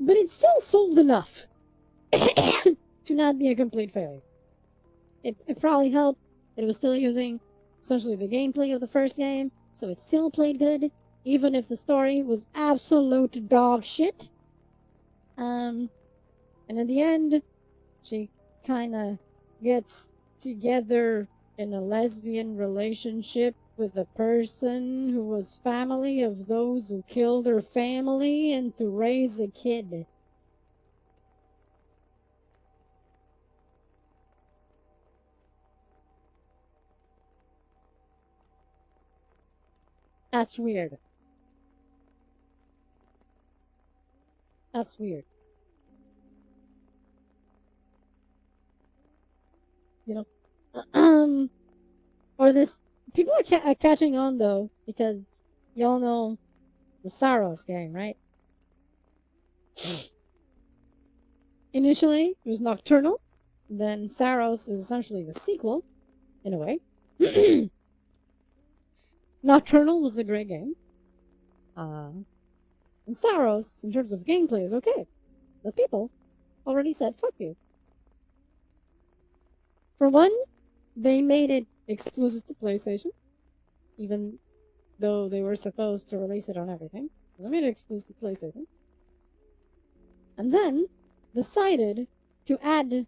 But it still sold enough to not be a complete failure. It probably helped that it was still using essentially the gameplay of the first game, so it still played good, even if the story was absolute dog shit. And in the end, she kinda gets together in a lesbian relationship with a person who was family of those who killed her family and to raise a kid. That's weird. That's weird. You know? Or this. People are catching on, though, because y'all know the Saros game, right? Initially, it was Nocturnal. Then Saros is essentially the sequel, in a way. Nocturnal was a great game. And Saros, in terms of gameplay, is okay. The people already said fuck you. For one, they made it exclusive to PlayStation, even though they were supposed to release it on everything. They made it exclusive to PlayStation. And then decided to add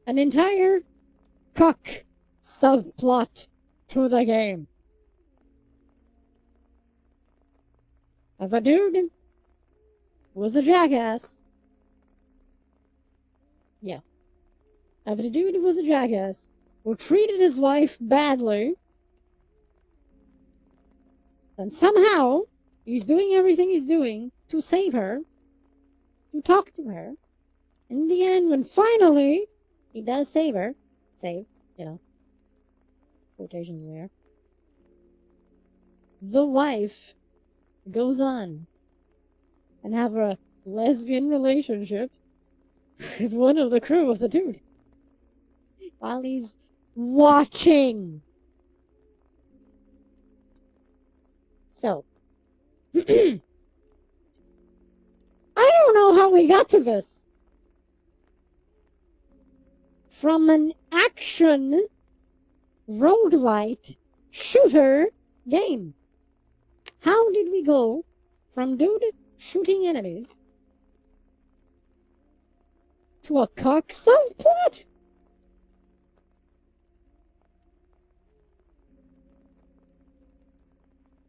an entire cock subplot to the game. Of a dude who was a jackass. Yeah. Of a dude who was a jackass who treated his wife badly. And somehow he's doing everything he's doing to save her, to talk to her. In the end, when finally he does save her, quotations there, the wife goes on and have a lesbian relationship with one of the crew of the dude while he's watching. So, I don't know how we got to this. From an action roguelite shooter game. How did we go from dude shooting enemies to a cock subplot?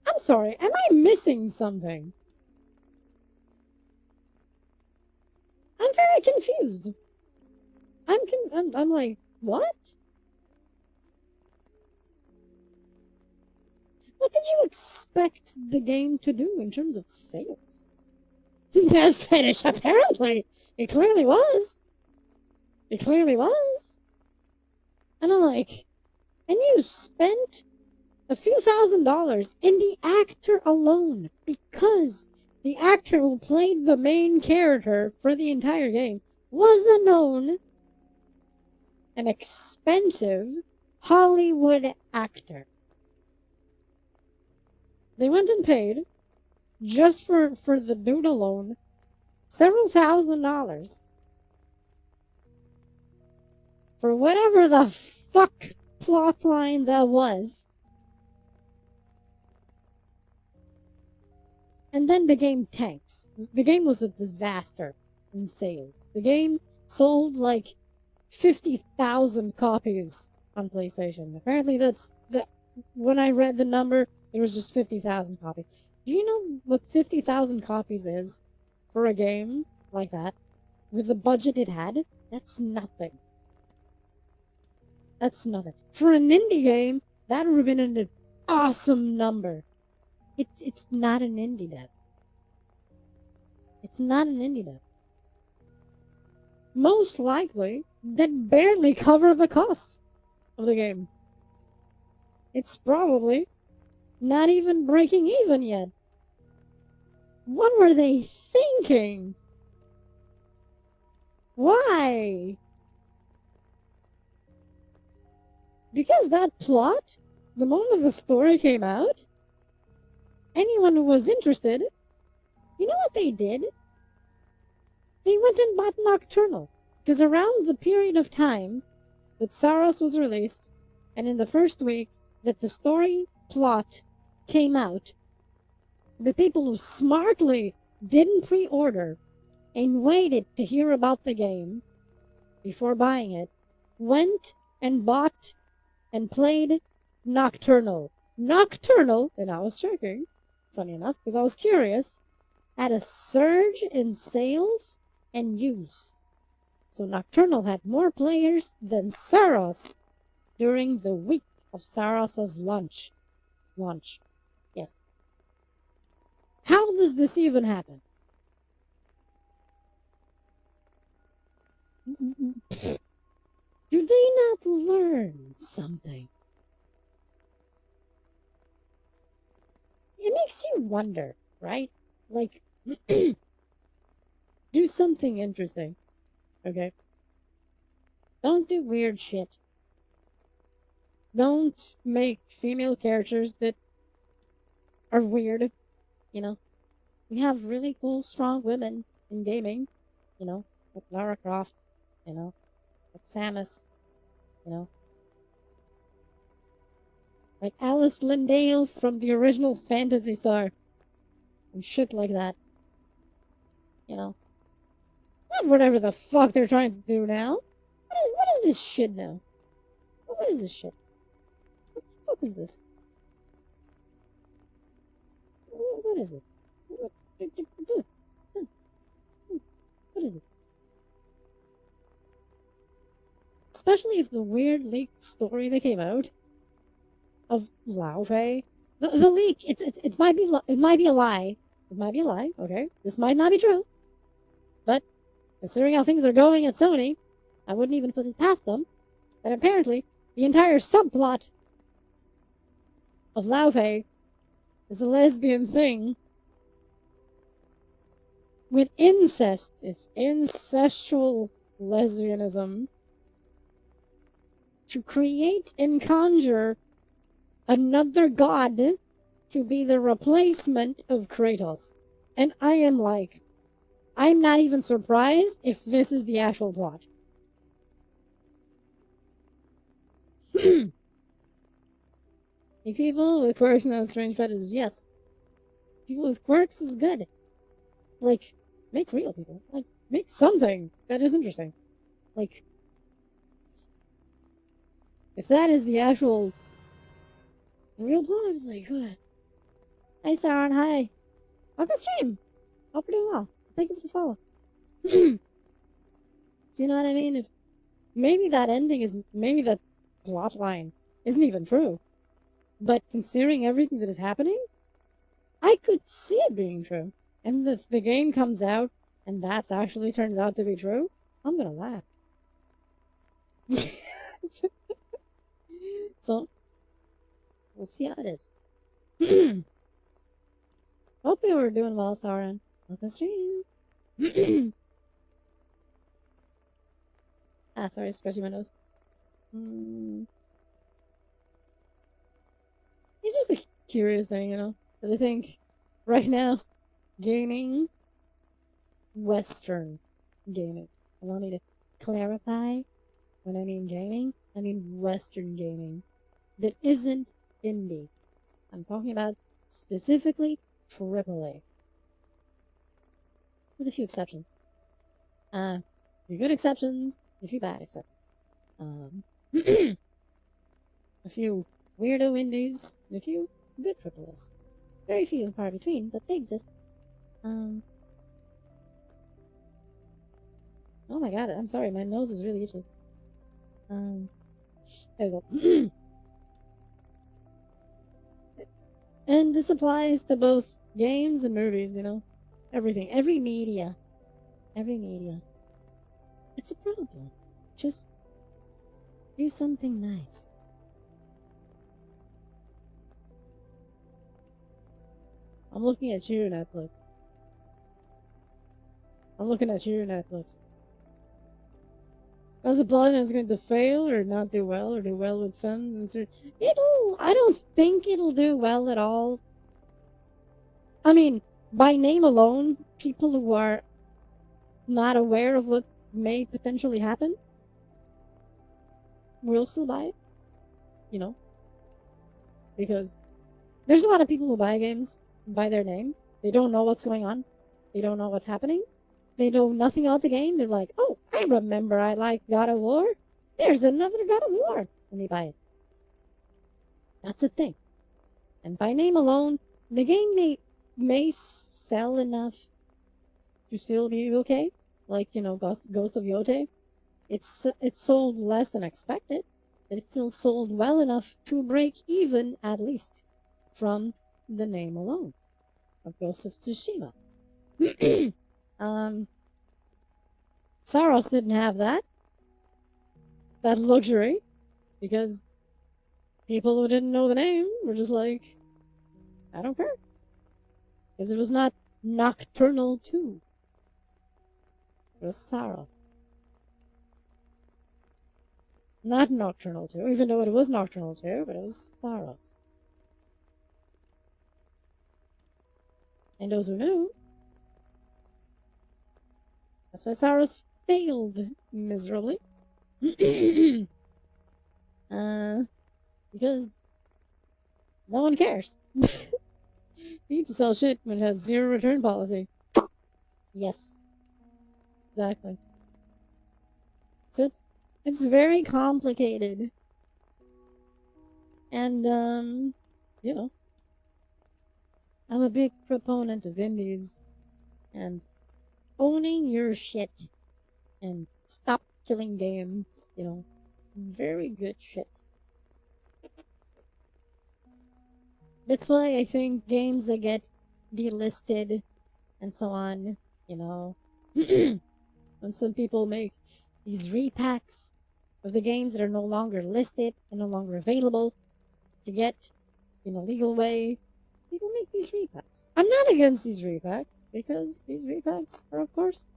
I'm sorry, am I missing something? I'm very confused. I'm like, what? What did you expect the game to do in terms of sales? That's finish, apparently. It clearly was. It clearly was. And I'm like, and you spent a few $1,000s in the actor alone, because the actor who played the main character for the entire game was a known and expensive Hollywood actor. They went and paid, just for the dude alone, several $1,000s for whatever the fuck plotline that was. And then the game tanks. The game was a disaster in sales. The game sold like 50,000 copies on PlayStation. Apparently when I read the number, it was just 50,000 copies. Do you know what 50,000 copies is for a game like that? With the budget it had? That's nothing. That's nothing. For an indie game, that would have been an awesome number. It's not an indie dev. It's not an indie dev. Most likely, that barely cover the cost of the game. It's probably not even breaking even yet. What were they thinking? Why? Because that plot, the moment the story came out, anyone who was interested, you know what they did? They went and bought Nocturnal. Because around the period of time that Saros was released, and in the first week that the story plot came out, the people who smartly didn't pre-order and waited to hear about the game before buying it, went and bought and played Nocturnal. Nocturnal, and I was checking, funny enough, because I was curious, had a surge in sales and use. So Nocturnal had more players than Saros during the week of Saros's launch. Yes. How does this even happen? Do they not learn something? It makes you wonder, right? Like, do something interesting, okay? Don't do weird shit. Don't make female characters that are weird, you know? We have really cool, strong women in gaming, you know? Like Lara Croft, you know? Like Samus, you know? Like Alice Lindale from the original Phantasy Star. And shit like that. You know? Not whatever the fuck they're trying to do now. What is this shit now? What is this shit? What the fuck is this? What is it? What is it? Especially if the weird leaked story that came out of Lao Fei. The leak, it might be a lie. It might be a lie, okay? This might not be true. But considering how things are going at Sony, I wouldn't even put it past them that apparently the entire subplot of Lao Fei is a lesbian thing with incest. It's incestual lesbianism to create and conjure another god to be the replacement of Kratos. And I am like, I'm not even surprised if this is the actual plot. If people with quirks and strange fetishes, yes. People with quirks is good. Like, make real people. Like, make something that is interesting. Like, if that is the actual real plot, it's like, good. Hi, Sauron, hi. Welcome to stream. Hope you're doing well. Thank you for the follow. Do you know what I mean? If maybe that ending is, maybe that plot line isn't even true. But considering everything that is happening, I could see it being true. And if the game comes out and that actually turns out to be true, I'm gonna laugh. So, We'll see how it is. Hope you were doing well, Sauron. Welcome stream. Sorry, scratching my nose. It's just a curious thing, you know? But I think right now, gaming, Western gaming. Allow me to clarify when I mean gaming, I mean Western gaming. That isn't indie. I'm talking about specifically AAA. With a few exceptions. A few good exceptions, a few bad exceptions. A few weirdo indies, and a few good AAAs. Very few and far between, but they exist. Oh my god, I'm sorry, my nose is really itchy. There we go. And this applies to both games and movies, you know? Everything. Every media. Every media. It's a problem. Just do something nice. I'm looking at you, Netflix. I'm looking at you, Netflix. Does the plot is going to fail or not do well or do well with fans? I don't think it'll do well at all. I mean, by name alone, people who are not aware of what may potentially happen will still buy it, you know? Because there's a lot of people who buy games by their name. They don't know what's going on. They don't know what's happening. They know nothing about the game. They're like, oh, I remember I like God of War. There's another God of War. And they buy it. That's a thing. And by name alone, the game may sell enough to still be okay. Like, you know, Ghost of Yote. It's sold less than expected, but it's still sold well enough to break even, at least, from the name alone of Ghost of Tsushima. Saros didn't have that luxury, because people who didn't know the name were just like, I don't care. Because it was not Nocturnal 2. It was Saros. Not Nocturnal 2, even though it was Nocturnal 2, but it was Saros. And those who knew, that's why Saros failed miserably. Because no one cares. You need to sell shit when it has zero return policy. Yes. Exactly. So it's very complicated. And, you know, I'm a big proponent of indies and owning your shit and stop killing games, you know. Very good shit. That's why I think games that get delisted and so on, you know, when some people make these repacks of the games that are no longer listed and no longer available to get in a legal way, people make these repacks. I'm not against these repacks, because these repacks are, of course,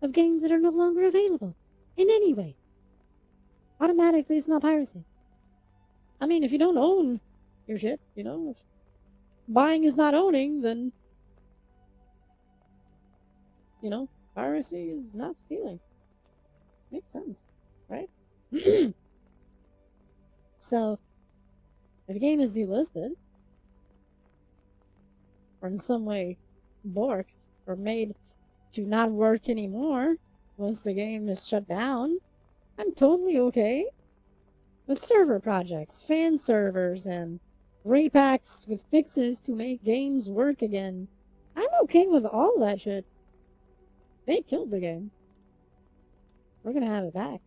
of games that are no longer available in any way. Automatically, it's not piracy. I mean, if you don't own your shit, you know, if buying is not owning, then, you know, piracy is not stealing. Makes sense, right? So, if a game is delisted, or in some way borked, or made to not work anymore once the game is shut down, I'm totally okay with server projects, fan servers, and repacks with fixes to make games work again. I'm okay with all that shit. They killed the game. We're gonna have it back.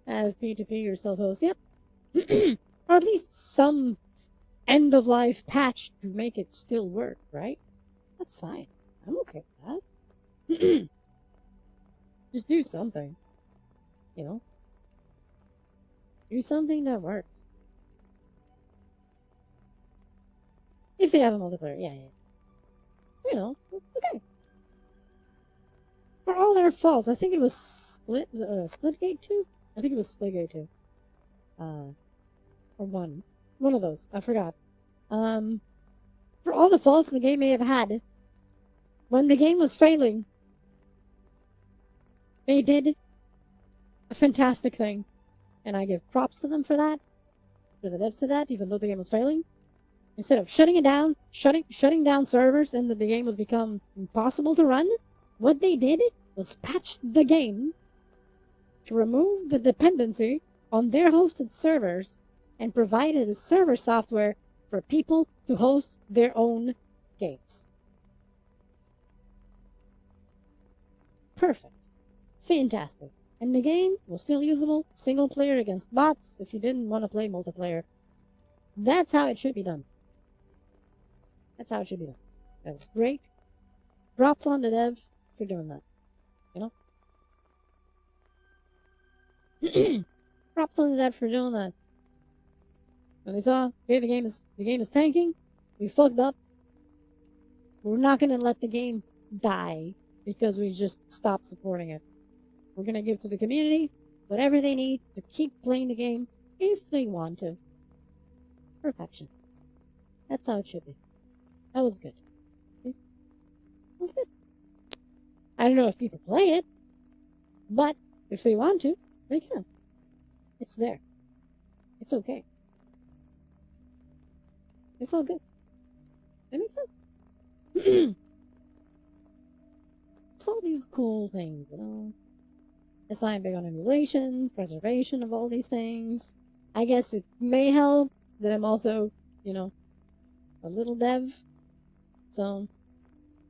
Have P2P or self-host, yep. Or at least some end-of-life patch to make it still work, right? That's fine. I'm okay with that. Just do something. You know? Do something that works. If they have a multiplayer, yeah. You know, it's okay. For all their faults, I think it was Splitgate 2? I think it was Splitgate 2. Or 1. One of those. I forgot. For all the faults the game may have had, when the game was failing, they did a fantastic thing. And I give props to them for that. For the devs to that, even though the game was failing. Instead of shutting it down, shutting down servers and the game would become impossible to run, what they did was patch the game to remove the dependency on their hosted servers and provided server software for people to host their own games. Perfect. Fantastic. And the game was still usable, single player against bots, if you didn't want to play multiplayer. That's how it should be done. That's how it should be done. That was great. Props on the dev for doing that. You know? Props on the dev for doing that. When they saw, okay, the game is tanking, we fucked up. We're not gonna let the game die because we just stopped supporting it. We're gonna give to the community whatever they need to keep playing the game if they want to. Perfection. That's how it should be. That was good. It was good. I don't know if people play it, but if they want to, they can. It's there. It's okay. It's all good. That makes sense. It's all these cool things, you know. That's why I'm big on emulation, preservation of all these things. I guess it may help that I'm also, you know, a little dev. So,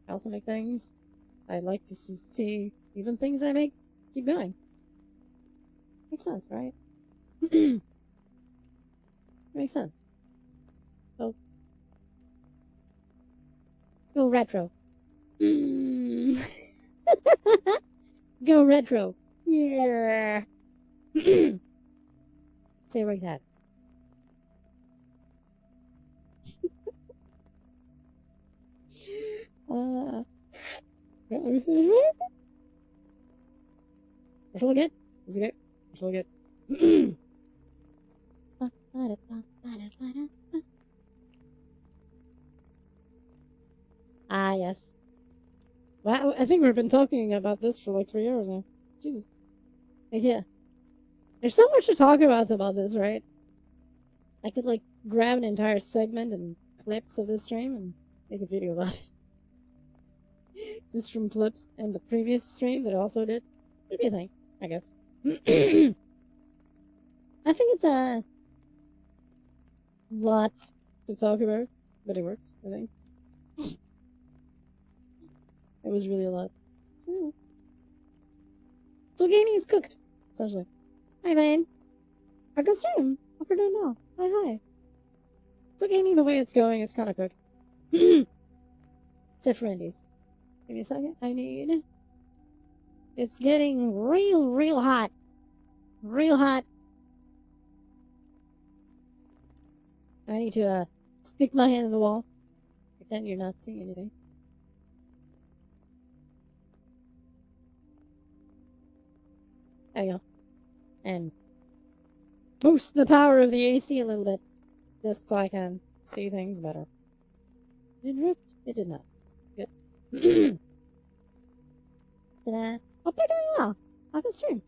I also make things. I like to see even things I make keep going. Makes sense, right? Makes sense. So, go retro. Go retro. Yeah. Say right that. Let me see. We're feeling good. Is it good? We're feeling good. Ah, yes. Wow, I think we've been talking about this for like 3 hours now. Jesus. Like, yeah. There's so much to talk about this, right? I could, like, grab an entire segment and clips of this stream and make a video about it. Just from clips and the previous stream that I also did. It'd be a thing, I guess. I think it's a lot to talk about, but it works, I think. It was really a lot. So gaming is cooked, essentially. Hi, man. A good stream. Hope you're doing well. Hi. So gaming, the way it's going, it's kind of cooked. Except for indies. Give me a second. I need... It's getting real hot. Real hot. I need to, stick my hand in the wall. Pretend you're not seeing anything. There you go. And boost the power of the AC a little bit. Just so I can see things better. Did it rip? It did not. Good. Ta-da. Hope you're doing well. Have a stream.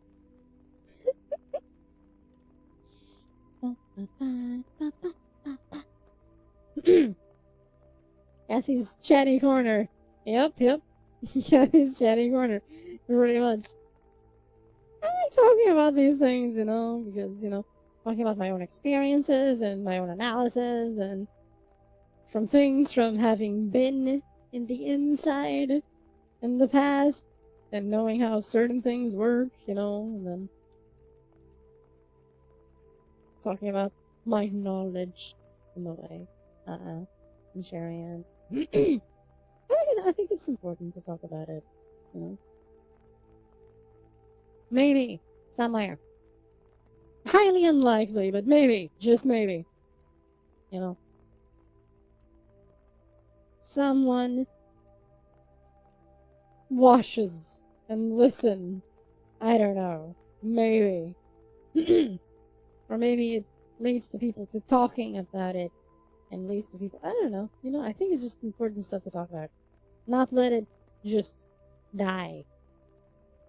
Kathy's chatty corner. Yep. Kathy's chatty corner. Pretty much. I like talking about these things, you know, because, you know, talking about my own experiences and my own analysis and from things from having been in the inside in the past and knowing how certain things work, you know, and then talking about my knowledge in the way, and sharing it. I think it's important to talk about it, you know. Maybe somewhere. Highly unlikely, but maybe, just maybe. You know. someone watches and listens. I don't know. Maybe. Or maybe it leads to people to talking about it and leads to people. I don't know. You know, I think it's just important stuff to talk about. Not let it just die.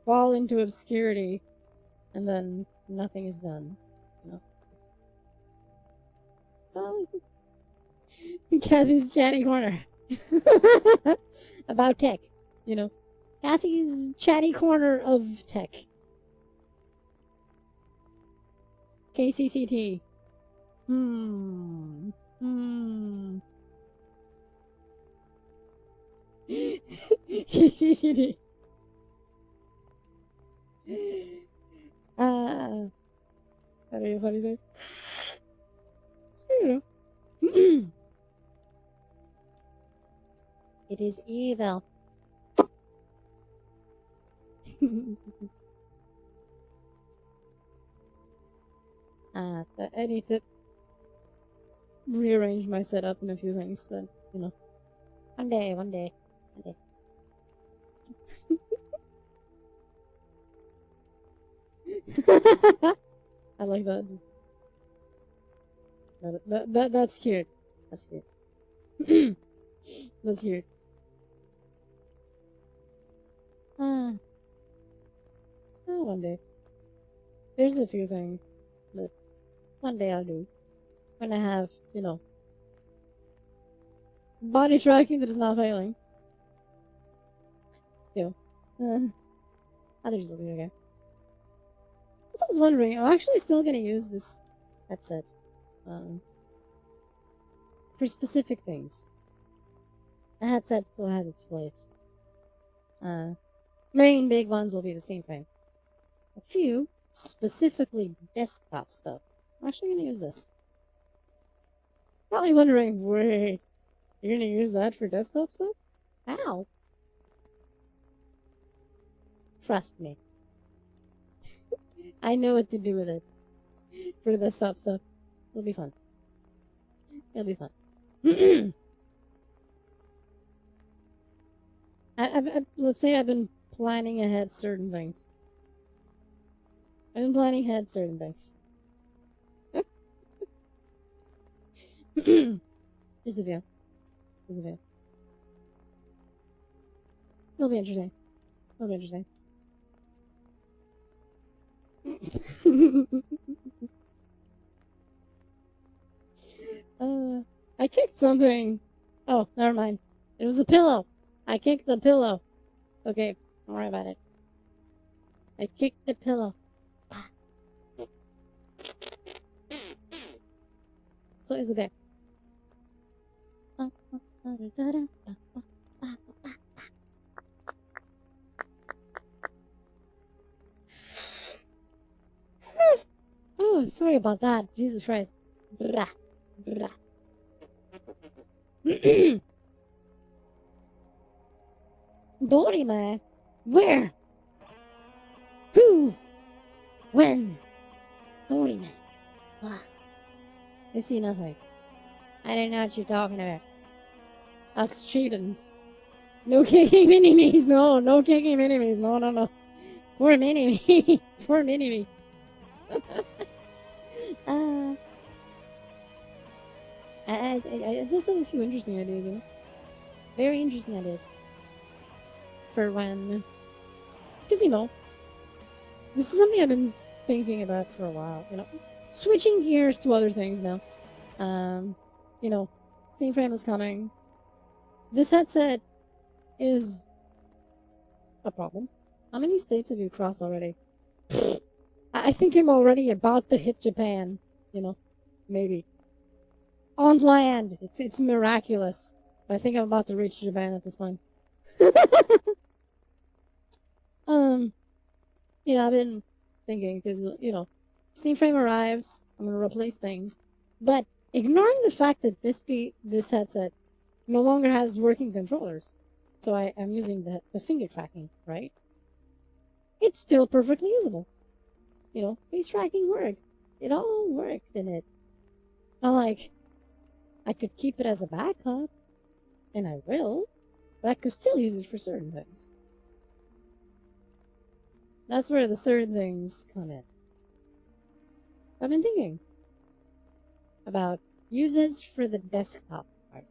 Fall into obscurity and then nothing is done. You know? So, Kathy's chatty corner. About tech. You know? Kathy's chatty corner of tech. KCCT. KCCT. That'd be a funny thing. You know. It is evil. I need to rearrange my setup and a few things, but, you know. One day. I like that. Just that's cute. That's cute. That's cute. One day. There's a few things that one day I'll do. When I have, you know, body tracking that is not failing. So, others will be okay. I was wondering, I'm actually still gonna use this headset for specific things. The headset still has its place. Main big ones will be the same thing. A few, specifically desktop stuff. I'm actually gonna use this. Probably wondering, wait, you're gonna use that for desktop stuff? How? Trust me. I know what to do with it. For the desktop stuff. It'll be fun. It'll be fun. Let's say I've been planning ahead certain things. I've been planning ahead certain things. Just a few. Just a few. It'll be interesting. It'll be interesting. I kicked something. Oh, never mind. It was a pillow. I kicked the pillow. It's okay. Don't worry about it. I kicked the pillow. So it's okay. Oh, sorry about that. Jesus Christ. Blah. Blah. Dorime? Where? Who? When? Dorime? What? I see nothing. I don't know what you're talking about. That's cheatins. No kicking mini-me's, no kicking mini-me's, no. Poor mini-me. Poor mini-me. I just have a few interesting ideas, you know? Very interesting ideas. For when... Because, you know, this is something I've been thinking about for a while, you know? Switching gears to other things now. You know, Steam Frame is coming. This headset is a problem. How many states have you crossed already? I think I'm already about to hit Japan, you know? Maybe. On land! It's miraculous. But I think I'm about to reach Japan at this point. You know, I've been thinking, because, you know, Steam Frame arrives, I'm gonna replace things, but ignoring the fact that this headset no longer has working controllers, so I am using the finger tracking, right? It's still perfectly usable. You know, face tracking works. It all works in it. Not like I could keep it as a backup, And I will, but I could still use it for certain things. That's where the certain things come in. I've been thinking about uses for the desktop part.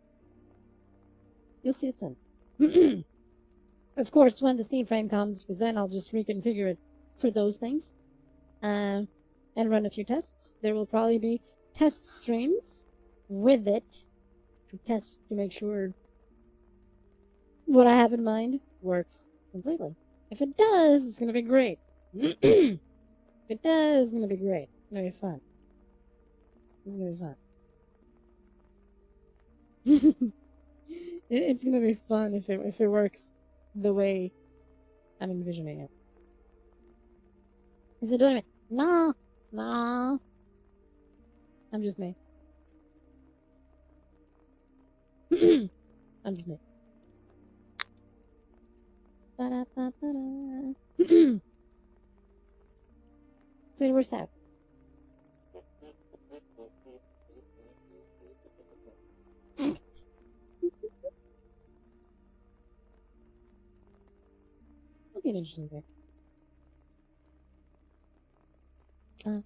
You'll see it soon. Of course, when the Steam frame comes, because then I'll just reconfigure it for those things. And run a few tests. There will probably be test streams with it to test to make sure what I have in mind works completely. If it does, it's gonna be great. If it does, it's gonna be great. It's gonna be fun. It's gonna be fun. It's gonna be fun if it works the way I'm envisioning it. Is it doing it? No, no. I'm just me. I'm just me. Ba-da-ba-ba-da. So it works out. That'll be an interesting thing. A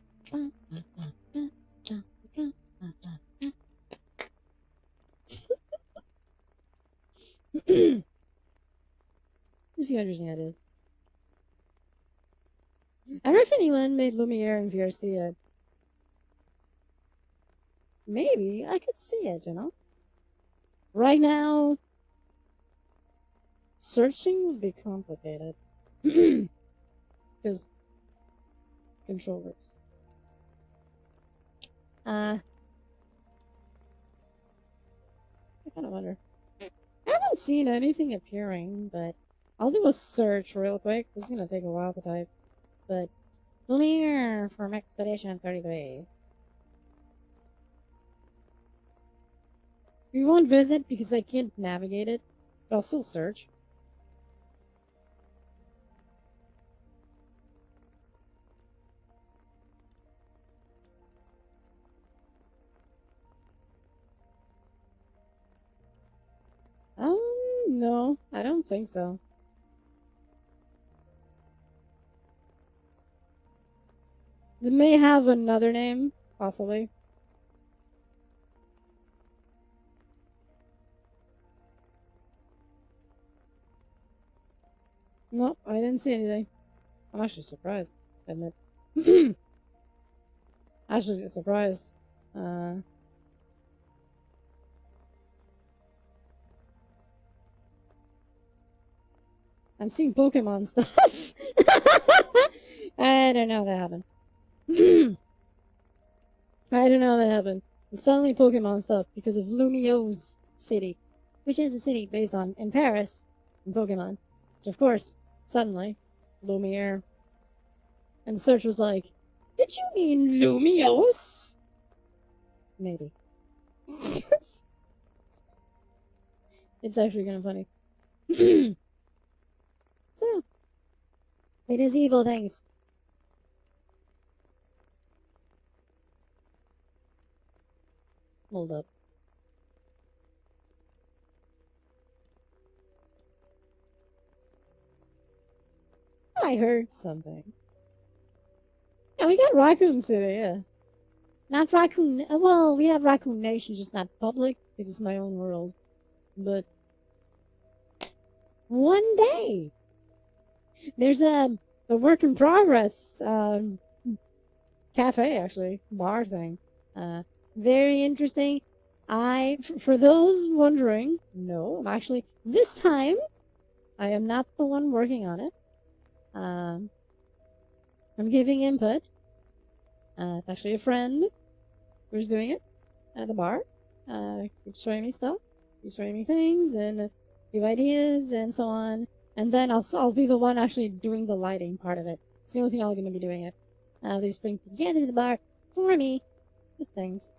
few interesting ideas. I wonder if anyone made Lumiere in VRC yet. Maybe I could see it, you know? Right now, searching would be complicated. Because controllers. I kind of wonder. I haven't seen anything appearing, but I'll do a search real quick. This is gonna take a while to type. But Lumiere from Expedition 33. We won't visit because I can't navigate it, but I'll still search. No, I don't think so. It may have another name, possibly. Nope, I didn't see anything. I'm actually surprised, I admit. Actually surprised. I'm seeing Pokemon stuff. I don't know how that happened. I don't know how that happened. It's suddenly Pokemon stuff because of Lumio's city, which is a city based on in Paris, in Pokemon. Which of course, suddenly, Lumiere. And the search was like, did you mean Lumios? Maybe. It's actually kind of funny. So, it is evil things. Hold up. I heard something. Yeah, we got Raccoon City, yeah. Not Raccoon. Well, we have Raccoon Nation, just not public, because it's my own world. But one day, there's a work in progress cafe, actually, bar thing. Very interesting. For those wondering, no, I'm actually, this time, I am not the one working on it. I'm giving input. It's actually a friend who's doing it at the bar. He's showing me stuff. He's showing me things and give ideas and so on. And then I'll be the one actually doing the lighting part of it. It's the only thing I'm going to be doing it. They just bring together the bar for me with things.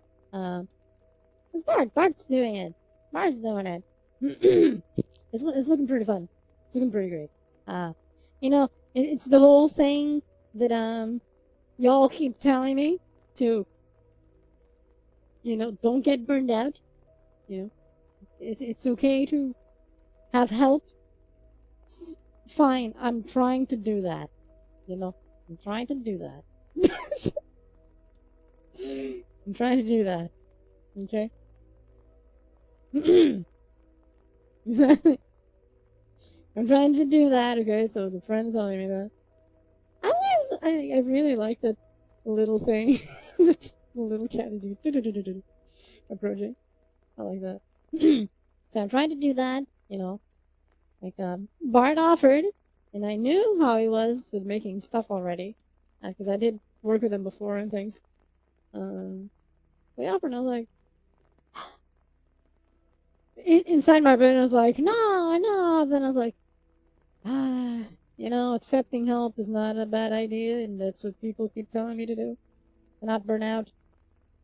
It's Bart's doing it. Bart's doing it. It's looking pretty fun. It's looking pretty great. You know, it's the whole thing that y'all keep telling me to, don't get burned out. It's okay to have help. Fine, I'm trying to do that. You know, I'm trying to do that. I'm trying to do that. Okay. I'm trying to do that. Okay, so the friend's telling me that. I really like that little thing. The little cat is approaching. I like that. So I'm trying to do that. You know, like Bart offered, and I knew how he was with making stuff already, because I did work with him before and things. So he offered, and I was like, inside my brain, I was like, no, no. Then I was like, you know, accepting help is not a bad idea, and that's what people keep telling me to do, to not burn out.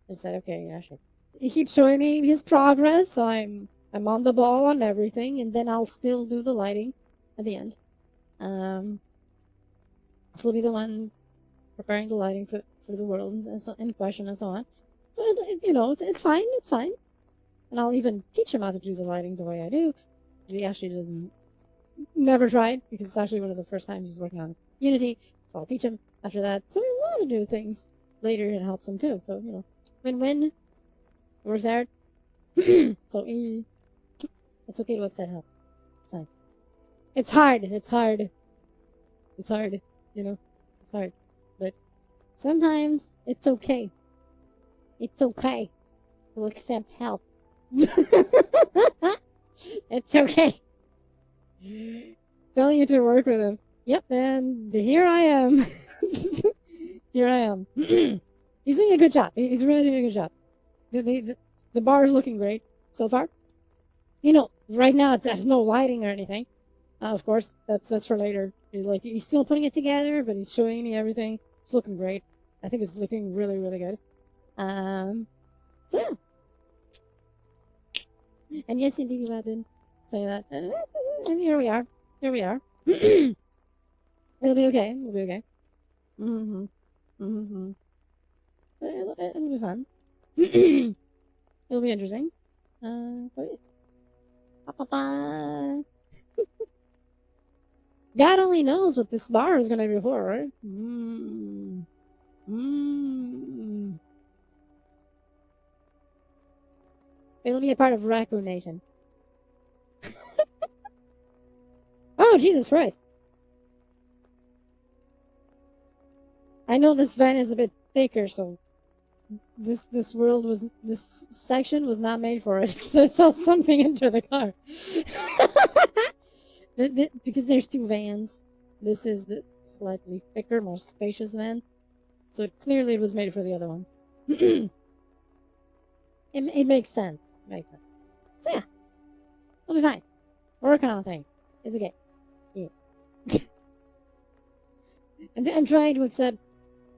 I said, okay, yeah, sure. He keeps showing me his progress, so I'm on the ball on everything, and then I'll still do the lighting at the end. Still be the one preparing the lighting for the world and so, in question and so on. So you know, it's fine, it's fine. And I'll even teach him how to do the lighting the way I do. He actually doesn't never tried because it's actually one of the first times he's working on Unity. So I'll teach him after that. So we want to do things later and it helps him too. So you know, win-win. It works out. So it's okay to accept help. It's fine. It's hard. It's hard. It's hard. You know, it's hard. But sometimes it's okay. It's okay to accept help. It's okay. Telling you to work with him. Yep, and here I am. Here I am. He's doing a good job. He's really doing a good job. The bar is looking great so far. You know, right now it has no lighting or anything. Of course, that's for later. He's still putting it together, but he's showing me everything. It's looking great. I think it's looking really, really good. So yeah. And yes, indeed, you have been saying that. And here we are. Here we are. It'll be okay. It'll be okay. Mm-hmm. Mm-hmm. It'll be fun. It'll be interesting. So yeah. Ba-ba-ba. God only knows what this bar is gonna be for, right? It'll be a part of Raccoon Nation. Oh, Jesus Christ. I know this van is a bit thicker, so this section was not made for it. So something into the car. Because there's two vans. This is the slightly thicker, more spacious van. So clearly it was made for the other one. It makes sense. It makes sense. So yeah. We'll be fine. We're working on a thing. It's okay. Yeah. I'm trying to accept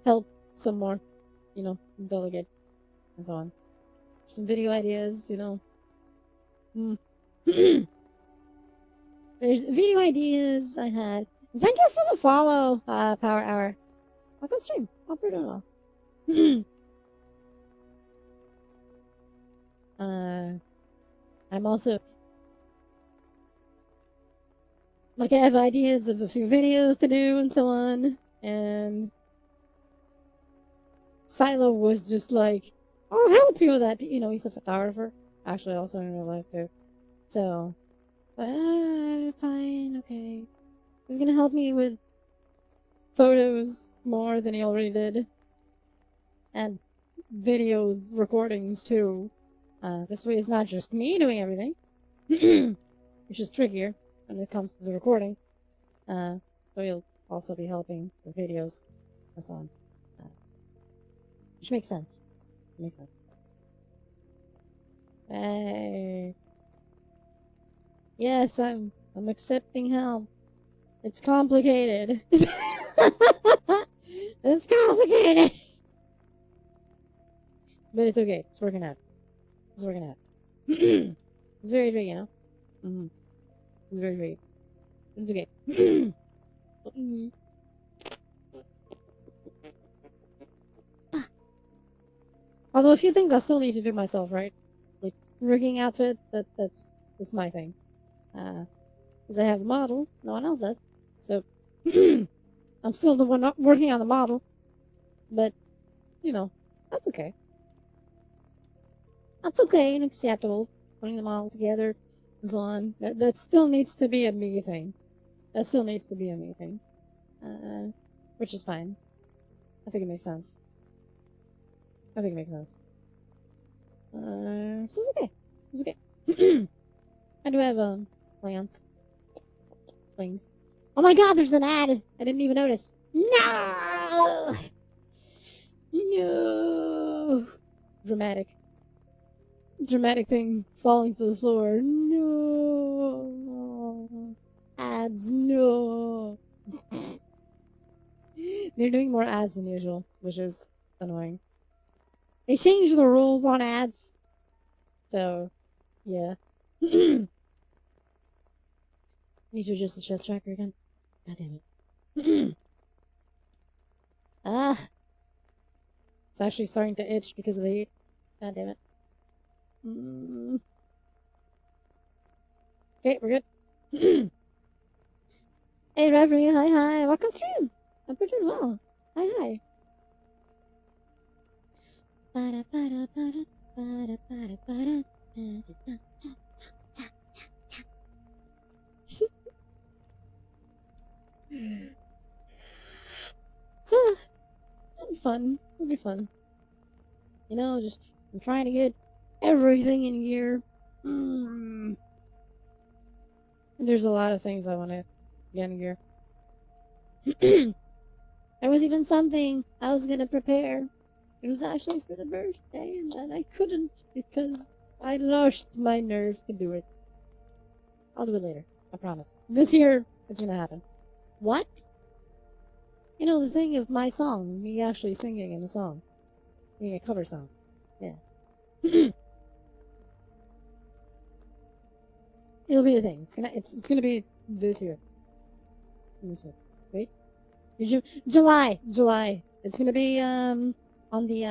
help some more. You know, delegate and so on. Some video ideas, you know. There's video ideas I had. Thank you for the follow, Power Hour. Oh, good stream. Hope you're doing well. I'm also like I have ideas of a few videos to do and so on, and Silo was just like, I'll help you with that. You know, he's a photographer. Actually, also in real life too. So, fine, okay. He's gonna help me with photos more than he already did, and videos, recordings too. This way, it's not just me doing everything, which is trickier when it comes to the recording. So he'll also be helping with videos and so on. Which makes sense. It makes sense. Hey. Yes, I'm accepting help. It's complicated. It's complicated. But it's okay. It's working out. It's working out. It's very tricky, you know? It's very tricky. But it's okay. Although a few things I still need to do myself, right? Like working outfits. That's my thing. Because I have a model, no one else does. So I'm still the one not working on the model, but you know that's okay. That's okay and acceptable. Putting them all together and so on. That still needs to be a me thing. That still needs to be a me thing. Which is fine. I think it makes sense. I think it makes sense. So it's okay. It's okay. I do have plans. Things. Oh my god, there's an ad! I didn't even notice. No! No! Dramatic. Dramatic thing falling to the floor. No! Ads, no! They're doing more ads than usual, which is annoying. They changed the rules on ads. So, yeah. Need to adjust the chest tracker again. God damn it. Ah! It's actually starting to itch because of the heat. God damn it. Okay, we're good. Hey, Reverie, hi. Welcome stream. I'm doing well. Hi. It'll be fun. It'll be fun. You know, just I'm trying to get everything in gear. There's a lot of things I want to get in gear. There was even something I was gonna prepare. It was actually for the birthday, and then I couldn't because I lost my nerve to do it. I'll do it later. I promise. This year, it's gonna happen. What? You know, the thing of my song, me actually singing in the song. Being a cover song. Yeah. It'll be a thing. It's gonna be this year. This year. Wait. July. It's gonna be on the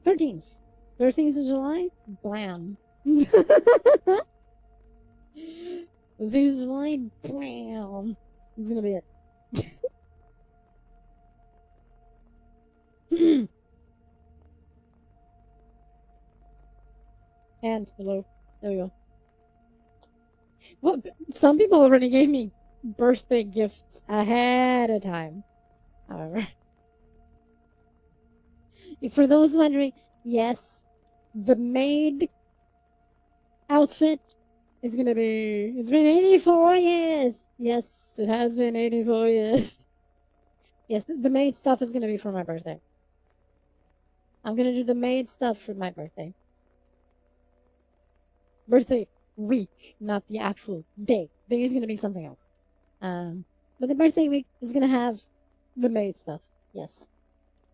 13th. 13th of July? Blam. 13th of July? Blam. It's gonna be it. And hello. There we go. Well, some people already gave me birthday gifts ahead of time. However, for those wondering, yes, the maid outfit is gonna be. It's been 84 years. Yes, it has been 84 years. Yes, the maid stuff is gonna be for my birthday. I'm gonna do the maid stuff for my birthday. Birthday week, not the actual day. Day is gonna be something else. But the birthday week is gonna have the maid stuff. Yes,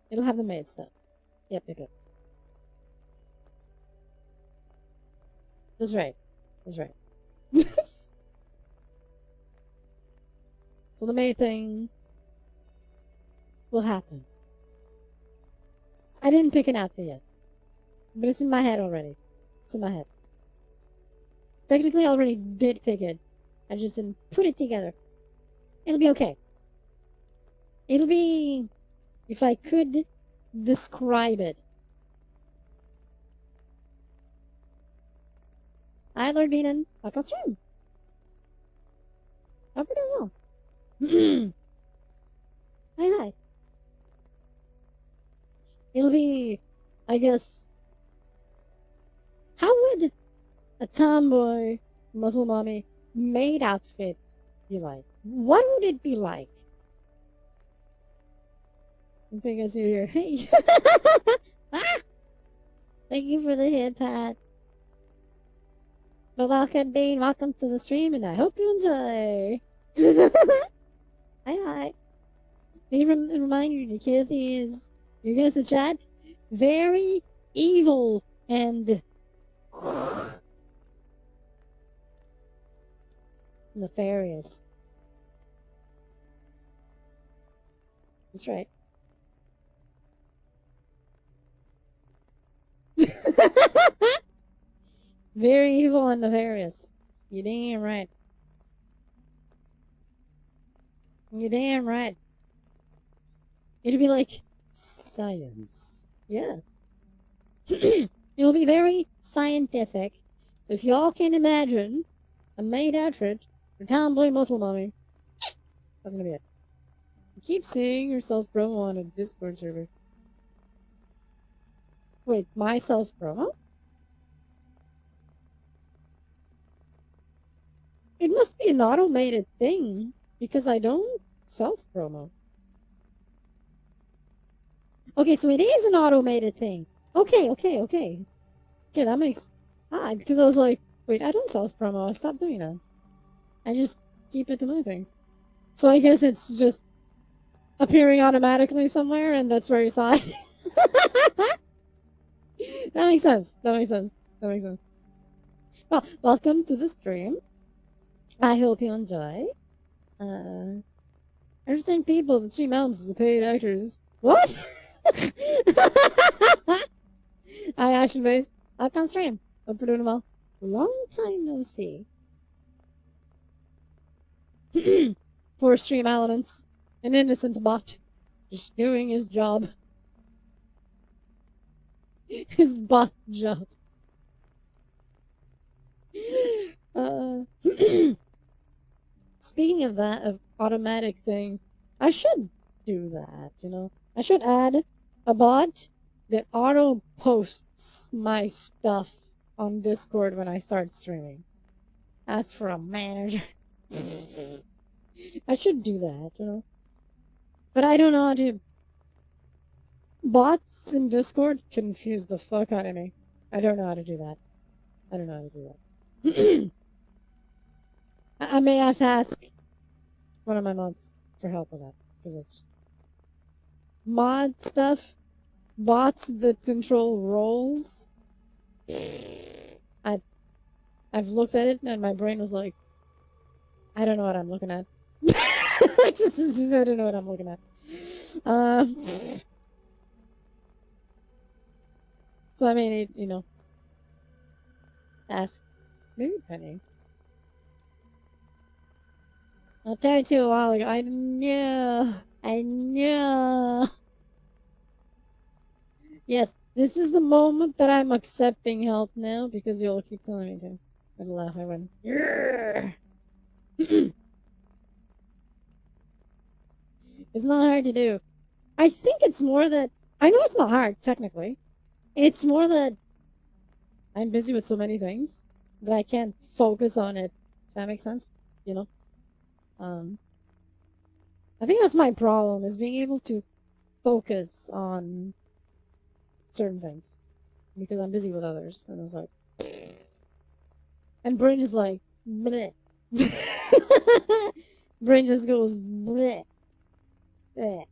it'll have the maid stuff. Yep. That's right. So the maid thing will happen. I didn't pick an outfit yet, but it's in my head already. It's in my head. Technically, I already did pick it. I just didn't put it together. It'll be okay. It'll be, if I could describe it. Hi, Lord Beanon. Welcome stream. Hope you're doing well. Hi. It'll be, I guess, how would a tomboy muscle mommy maid outfit be like? What would it be like? I think I see here. Hey! Ah! Thank you for the head pat. But welcome, Bean. Welcome to the stream, and I hope you enjoy. Hi. Need to remind you, the kid is, you guys in chat, very evil and nefarious. That's right. Very evil and nefarious. You damn right. You damn right. It'll be like science. Yeah. It'll be very scientific. So if y'all can imagine a maid outfit for Tomboy Muscle Mommy, that's gonna be it. You keep seeing yourself promo on a Discord server. Wait, my self promo? It must be an automated thing because I don't self promo. Okay, so it is an automated thing. Okay. Okay, that makes because I was like, wait, I don't self promo. I stopped doing that. I just keep it to my things. So I guess it's just appearing automatically somewhere, and that's where you saw it. That makes sense. Well, welcome to the stream. I hope you enjoy. I understand people that stream albums as paid actors. What? Hi, Action Base. Up on stream. Hope you're doing well. Long time no see. Poor stream elements. An innocent bot. Just doing his job. His bot job. Speaking of that, of automatic thing, I should do that, you know? I should add a bot that auto posts my stuff on Discord when I start streaming. Ask for a manager. I should do that, you know? But I don't know how to. Bots in Discord confuse the fuck out of me. I don't know how to do that. I may have to ask one of my mods for help with that. Because it's mod stuff, bots that control roles. I've looked at it and my brain was like, I don't know what I'm looking at. I don't know what I'm looking at. So I mean, you know, ask maybe Penny. I'll tell you too a while ago. I know. Yes, this is the moment that I'm accepting help now because you'll keep telling me to. I'd laugh. I went, yeah. It's not hard to do. I think it's more that I know it's not hard technically. It's more that I'm busy with so many things that I can't focus on it. If that makes sense, you know. I think that's my problem is being able to focus on certain things because I'm busy with others, and it's like, and brain is like, bleh. Brain just goes bleh, bleh,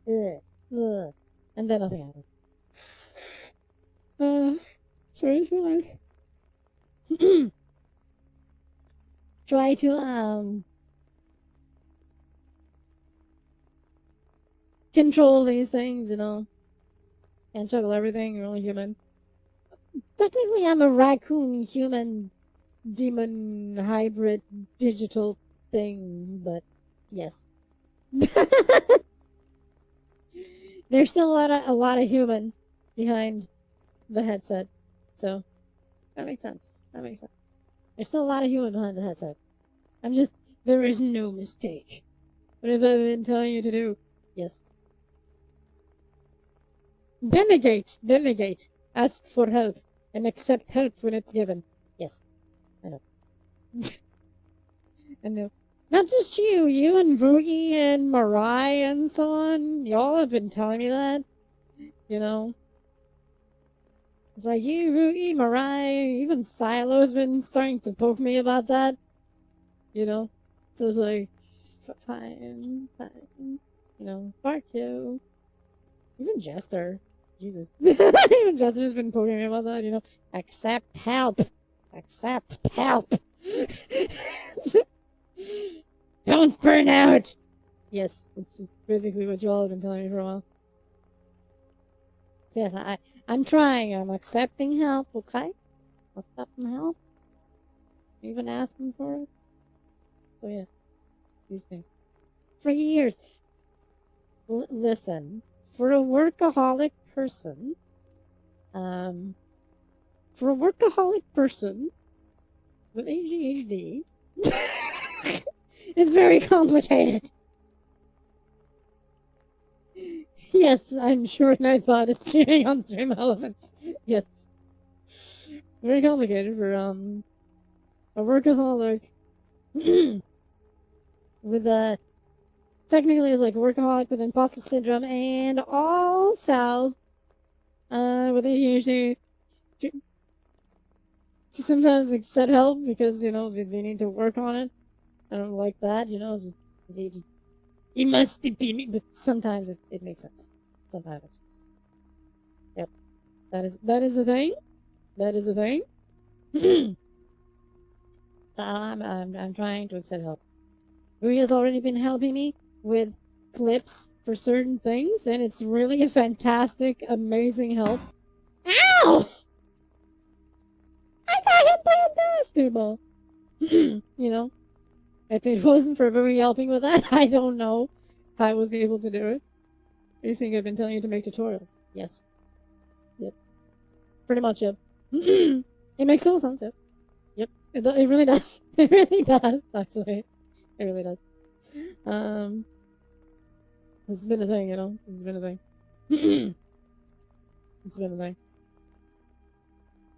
bleh, bleh, and then nothing happens. Sorry for like try to control these things, you know. Can't juggle everything, you're only human. Technically I'm a raccoon human demon hybrid digital thing, but yes. There's still a lot of human behind the headset. So that makes sense. There's still a lot of human behind the headset. There is no mistake. What have I been telling you to do? Yes. Delegate. Ask for help and accept help when it's given. Yes. I know. I know. Not just you and Rugi and Marai and so on. Y'all have been telling me that. You know? It's like you, Rugi, Marai, even Silo's been starting to poke me about that. You know? So it's like, fine. You know, part two. Even Jester. Jesus. Even Jester's been poking me about that, you know? Accept help. Don't burn out! Yes, it's basically what you all have been telling me for a while. So yes, I'm trying. I'm accepting help, okay? What's up from help? Even asking for it? So yeah, these things. For years. Listen, for a workaholic person, for a workaholic person with ADHD, it's very complicated. Yes, I'm sure my thought is cheating on stream elements. Yes. Very complicated for, a workaholic with technically it's like workaholic with imposter syndrome and also with ADHD to sometimes accept help because they need to work on it. I don't like that, it must be me, but sometimes it makes sense. Sometimes it makes sense. Yep, that is a thing. That is a thing. So I'm trying to accept help. Rui has already been helping me with clips for certain things, and it's really a fantastic, amazing help. Ow! I got hit by a basketball. If it wasn't for Rui helping with that, I don't know how I would be able to do it. You think I've been telling you to make tutorials? Yes. Yep. Pretty much, yep. It makes total sense, yep. Yep. It really does. It really does, actually. It really does. This has been a thing, This has been a thing. It's been a thing.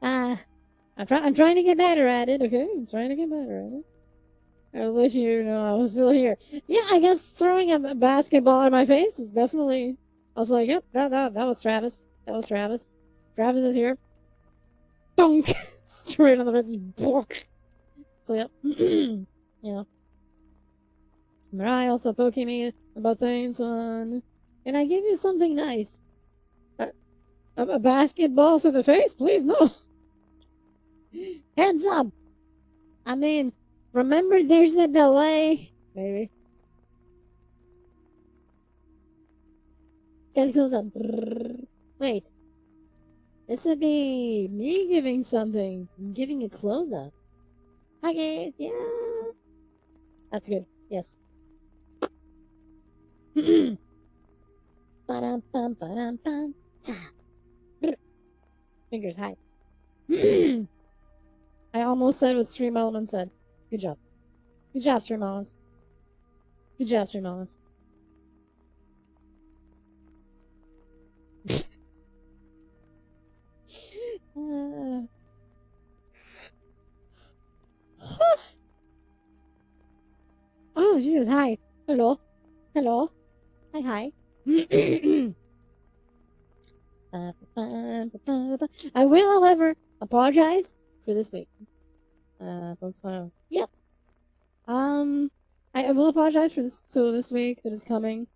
I'm trying to get better at it, okay? I'm trying to get better at it. I'll let you know I was still here. Yeah, I guess throwing a basketball at my face is definitely... I was like, yep, that was Travis. That was Travis. Travis is here. Dunk! Straight on the face. Bonk! So, yep. Yeah. Mirai also poking me about things on... Can I give you something nice? A basketball to the face? Please, no! Heads up! I mean, remember there's a delay. Maybe. Guys goes up. Wait. This would be me giving something. I'm giving a close up. Hi guys. Yeah. That's good. Yes. Ba-dum-bum. Fingers high. I almost said what Stream Elements said. Good job. Good job, Stream Elements. Good job, Stream Elements. Oh, Jesus, hi. Hello. Hello. Hi, hi. I will, however, apologize for this week. Yep. I will apologize for this. So this week that is coming,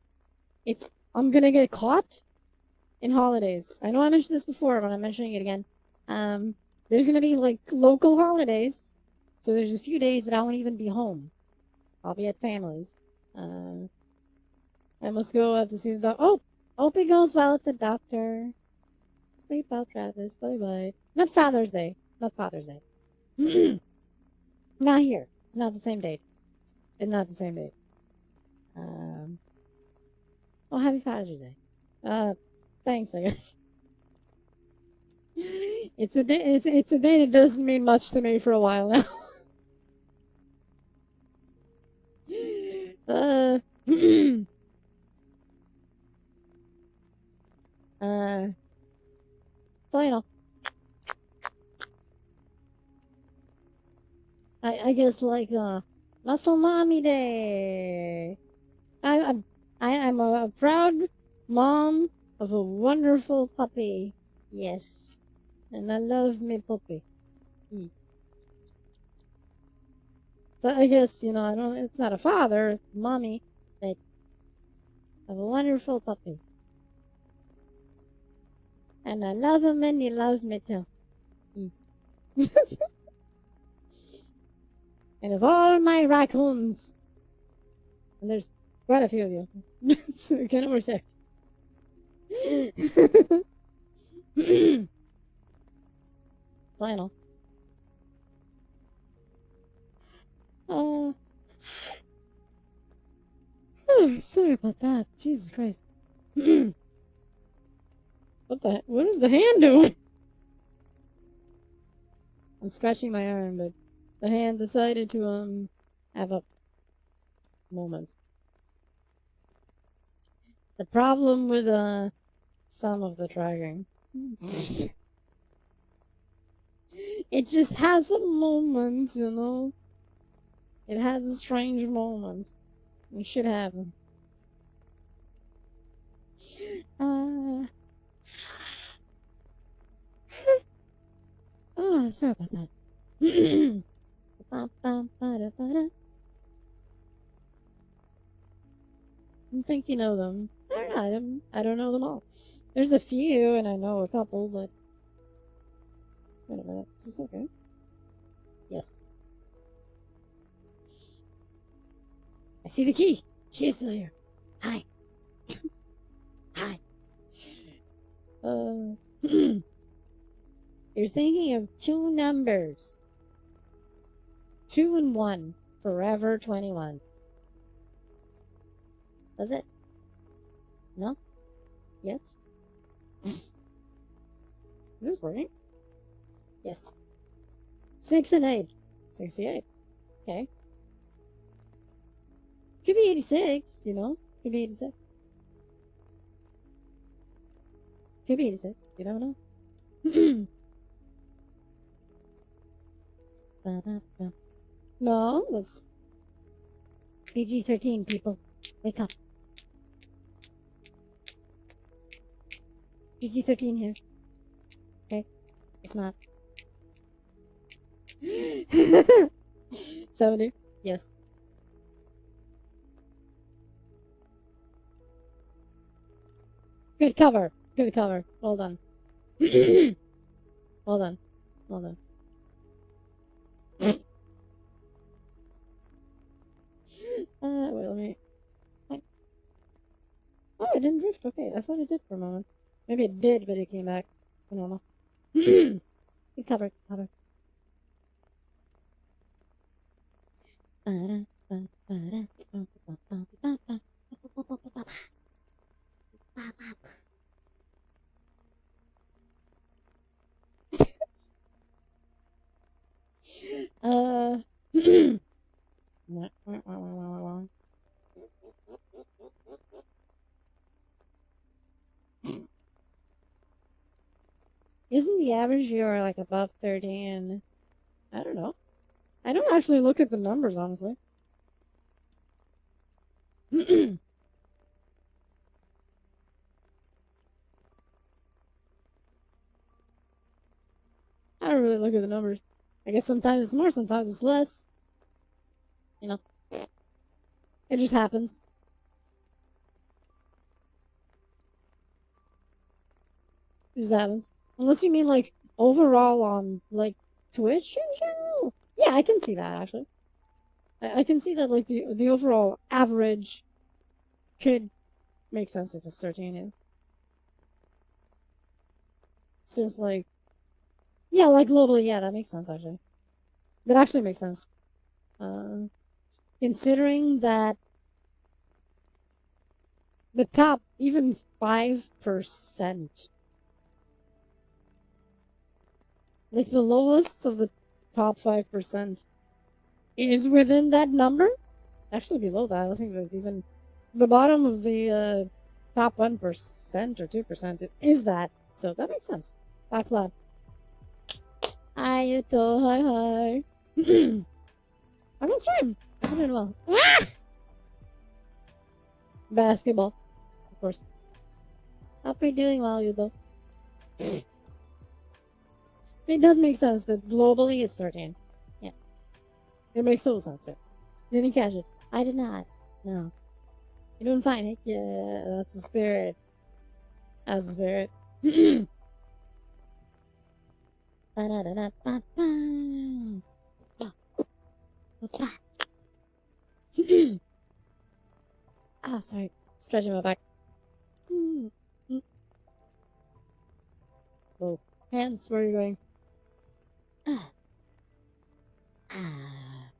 I'm gonna get caught in holidays. I know I mentioned this before, but I'm mentioning it again. There's gonna be like local holidays, so there's a few days that I won't even be home. I'll be at families. I must go out to see the doctor. Oh, hope it goes well at the doctor. Sleep well, Travis. Bye bye. Not Father's Day. Not Father's Day. Not here. It's not the same date. It's not the same date. Oh, happy Father's Day. Thanks, I guess. It's a day. It's a day that doesn't mean much to me for a while now. So you know, I guess like Muscle Mommy Day. I'm a proud mom of a wonderful puppy. Yes, and I love me puppy. So I guess I don't. It's not a father. It's mommy. But of a wonderful puppy. And I love him and he loves me too. And of all my raccoons, and there's quite a few of you, I can't oversect. So, Uh, sorry about that. Jesus Christ. What is the hand doing? I'm scratching my arm, but the hand decided to, have a moment. The problem with, some of the tracking. It just has a moment, you know? It has a strange moment. It should have. Sorry about that. I'm thinking of them. I don't know. I don't know them all. There's a few, and I know a couple, but wait a minute. Is this okay? Yes. I see the key. She is still here. Hi. Hi. You're thinking of two numbers. 2 and 1. Forever 21. Was it? No? Yes? Is this working? Yes. 6 and 8. 68. Okay. Could be 86, you know? Could be 86. Could be 86. You don't know. No, that's PG-13, people. Wake up. PG-13 here. Okay? It's not. 70? Yes. Good cover. Good cover. Well done. Well done. Well done. Wait, let me... Oh, it didn't drift. Okay, I thought it did for a moment. Maybe it did, but it came back to normal. Good cover. Cover. Isn't the average viewer like above 13? I don't know. I don't actually look at the numbers, honestly. I don't really look at the numbers. I guess sometimes it's more, sometimes it's less. You know, it just happens. It just happens. Unless you mean like overall on like Twitch in general. Yeah, I can see that actually. I can see that like the overall average could make sense if it's 13. Yeah. Since like yeah, like globally, yeah, that makes sense actually. That actually makes sense. Considering that the top even 5%, like the lowest of the top 5% is within that number. Actually below that, I think that even the bottom of the top 1% or 2% is that. So that makes sense. Back lab. Hi, Yuto. Hi, hi. I'm not stream. I'm doing well. Ah! Basketball, of course. Hope you're doing well, Yuto. It does make sense that globally it's 13. Yeah. It makes total sense. Yeah. Didn't you catch it? I did not. No. You're doing fine. Heck yeah. That's the spirit. That's the spirit. Ah, sorry. Stretching my back. Oh, hands, where are you going? Ah. Ah.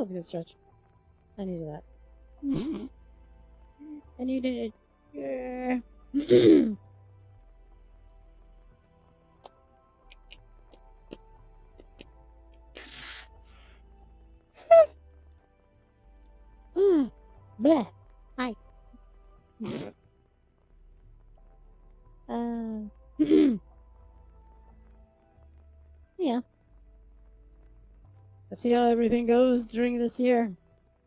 was a good stretch. I needed that. I needed it. Yeah. Bleh. Hi. Yeah. Let's see how everything goes during this year.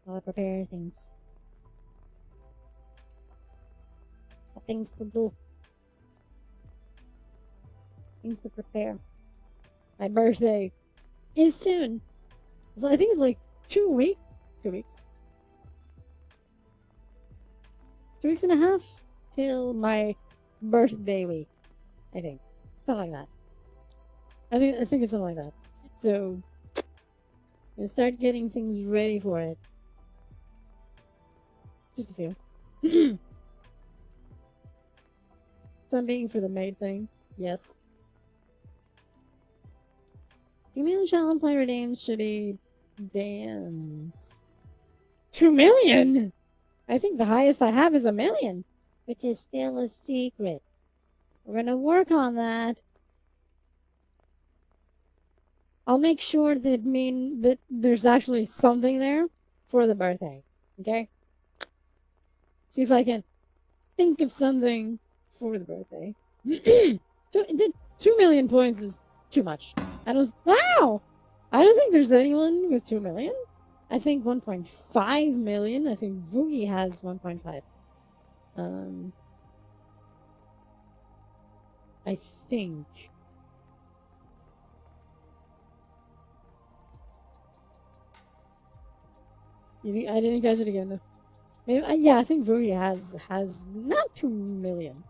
I'll prepare things. Things to do. Things to prepare. My birthday is soon. So I think it's like 2 weeks. 2 weeks. 2 weeks and a half till my birthday week. I think. Something like that. I think it's something like that. So you start getting things ready for it. Just a few. Some being for the maid thing. Yes. 2 million challenge point redeemed should be dance. 2 million? I think the highest I have is 1 million, which is still a secret. We're gonna work on that. I'll make sure that there's actually something there for the birthday. Okay? See if I can think of something for the birthday. 2 million points is too much. Wow! I don't think there's anyone with 2 million. I think 1.5 million. I think Voogie has 1.5. I think. I didn't catch it again though. Maybe, yeah, I think Voogie has not 2 million.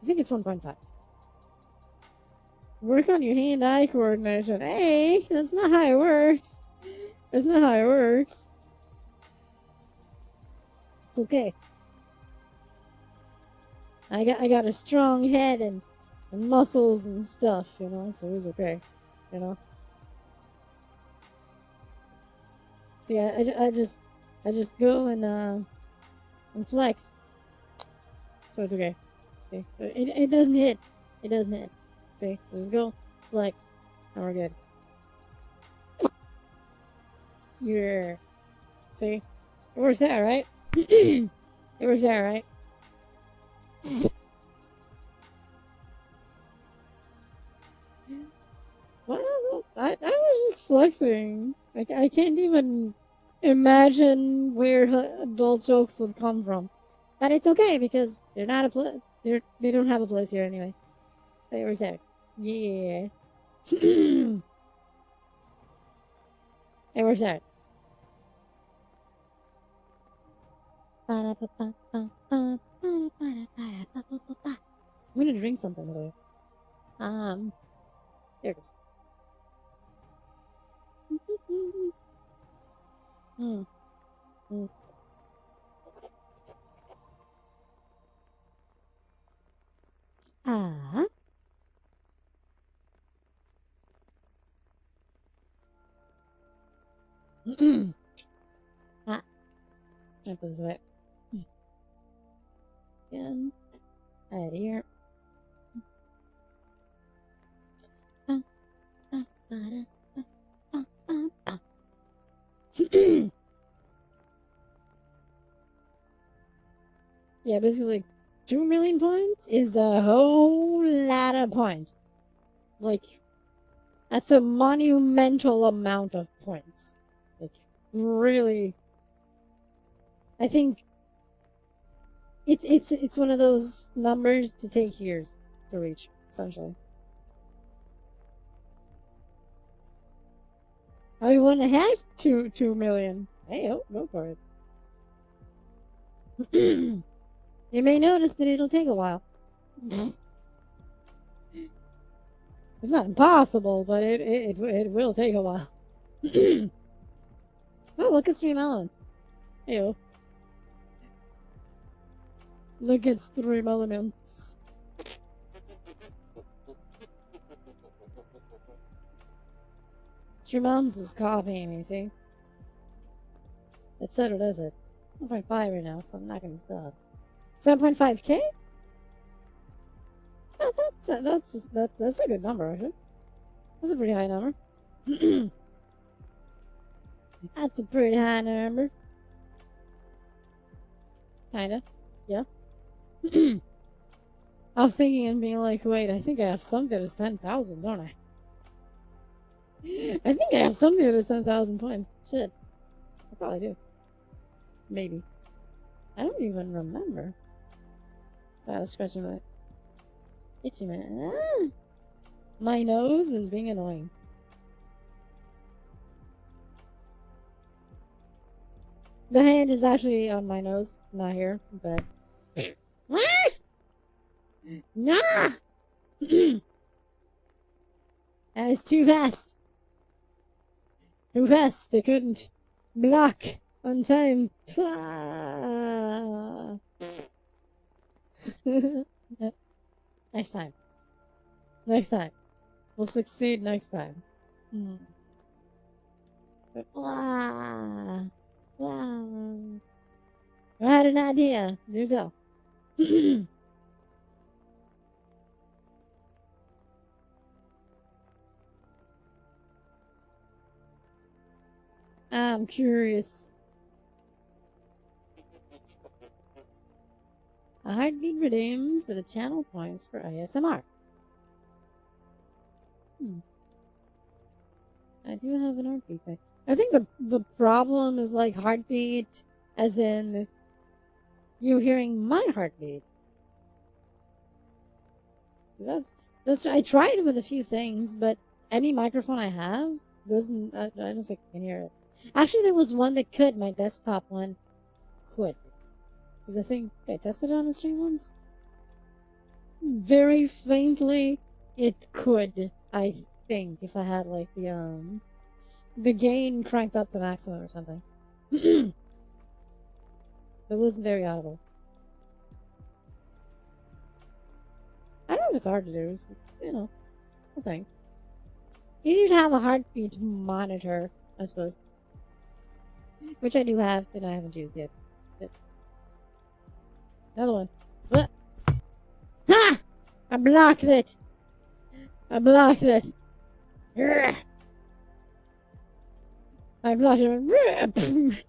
I think it's 1.5. Work on your hand-eye coordination. Hey, that's not how it works. That's not how it works. It's okay. I got a strong head and muscles and stuff, you know, so it's okay, you know. See, I just go and flex, so it's okay. See, it doesn't hit. It doesn't hit. See, just go flex, and we're good. Yeah. See, it works out, right? It works out, right? What? I was just flexing. I can't even imagine where adult jokes would come from. But it's okay because they're not they don't have a place here anyway. They were there. Yeah. They were there. I'm gonna drink something with it. There it is. Mm. Mm. Ah. Ah. I put this away. Again. Right here. Yeah, basically 2 million points is a whole lot of points. Like, that's a monumental amount of points. Like, really. I think it's one of those numbers to take years to reach, essentially. I want to have 2 million. Hey, oh, go for it. You may notice that it'll take a while. It's not impossible, but it will take a while. Oh, look at Stream Elements. Hey, look at Stream Elements. Stream Elements is copying me, see? It said it is it. 1.5 right now, so I'm not gonna stop. 7.5k? That's a good number, actually. That's a pretty high number. That's a pretty high number. Kinda. Yeah. I was thinking and being like, wait, I think I have something that is 10,000, don't I? I think I have something that is 10,000 points. Shit. I probably do. Maybe. I don't even remember. So I was scratching my itchy man. Ah! My nose is being annoying. The hand is actually on my nose, not here, but. Nah! That is too fast. Too fast. They couldn't block on time. Next time. Next time. We'll succeed next time. Mm. Wow. Wow. I had an idea. You go. I'm curious. A heartbeat redeemed for the channel points for ASMR. I do have an heartbeat thing. I think the problem is like heartbeat, as in you hearing my heartbeat. That's I tried with a few things, but any microphone I have doesn't. I don't think I can hear it. Actually, there was one that could. My desktop one could, because I think I tested it on the stream once. Very faintly, it could. I think if I had like the gain cranked up to maximum or something. It wasn't very audible. I don't know if it's hard to do. It's, you know, I think. Easier to have a heartbeat monitor, I suppose. Which I do have, but I haven't used yet. But another one. What? Ha! I blocked it! I blocked it! Yeah. I blocked it.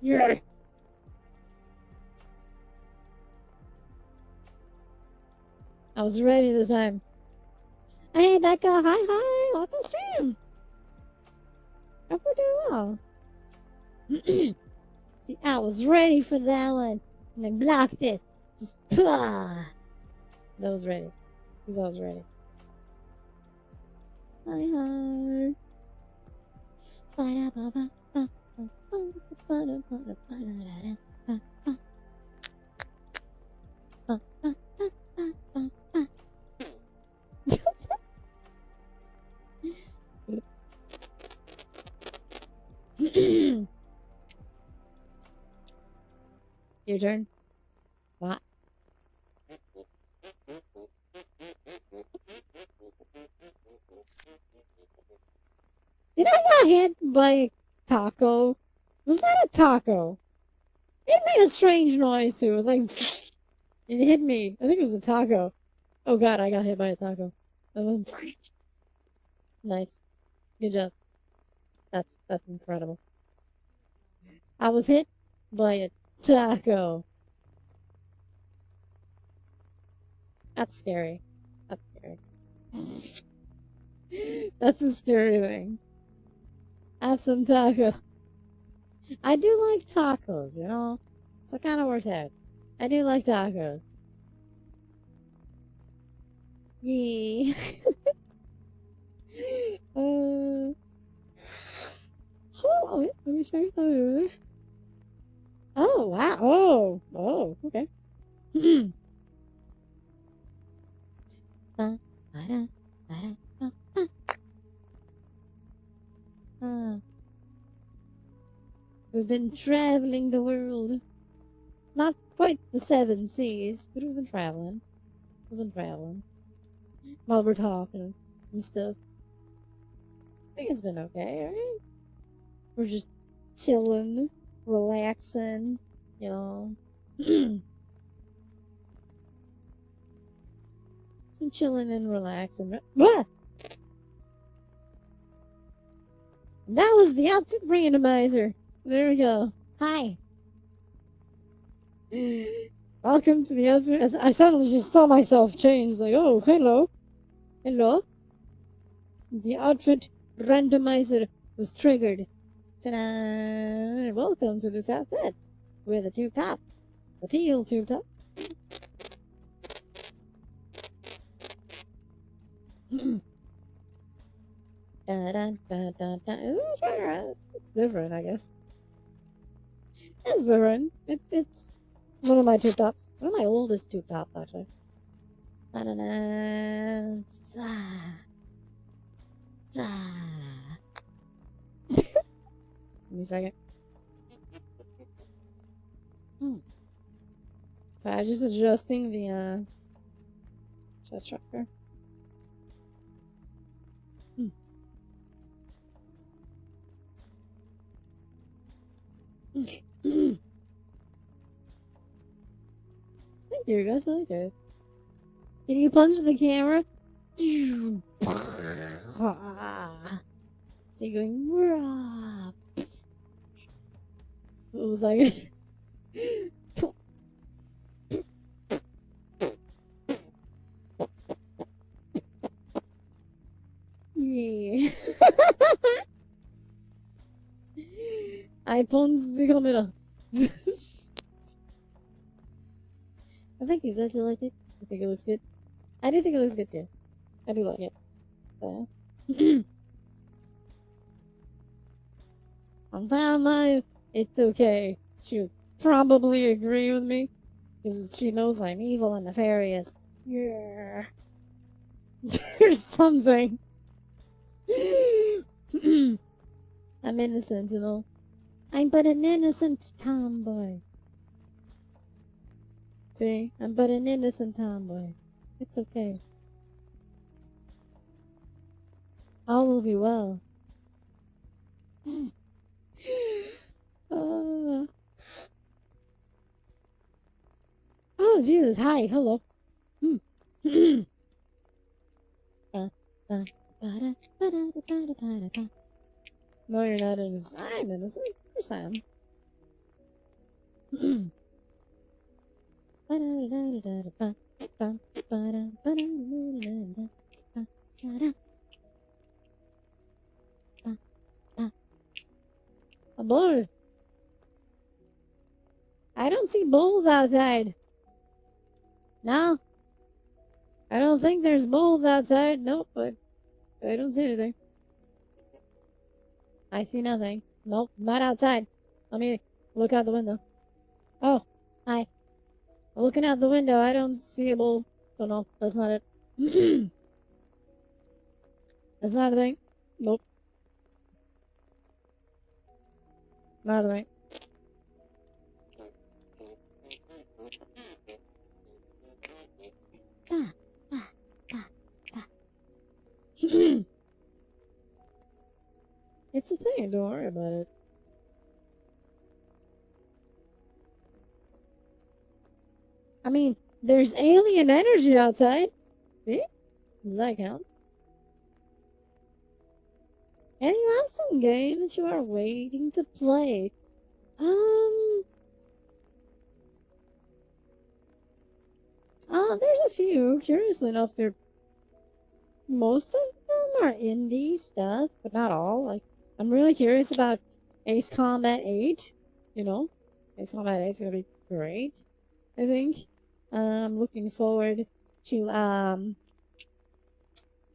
Yeah. I was ready this time. Hey, Becca! Hi! Welcome to stream! Hope we're doing well. See, I was ready for that one, and I blocked it. Just, that was ready. Because I was ready. Hi. Your turn. What? Did I get hit by a taco? Was that a taco? It made a strange noise too. It was like it hit me. I think it was a taco. Oh god, I got hit by a taco. Nice. Good job. That's incredible. I was hit by a taco. That's scary. That's scary. That's a scary thing. Have some taco. I do like tacos, you know? So it kind of works out. I do like tacos. Yee. Oh, let me check that. Oh, wow. Oh, okay. We've been traveling the world. Not quite the 7 seas, but we've been traveling. While we're talking and stuff. I think it's been okay, right? We're just chilling. relaxing, you know. Some chilling and relaxing. Blah! That was the outfit randomizer. There we go. Hi. Welcome to the outfit. I suddenly just saw myself change. Like, oh, hello. Hello. The outfit randomizer was triggered. Ta-da! Welcome to this outfit. With the tube top. The teal tube top. It's different, I guess. It's different. It's one of my tube tops. One of my oldest tube tops, actually. I don't know. Give me a second. So I'm just adjusting the chest structure. Thank you, guys. I like it. Can you punch the camera? So you're going, rah. What was that? Yeah. I punched the camera. I think you guys will like it. I think it looks good. I do think it looks good too. I do like it. On that life, it's okay. She would probably agree with me. Because she knows I'm evil and nefarious. Yeah. There's something. I'm innocent, you know. I'm but an innocent tomboy. See? I'm but an innocent tomboy. It's okay. All will be well. Oh, Jesus. Hi. Hello. No, you're not innocent. I'm innocent. Of course I am. A bull. I don't see bulls outside. No. I don't think there's bulls outside. Nope, but I don't see anything. I see nothing. Nope, not outside. Let me look out the window. Oh, hi. Looking out the window, I don't see a bull. So no, that's not it. That's not a thing. Nope. Not a thing. It's a thing, don't worry about it. I mean, there's alien energy outside. See? Does that count? And you have some games you are waiting to play. There's a few. Curiously enough, most of them are indie stuff, but not all. Like, I'm really curious about Ace Combat 8. You know, Ace Combat 8 is gonna be great, I think. I'm looking forward to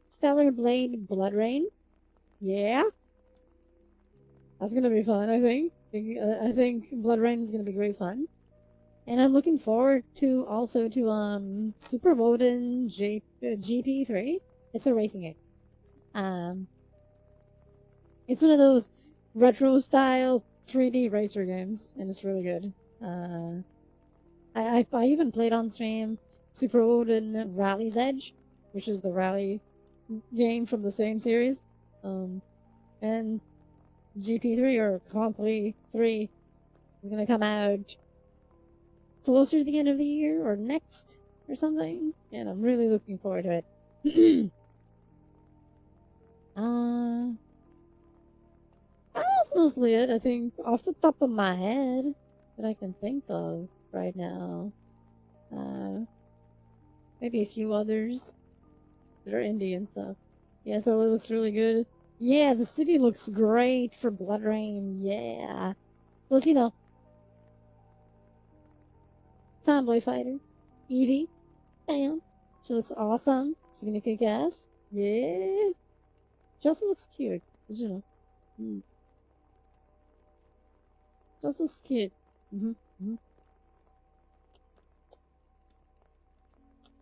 Stellar Blade Blood Rain. Yeah, that's gonna be fun. I think. I think Blood Rain is gonna be great fun. And I'm looking forward to also to Super Woden GP3. It's a racing game. It's one of those retro style 3D racer games, and it's really good. I even played on stream Super Woden Rally's Edge, which is the rally game from the same series. And GP3 or Grand Prix 3 It's gonna come out closer to the end of the year or next or something, and I'm really looking forward to it. That's mostly it, I think, off the top of my head that I can think of right now. Maybe a few others that are indie and stuff. Yeah, so it looks really good. Yeah, the city looks great for Blood Rain. Yeah. Plus, Tomboy Fighter. Evie. Bam. She looks awesome. She's gonna kick ass. Yeah. She also looks cute. Mm. She also looks cute. Mm-hmm.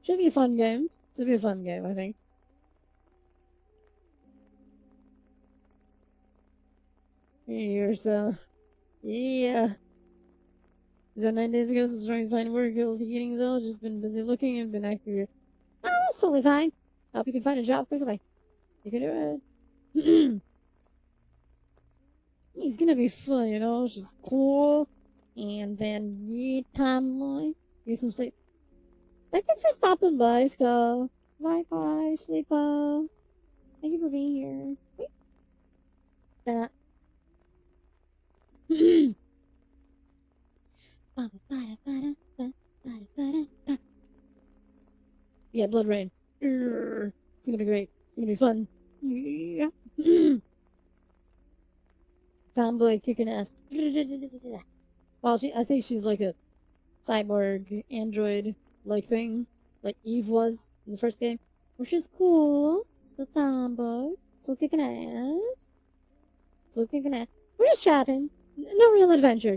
Should be a fun game. Should be a fun game, I think. Or so. Yeah. So 9 days ago, so trying to find work. Guilty eating though. Just been busy looking and been active. Oh, that's totally fine. Hope you can find a job quickly. You can do it. It's gonna be fun, She's cool. And then, yeah, Tomboy. Get some sleep. Thank you for stopping by, Skull. Bye bye, sleep well. Thank you for being here. Wait. That. Yeah, Blood Rain. It's gonna be great. It's gonna be fun. Yeah. Tomboy kicking ass. Well, I think she's like a cyborg android like thing, like Eve was in the first game, which is cool. Still tomboy, still kicking ass, still kicking ass. We're just chatting, no real adventure.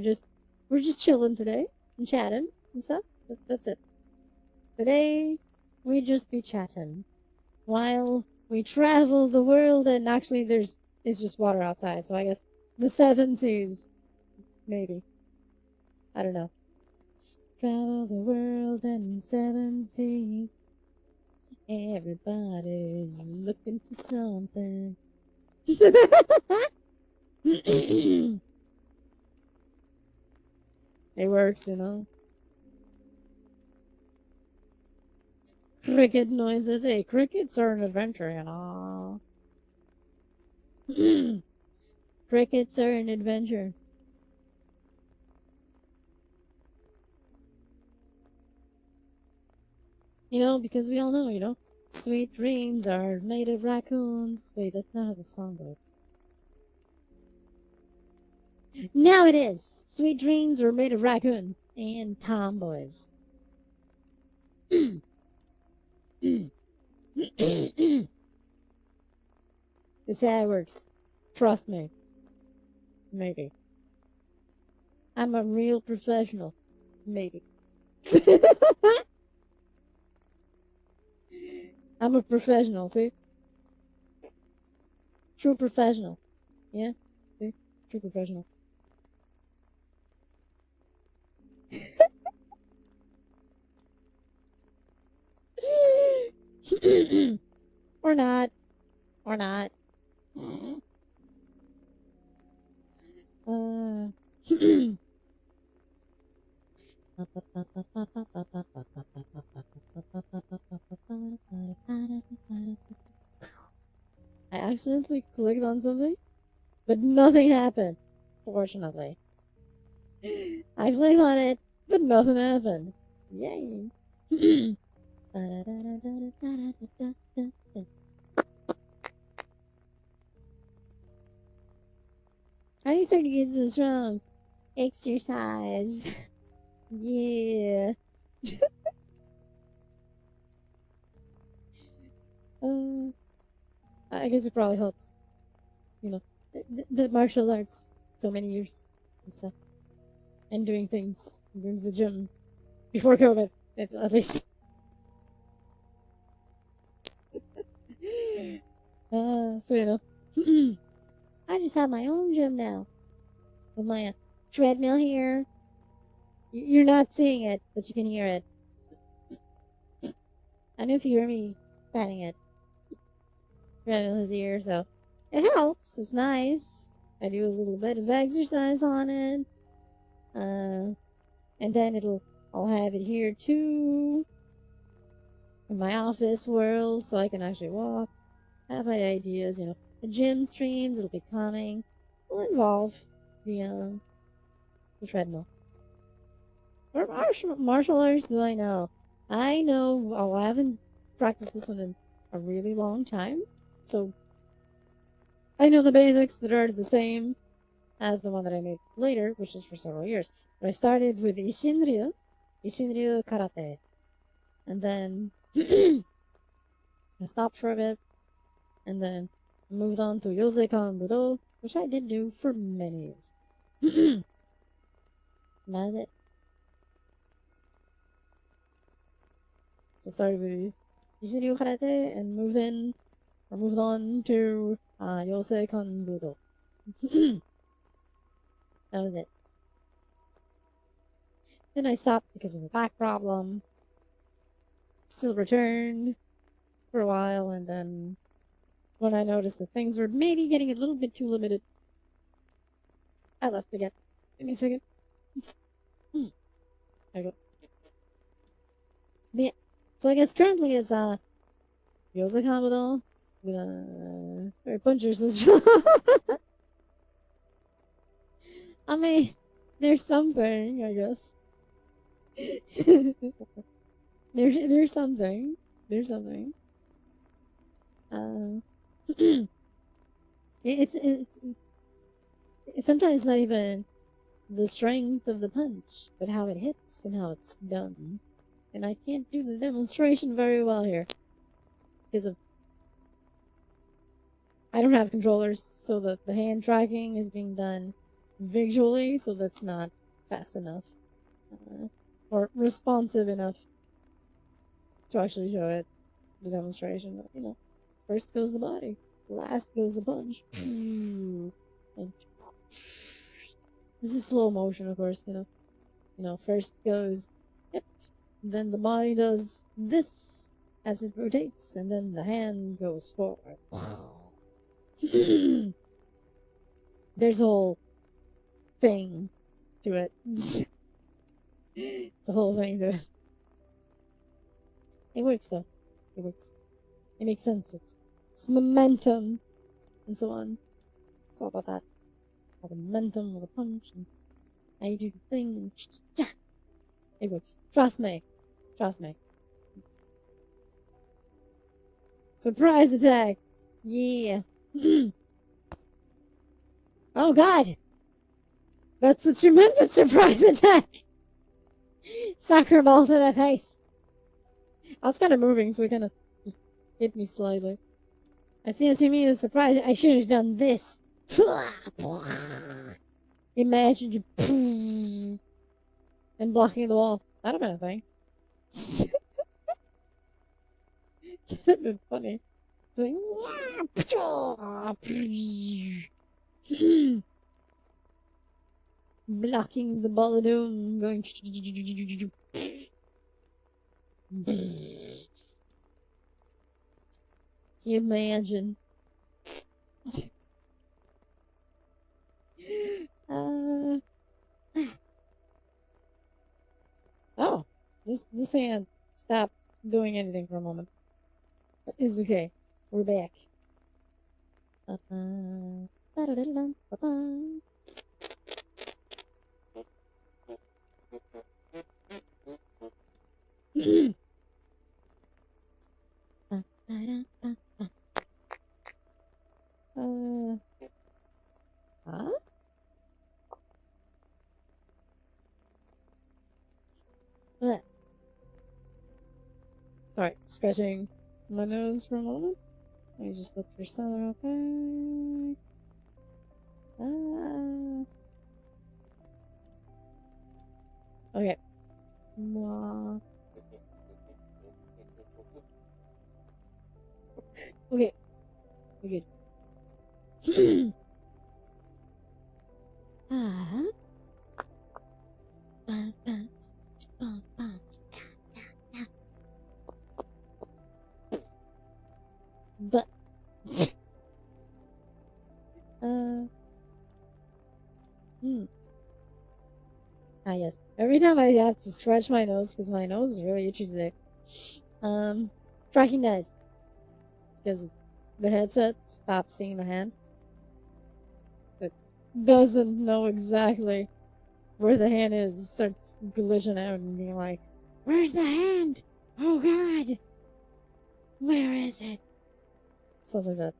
We're just chilling today and chatting and stuff. That's it. Today we just be chatting while we travel the world. And actually, it's just water outside, so I guess the seven seas, maybe. I don't know. Travel the world and seven seas. Everybody's looking for something. It works, Cricket noises. Hey, crickets are an adventure, Crickets are an adventure. Because we all know, sweet dreams are made of raccoons. Wait, that's not how the song goes. Now it is. Sweet dreams are made of raccoons and tomboys. This is how it works. Trust me. Maybe. I'm a real professional. Maybe. I'm a professional, see? True professional. Yeah? See? True professional. Or not. Or not. I accidentally clicked on something, but nothing happened, fortunately. I clicked on it, but nothing happened. Yay. How do you start to get so strong? Exercise. Yeah. I guess it probably helps. The martial arts. So many years and stuff. And doing things. Going to the gym. Before COVID, at least. So, I just have my own gym now. With my treadmill here. You're not seeing it, but you can hear it. I know if you hear me patting it. Treadmill is here, so it helps. It's nice. I do a little bit of exercise on it. And then I'll have it here too in my office world, so I can actually walk, have my ideas. The gym streams it'll be coming will involve the treadmill. What martial arts do I know? I know. Well, I haven't practiced this one in a really long time, so I know the basics that are the same as the one that I made later, which is for several years. But I started with Ishinryu Karate, and then I stopped for a bit, and then moved on to Yosekan Budo, which I did do for many years. That's it. So started with Ishinryu Karate and moved on to Yosekan Budo. That was it. Then I stopped because of a back problem. Still returned for a while, and then when I noticed that things were maybe getting a little bit too limited, I left again. Give me a second. There I go. But yeah. So I guess currently it's Yosekan Budo with or punchers as well. I mean, there's something, I guess. there's something. There's something. It's sometimes not even the strength of the punch, but how it hits and how it's done. And I can't do the demonstration very well here because I don't have controllers, so the hand tracking is being done visually, so that's not fast enough or responsive enough to actually show it the demonstration. But, first goes the body, last goes the punch. And this is slow motion, of course. First goes yep, then the body does this as it rotates, and then the hand goes forward. There's a whole thing to it. It's a whole thing to it. It works though. It works. It makes sense. It's momentum and so on. It's all about that. All the momentum of the punch and how you do the thing and it works. Trust me. Trust me. Surprise attack. Yeah. Oh god. That's what you meant with surprise attack. Soccer ball to the face. I was kind of moving, so it kind of just hit me slightly. I see what you mean with surprise. I should have done this. Imagine you and blocking the wall. That'd have been a thing. That'd have been funny. So, blocking the ball of doom, going. Can you imagine? Oh, this hand stopped doing anything for a moment. But it's okay. We're back. Huh? What? Sorry, scratching my nose for a moment. Let me just look for something real quick. Okay. Okay. We're good. But yes. Every time I have to scratch my nose because my nose is really itchy today. Tracking dies because the headset stops seeing the hand. It doesn't know exactly where the hand is. It starts glitching out and being like, "Where's the hand? Oh God, where is it?" Stuff like that.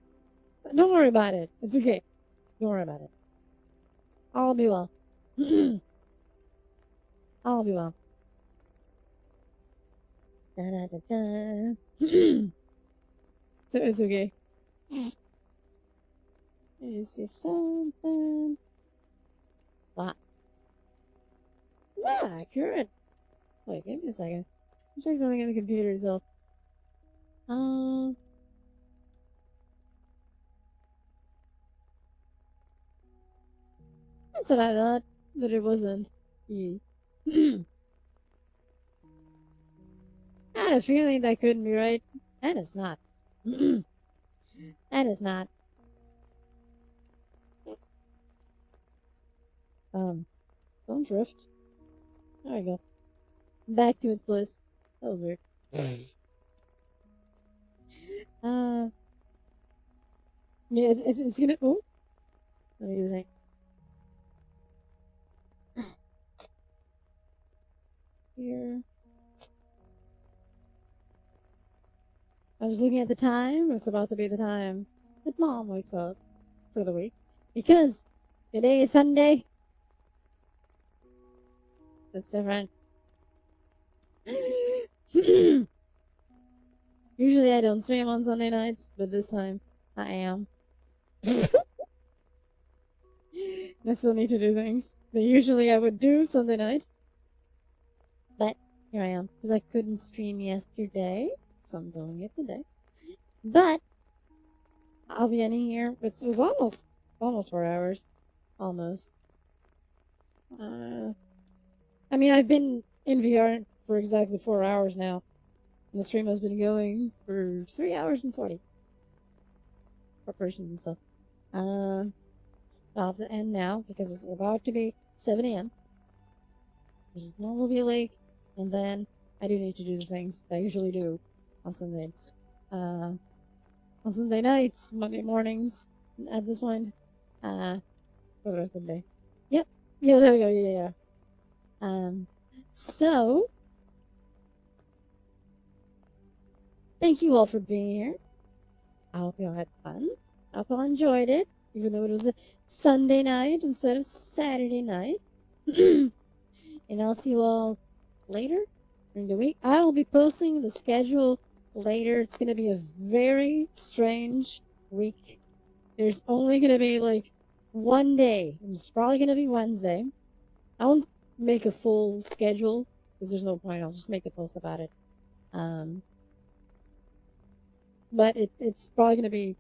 But don't worry about it. It's okay. Don't worry about it. I'll be well. I'll be well. Da da da da. So it's okay. Did you see something? What? Is that accurate? Wait, give me a second. Check something on the computer, so. Um. That's what I thought, but it wasn't. I had a feeling that couldn't be right. And it's not. And it's not. Don't drift. There we go. Back to its bliss. That was weird. uh, yeah, it's gonna. Oh, let me do the thing. Here. I was looking at the time. It's about to be the time that Mom wakes up for the week because today is Sunday. It's different. Usually I don't stream on Sunday nights, but this time I am. I still need to do things that usually I would do Sunday night. But here I am, because I couldn't stream yesterday, so I'm doing it today. But I'll be in here. It was almost 4 hours. Almost. I mean, I've been in VR for exactly 4 hours now. And the stream has been going for 3 hours and 40. Preparations and stuff. I'll have to end now because it's about to be 7 a.m. Mom will be awake, and then I do need to do the things that I usually do on Sundays. On Sunday nights, Monday mornings, at this point, for the rest of the day. Yep. Yeah, there we go. Yeah. So, thank you all for being here. I hope you all had fun. I hope you all enjoyed it, even though it was a Sunday night instead of Saturday night. And I'll see you all later in the week. I will be posting the schedule later. It's going to be a very strange week. There's only going to be like one day, and it's probably going to be Wednesday. I won't make a full schedule because there's no point. I'll just make a post about it. But it's probably going to be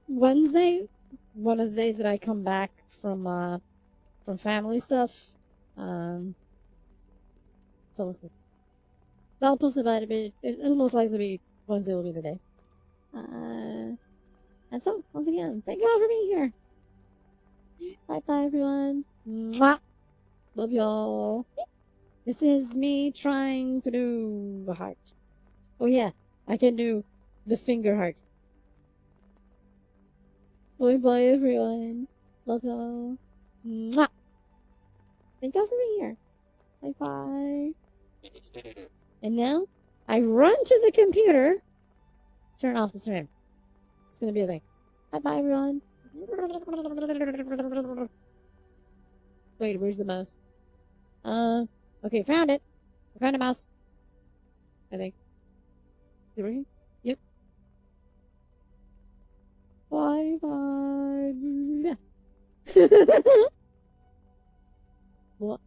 Wednesday, one of the days that I come back from family stuff. So let's see. But I'll post about it, but it'll most likely be Wednesday will be the day. And so, once again, thank you all for being here. Bye, everyone. Mwah! Love y'all. This is me trying to do a heart. Oh yeah, I can do the finger heart. Bye, everyone. Love y'all. Mwah! Thank y'all for being here. Bye. And now, I run to the computer, turn off the stream. It's gonna be a thing. Bye, everyone. Wait, where's the mouse? Okay, found it. I found a mouse. I think. Is it working? Yep. Bye. What?